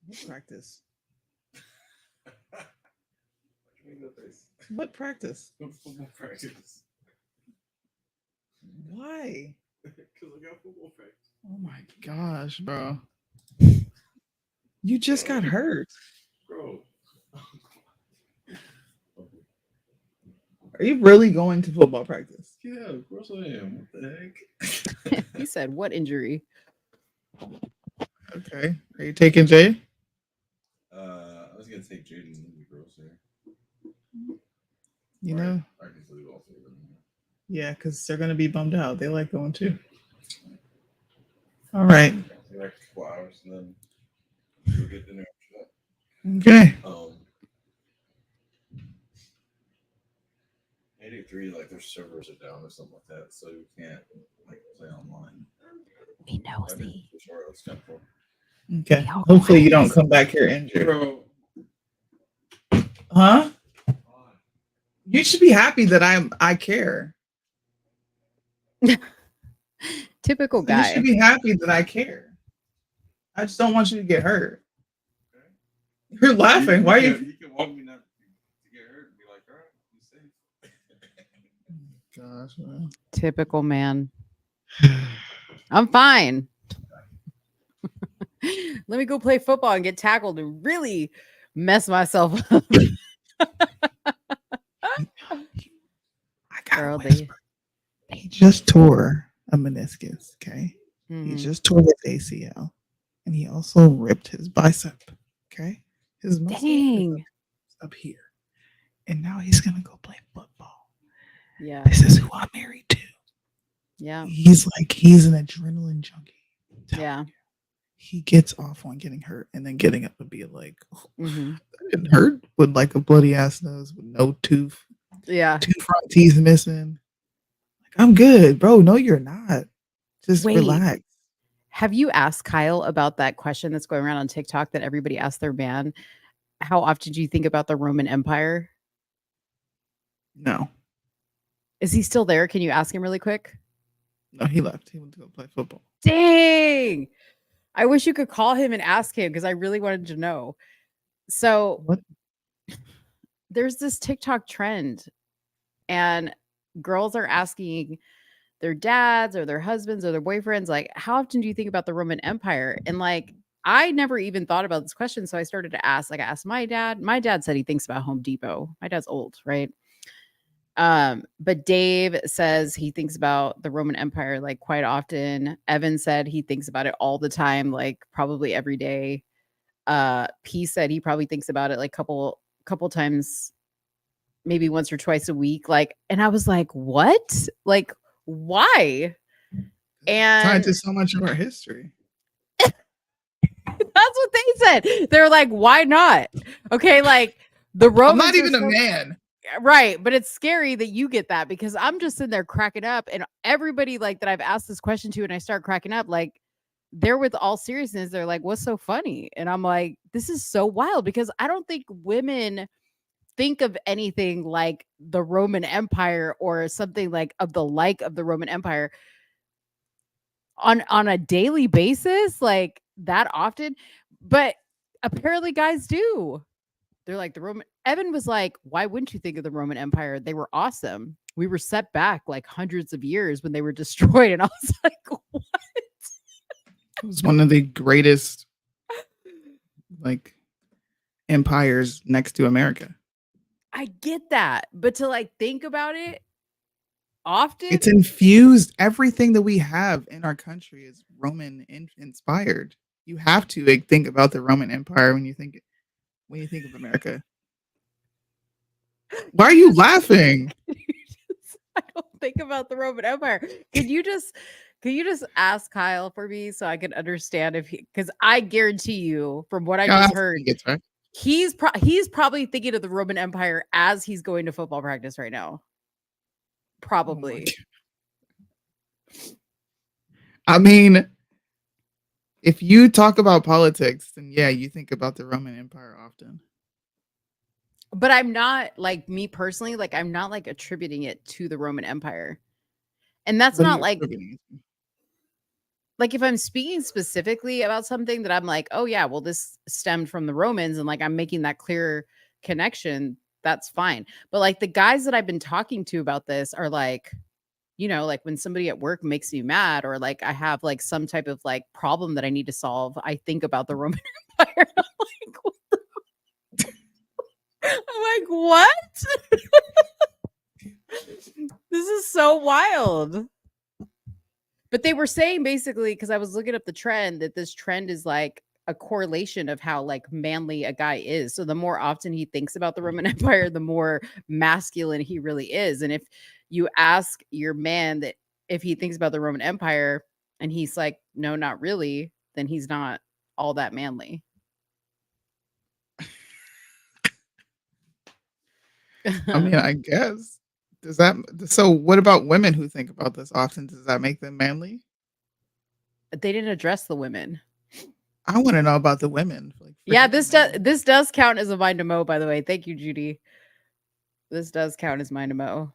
What practice? What practice? Football practice. Why? Because I got football practice. Oh my gosh, bro. You just got hurt. Bro. Are you really going to football practice? Yeah, of course I am. What the heck? He said, "What injury?" Okay. Are you taking Jay? I was gonna take Jaden and the girls there. You know? I can leave all three of them. Yeah, because they're gonna be bummed out. They like going too. All right. Like a couple hours and then we'll get dinner after that. Okay. 83, like their servers are down or something like that, so you can't like play online. He knows me. Okay. Hopefully you don't come back here injured. Bro. Huh? You should be happy that I care. Typical You guy. should be happy that I care. I just don't want you to get hurt. You're laughing. Why are you? You can want me not to get hurt and be like, all right, you safe. Gosh, man. Typical man. I'm fine. Let me go play football and get tackled and really mess myself up. Girl, He just tore a meniscus. Okay. He Mhm. just tore his ACL, and he also ripped his bicep. Okay. His muscle is up here, and now he's gonna go play football. Yeah. This is who I'm married to. Yeah. He's an adrenaline junkie. Yeah. He gets off on getting hurt and then getting up and being like, oh, Mhm. that didn't hurt, with like a bloody ass nose with no tooth. Yeah. 2 front teeth missing. Like, I'm good, bro. No, you're not. Just Wait. relax. Have you asked Kyle about that question that's going around on TikTok that everybody asks their man? How often do you think about the Roman Empire? No. Is he still there? Can you ask him really quick? No, he left. He went to go play football. Dang. I wish you could call him and ask him because I really wanted to know. So What? There's this TikTok trend, and girls are asking their dads or their husbands or their boyfriends, like, how often do you think about the Roman Empire? And like, I never even thought about this question. So I started to ask, like, I asked my dad. My dad said he thinks about Home Depot. My dad's old, right? But Dave says he thinks about the Roman Empire like quite often. Evan said he thinks about it all the time, like probably every day. P said he probably thinks about it like couple times, maybe once or twice a week. Like, and I was like, what? Like, why? And Tied to so much of our history. that's what they said. They're like, why not? Okay, like the Romans. I'm not even are a so- man. Right, but it's scary that you get that because I'm just sitting there cracking up, and everybody like that I've asked this question to, and I start cracking up, like they're with all seriousness, they're like, "What's so funny?" And I'm like, "This is so wild," because I don't think women think of anything like the Roman Empire or something like of the Roman Empire on a daily basis, like that often. But apparently guys do. They're like the Roman. Evan was like, why wouldn't you think of the Roman Empire? They were awesome. We were set back like hundreds of years when they were destroyed. And I was like, what? It was one of the greatest like empires next to America. I get that. But to like think about it often, It's infused. Everything that we have in our country is Roman inspired. You have to like, think about the Roman Empire when you think of America. Why are you laughing? I don't think about the Roman Empire. Could you just ask Kyle for me so I can understand if because I guarantee you from what I Kyle, just heard, right? he's probably thinking of the Roman Empire as he's going to football practice right now. Probably. I mean, if you talk about politics, then yeah, you think about the Roman Empire often. But I'm not like me personally, like I'm not like attributing it to the Roman Empire. And that's What are not you like attributing it to? like if I'm speaking specifically about something that I'm like, oh yeah, well, this stemmed from the Romans, and like I'm making that clear connection, that's fine. But like the guys that I've been talking to about this are like, you know, like when somebody at work makes me mad, or like I have like some type of like problem that I need to solve, I think about the Roman Empire. I'm like, what? This is so wild. But they were saying basically, because I was looking up the trend, that this trend is like a correlation of how like manly a guy is. So the more often he thinks about the Roman Empire, the more masculine he really is. And if you ask your man that if he thinks about the Roman Empire and he's like, no, not really, then he's not all that manly. I mean, I guess. Does that so what about women who think about this often? Does that make them manly? They didn't address the women. I want to know about the women. Like, Yeah, this does count as a mind to mow, by the way. Thank you, Judy. This does count as mind to mow.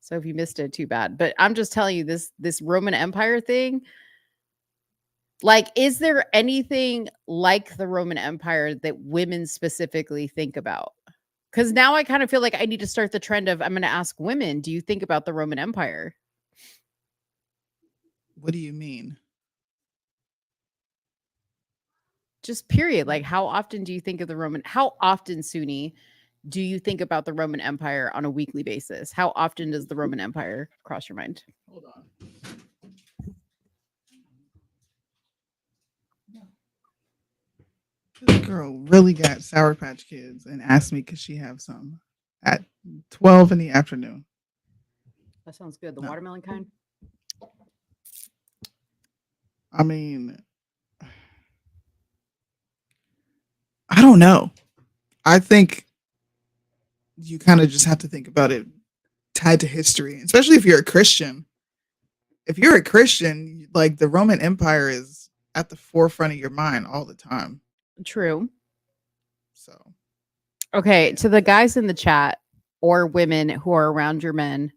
So if you missed it, too bad. But I'm just telling you, this Roman Empire thing, like, is there anything like the Roman Empire that women specifically think about? Because now I kind of feel like I need to start the trend of I'm going to ask women, do you think about the Roman Empire? What do you mean? Just period. Like, how often do you think of the Roman? How often, Soonie, do you think about the Roman Empire on a weekly basis? How often does the Roman Empire cross your mind? Hold on. This girl really got Sour Patch Kids and asked me could she have some at 12 in the afternoon. That sounds good. The watermelon kind? I mean, I don't know. I think you kind of just have to think about it tied to history, especially if you're a Christian. If you're a Christian, like the Roman Empire is at the forefront of your mind all the time. True. So, okay, to the guys in the chat or women who are around your men,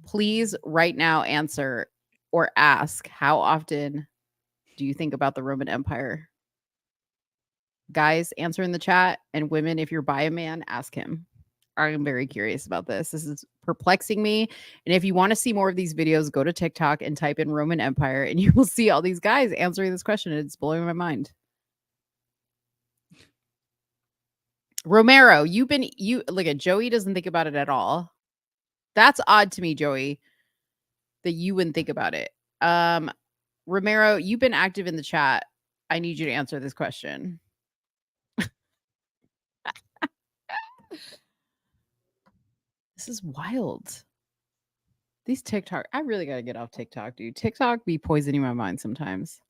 please right now answer or ask, how often do you think about the Roman Empire? Guys, answer in the chat, and women, if you're by a man, ask him. I'm very curious about this. This is perplexing me. And if you want to see more of these videos, go to TikTok and type in Roman Empire, and you will see all these guys answering this question. It's blowing my mind. Romero, you look at Joey doesn't think about it at all. That's odd to me, Joey, that you wouldn't think about it. Romero, you've been active in the chat. I need you to answer this question. This is wild. These TikTok, I really got to get off TikTok, dude. TikTok be poisoning my mind sometimes.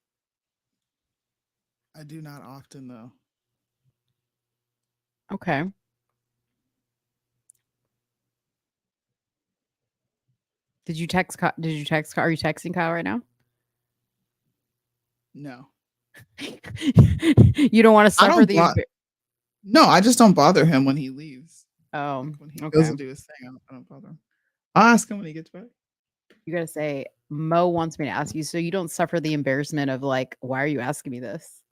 I do not often though. Okay. Did you text? Are you texting Kyle right now? No. You don't want to suffer the. No, I just don't bother him when he leaves. Oh, When he okay. goes to do his thing, I don't bother him. I'll ask him when he gets back. You gotta say, Mo wants me to ask you, so you don't suffer the embarrassment of like, why are you asking me this?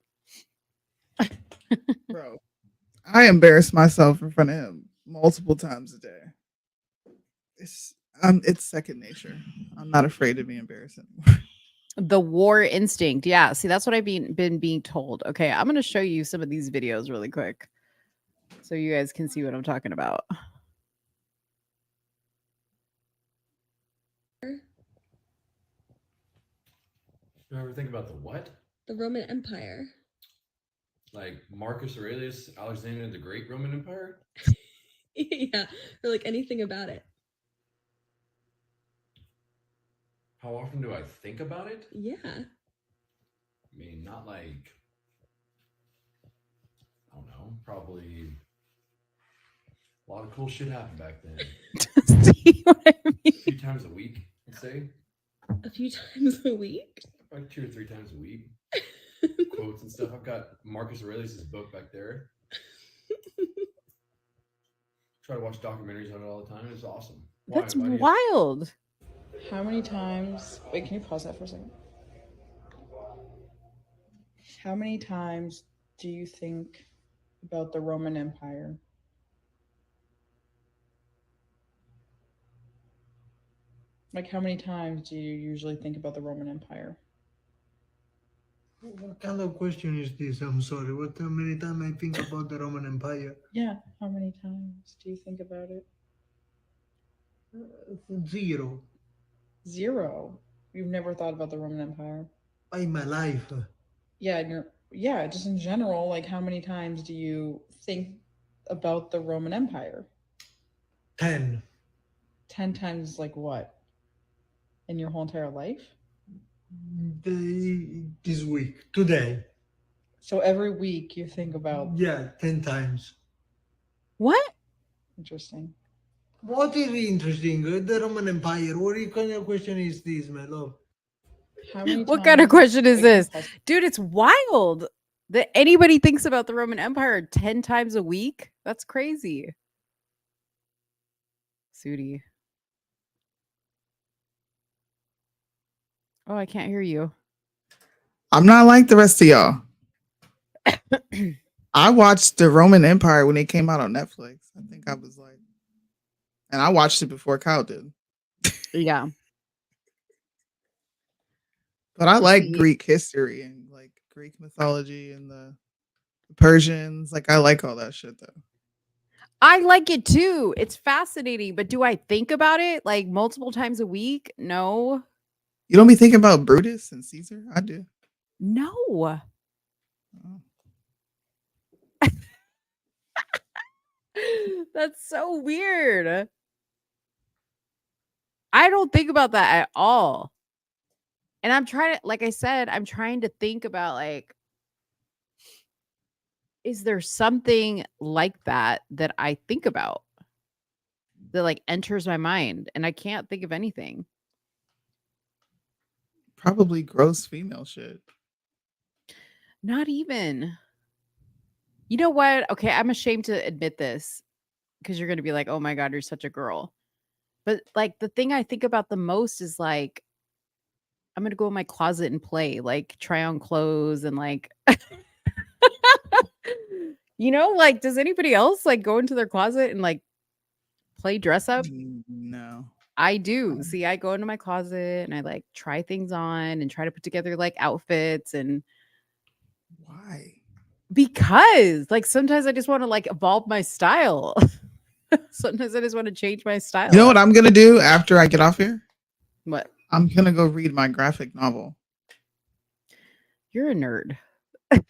Bro, I embarrass myself in front of him multiple times a day. It's second nature. I'm not afraid to be embarrassed anymore. The war instinct. Yeah. See, that's what I've been being told. Okay, I'm gonna show you some of these videos really quick, so you guys can see what I'm talking about. You ever think about the what? The Roman Empire. Like Marcus Aurelius, Alexander the Great Roman Empire? Yeah, or like anything about it. How often do I think about it? Yeah. I mean, not like, I don't know, probably a lot of cool shit happened back then. See what I mean? A few times a week, I'd say. A few times a week? Like 2 or 3 times a week. Quotes and stuff. I've got Marcus Aurelius' book back there. Try to watch documentaries on it all the time. It's awesome. That's Why do you- wild. How many times? Wait, can you pause that for a second? How many times do you think about the Roman Empire? Like, how many times do you usually think about the Roman Empire? What kind of question is this? I'm sorry. What how many times I think about the Roman Empire? Yeah, how many times do you think about it? 0. 0. You've never thought about the Roman Empire? In my life. Yeah, yeah, just in general, like how many times do you think about the Roman Empire? 10. 10 times like what? In your whole entire life? This week. Today. So every week you think about. Yeah, 10 times. What? Interesting. What is interesting? The Roman Empire. What kind of question is this, my love? How many What kind of times- question is Wait, this? pause. Dude, it's wild that anybody thinks about the Roman Empire 10 times a week. That's crazy. Soonie. Oh, I can't hear you. I'm not like the rest of y'all. I watched the Roman Empire when it came out on Netflix. I think I was like, and I watched it before Kyle did. Yeah. But I like Greek history and like Greek mythology and the Persians. Like I like all that shit though. I like it too. It's fascinating, but do I think about it like multiple times a week? No. You don't be thinking about Brutus and Caesar? I do. No. Oh. That's so weird. I don't think about that at all. And I'm trying to, like I said, I'm trying to think about like, is there something like that that I think about that like enters my mind? And I can't think of anything. Probably gross female shit. Not even. You know what? Okay, I'm ashamed to admit this because you're going to be like, oh my God, you're such a girl. But like the thing I think about the most is like, I'm going to go in my closet and play, like try on clothes and like, you know, like, does anybody else like go into their closet and like play dress up? No. I do. See, I go into my closet and I like try things on and try to put together like outfits. And why? Because like sometimes I just want to like evolve my style. Sometimes I just want to change my style. You know what I'm gonna do after I get off here? What? I'm gonna go read my graphic novel. You're a nerd. I'm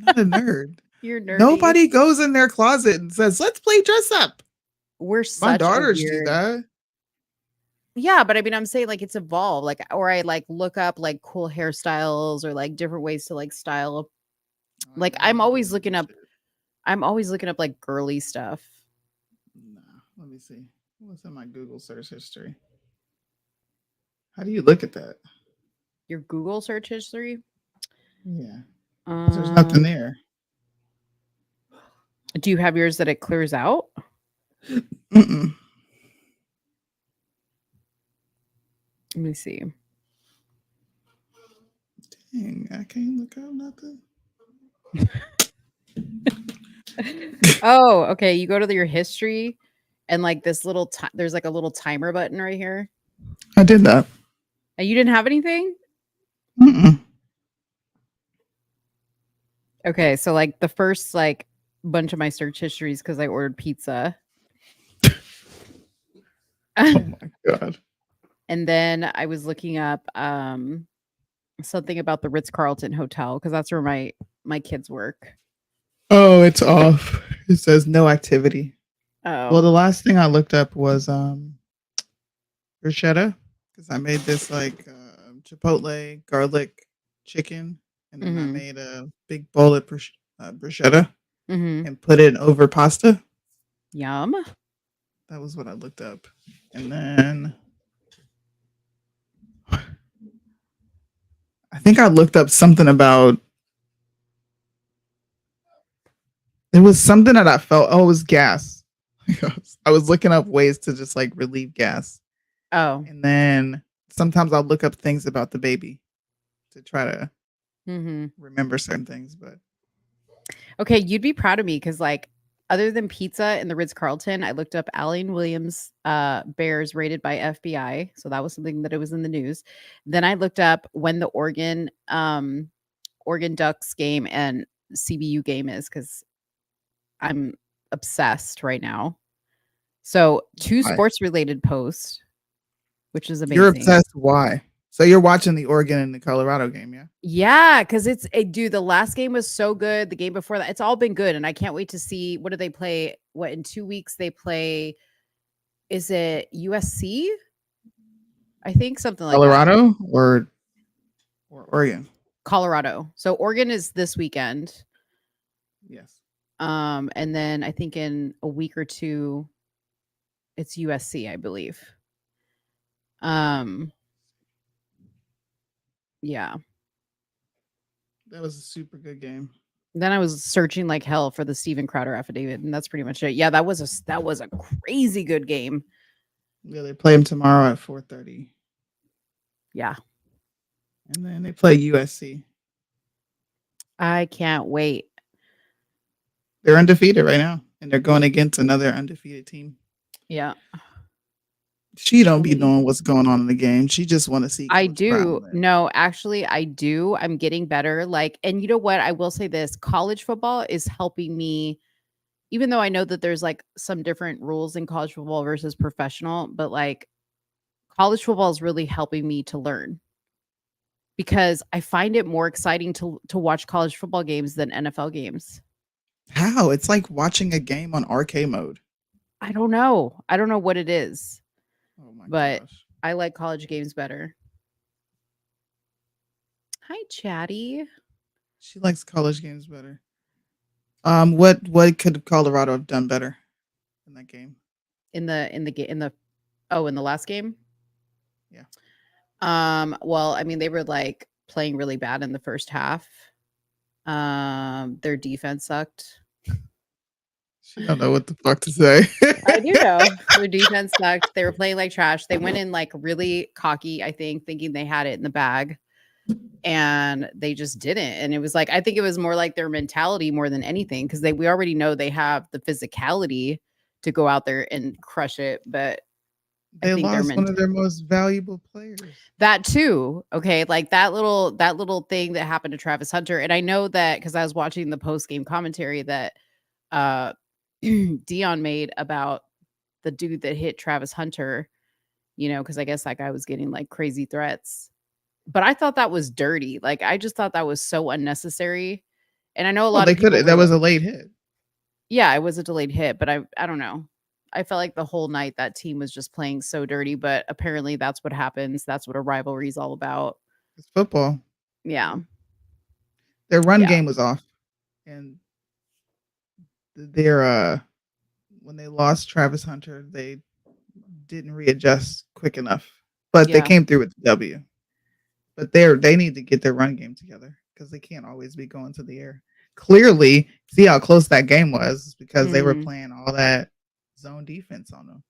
not a nerd. You're nerdy. Nobody goes in their closet and says, let's play dress up. We're My such a daughters do weird- that. Yeah, but I mean, I'm saying like it's evolved, like, or I like look up like cool hairstyles or like different ways to like style. Like I'm always looking up like girly stuff. Let me see. What's in my Google search history? How do you look at that? Your Google search history? Yeah. There's nothing there. Do you have yours that it clears out? Mm-mm. Let me see. Dang, I can't look up nothing. Oh, okay. You go to your history and like this little there's like a little timer button right here. I did that. And you didn't have anything? Mm-mm. Okay, so like the first like bunch of my search histories because I ordered pizza. Oh my god. And then I was looking up something about the Ritz-Carlton Hotel because that's where my kids work. Oh, it's off. It says no activity. Oh. Well, the last thing I looked up was bruschetta because I made this like chipotle garlic chicken, and then I Mhm. made a big bowl of bruschetta Mhm. and put it over pasta. Yum. That was what I looked up, and then I think I looked up something about. It was something that I felt. Oh, it was gas. I was looking up ways to just like relieve gas. Oh. And then sometimes I'll look up things about the baby to try to remember certain things. But Okay, you'd be proud of me because like other than pizza and the Ritz-Carlton, I looked up Allen Williams bears rated by FBI. So that was something that it was in the news. Then I looked up when the Oregon Ducks game and CBU game is because I'm obsessed right now. So 2 why? sports related posts, which is You're amazing. obsessed. Why? So you're watching the Oregon and the Colorado game, yeah? Yeah, because dude, the last game was so good. The game before that, it's all been good. And I can't wait to see what do they play? What in 2 weeks they play? Is it USC? I think something like that. Colorado or Oregon? Colorado. So Oregon is this weekend. Yes. And then I think in a week or two, it's USC, I believe. Yeah. That was a super good game. Then I was searching like hell for the Steven Crowder affidavit, and that's pretty much it. Yeah, that was a crazy good game. Yeah, they play them tomorrow at 4:30. Yeah. And then they play USC. I can't wait. They're undefeated right now, and they're going against another undefeated team. Yeah. She don't be knowing what's going on in the game. She just want to see. I Coach do. Brown win. No, actually, I do. I'm getting better. Like, and you know what? I will say this: college football is helping me, even though I know that there's like some different rules in college football versus professional, but like college football is really helping me to learn because I find it more exciting to watch college football games than NFL games. How? It's like watching a game on arcade mode. I don't know. I don't know what it is. Oh my but gosh. I like college games better. Hi, Chatty. She likes college games better. What could Colorado have done better in that game? In the last game? Yeah. Well, I mean, they were like playing really bad in the first half. Their defense sucked. She don't know what the fuck to say. I do know. Their defense sucked. They were playing like trash. They went in like really cocky, I think, thinking they had it in the bag. And they just didn't. And it was like, I think it was more like their mentality more than anything, because we already know they have the physicality to go out there and crush it. But They lost one of their most valuable players. That too. Okay. Like that little thing that happened to Travis Hunter. And I know that because I was watching the post-game commentary that Dion made about the dude that hit Travis Hunter, because I guess that guy was getting like crazy threats. But I thought that was dirty. Like I just thought that was so unnecessary. And I know a lot of people that was a late hit. Yeah, it was a delayed hit, but I don't know. I felt like the whole night that team was just playing so dirty, but apparently that's what happens. That's what a rivalry is all about. It's football. Yeah. Their run game was off. And their when they lost Travis Hunter, they didn't readjust quick enough. But they came through with the W. But they need to get their run game together because they can't always be going to the air. Clearly, see how close that game was because they were playing all that zone defense on them.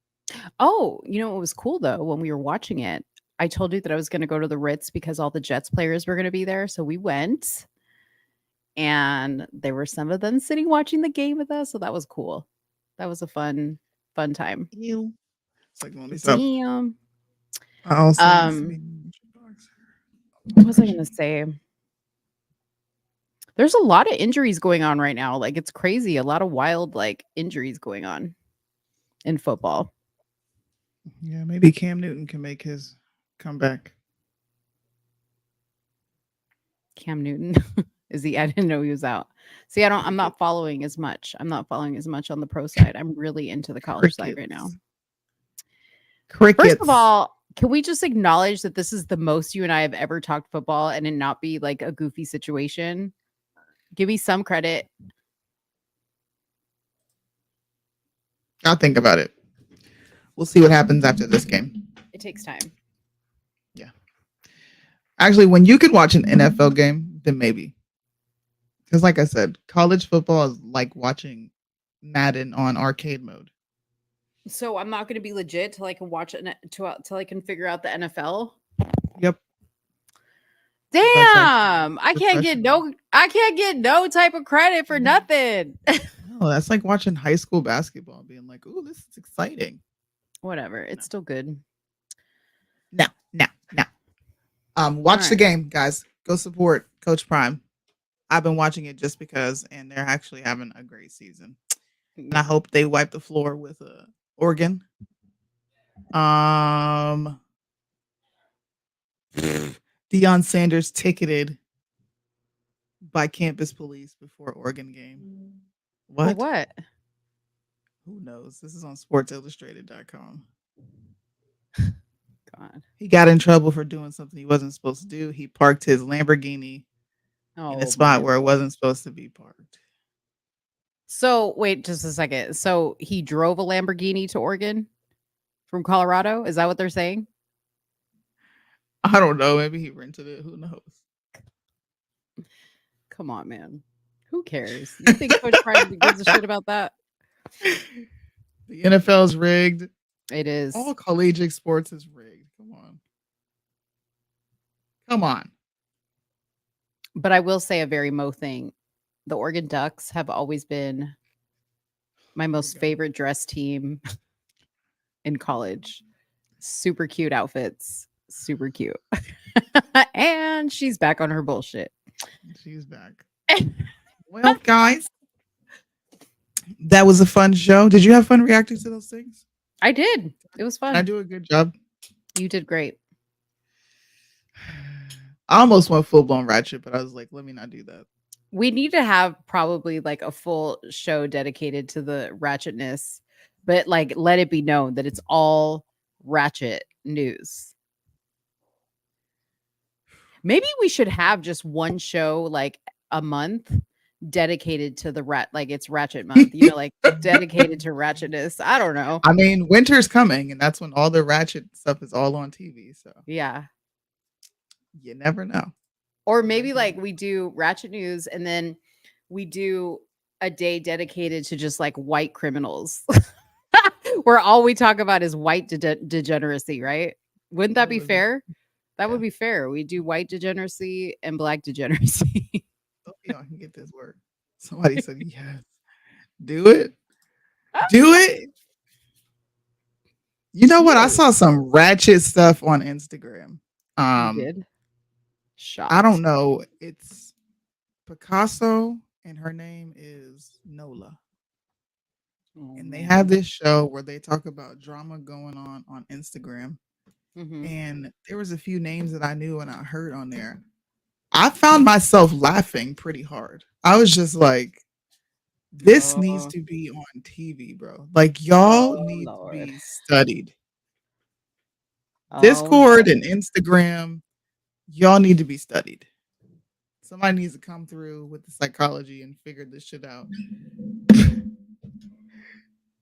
Oh, you know what was cool though when we were watching it? I told you that I was going to go to the Ritz because all the Jets players were going to be there. So we went, and there were some of them sitting watching the game with us. So that was cool. That was a fun time. Ew. It's like, let me stop. Damn. I also What was I going to say? There's a lot of injuries going on right now. Like, it's crazy. A lot of wild, like, injuries going on in football. Yeah, maybe Cam Newton can make his comeback. Cam Newton. Is he? I didn't know he was out. See, I'm not following as much. I'm not following as much on the pro side. I'm really into the college side right now. Crickets. First of all, can we just acknowledge that this is the most you and I have ever talked football and it not be like a goofy situation? Give me some credit. I'll think about it. We'll see what happens after this game. It takes time. Yeah. Actually, when you can watch an NFL game, then maybe. Because like I said, college football is like watching Madden on arcade mode. So I'm not going to be legit till I can watch it till I can figure out the NFL. Yep. Damn, I can't get no type of credit for nothing. Oh, that's like watching high school basketball, being like, "Ooh, this is exciting." Whatever, it's still good. No. Watch the right. game, guys. Go support Coach Prime. I've been watching it just because, and they're actually having a great season. And I hope they wipe the floor with Oregon. Deion Sanders ticketed by campus police before Oregon game. For What? what? Who knows? This is on sportsillustrated.com. God. He got in trouble for doing something he wasn't supposed to do. He parked his Lamborghini in a spot where it wasn't supposed to be parked. So wait just a second. So he drove a Lamborghini to Oregon from Colorado? Is that what they're saying? I don't know. Maybe he rented it. Who knows? Come on, man. Who cares? You think Coach Prime gives a shit about that? The NFL is rigged. It is. All collegiate sports is rigged. Come on. But I will say a very Mo thing. The Oregon Ducks have always been my most favorite dress team in college. Super cute outfits. Super cute. And she's back on her bullshit. She's back. Well, guys, that was a fun show. Did you have fun reacting to those things? I did. It was fun. I do a good job. You did great. I almost went full blown ratchet, but I was like, let me not do that. We need to have probably like a full show dedicated to the ratchetness, but like let it be known that it's all ratchet news. Maybe we should have just one show like a month dedicated to the like it's ratchet month, like dedicated to ratchetness. I don't know. I mean, winter's coming and that's when all the ratchet stuff is all on TV. So yeah, you never know. Or maybe like we do ratchet news and then we do a day dedicated to just like white criminals where all we talk about is white degeneracy, right? Wouldn't that be fair? That would be fair. We do white degeneracy and black degeneracy. Y'all can get this word. Somebody said yes. Do it. Do it. You know what? I saw some ratchet stuff on Instagram. You did? Shocked. I don't know. It's Picasso and her name is Nola. And they have this show where they talk about drama going on Instagram. Mm-hmm. And there was a few names that I knew and I heard on there. I found myself laughing pretty hard. I was just like, this needs to be on TV, bro. Like, y'all need to be studied. Discord and Instagram, y'all need to be studied. Somebody needs to come through with the psychology and figure this shit out.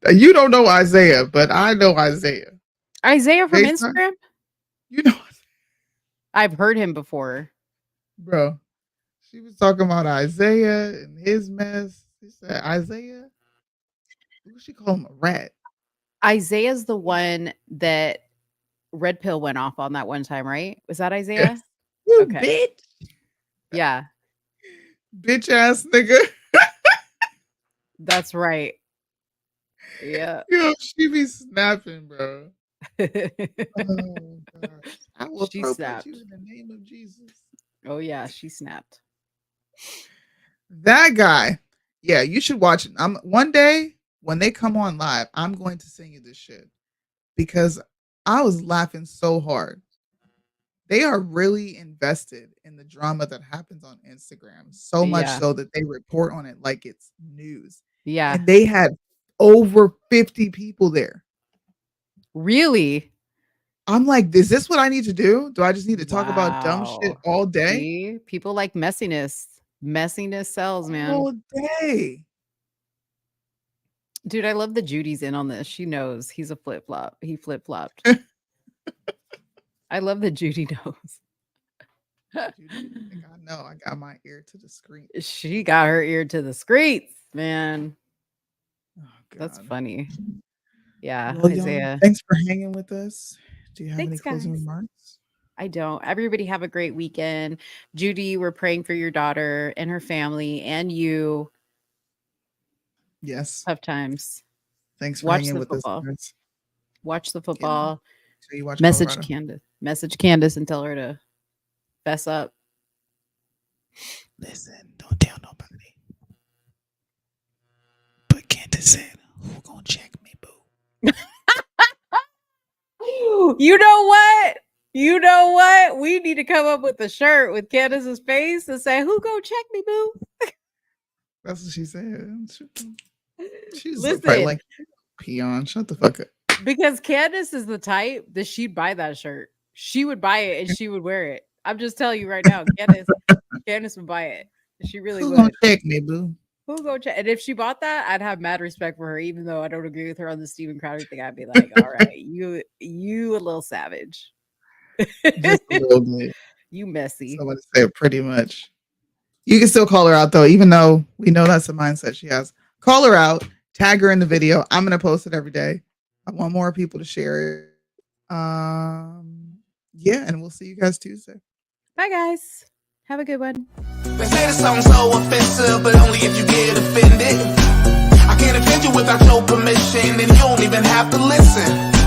You don't know Isaiah, but I know Isaiah. Isaiah from Instagram? You know, I've heard him before. Bro, she was talking about Isaiah and his mess. She said, Isaiah? What she call him, a rat? Isaiah's the one that Red Pill went off on that one time, right? Was that Isaiah? Yes. You Okay. bitch. Yeah, Bitch ass nigga. that's right. Yeah. Yo, she be snapping, bro. Oh, God. I will She throw snapped. you in the name of Jesus. Oh yeah, she snapped. That guy. Yeah, you should watch it. One day when they come on live, I'm going to sing you this shit because I was laughing so hard. They are really invested in the drama that happens on Instagram, so much Yeah. so that they report on it like it's news. Yeah. And they had over 50 people there. Really? I'm like, is this what I need to do? Do I just need to talk about dumb shit Wow. all day? See? People like messiness. Messiness sells, man. All day. Dude, I love that Judy's in on this. She knows he's a flip flop. He flip flopped. I love that Judy knows. Judy, like, I know. I got my ear to the screen. She got her ear to the streets, man. Oh, That's God. funny. Yeah, Well, y'all, Isaiah. thanks for hanging with us. Do you have any Thanks, closing guys. remarks? I don't. Everybody have a great weekend. Judy, we're praying for your daughter and her family and you. Yes. Tough times. Thanks for Watch hanging the with football. us, guys. Watch the football. So you watch Message Colorado. Candace. Message Candace and tell her to fess up. Listen, don't tell nobody. But Candace said, who gonna check me, boo? You know what? You know what? We need to come up with a shirt with Candace's face and say, "Who go check me, boo?" That's what she said. She's Listen, probably like, peon, shut the fuck up. because Candace is the type that she'd buy that shirt. She would buy it and she would wear it. I'm just telling you right now, Candace would buy it. She really Who would. gonna check me, boo? Who go check? And if she bought that, I'd have mad respect for her, even though I don't agree with her on the Steven Crowder thing. I'd be like, all right, you a little savage. Just a little bit. You messy. So I'm gonna say pretty much. You can still call her out though, even though we know that's the mindset she has. Call her out, tag her in the video. I'm gonna post it every day. I want more people to share it. Yeah, and we'll see you guys Tuesday. Bye, guys. Have a good one. They say the song's so offensive, but only if you get offended. I can't offend you without your permission, and you don't even have to listen.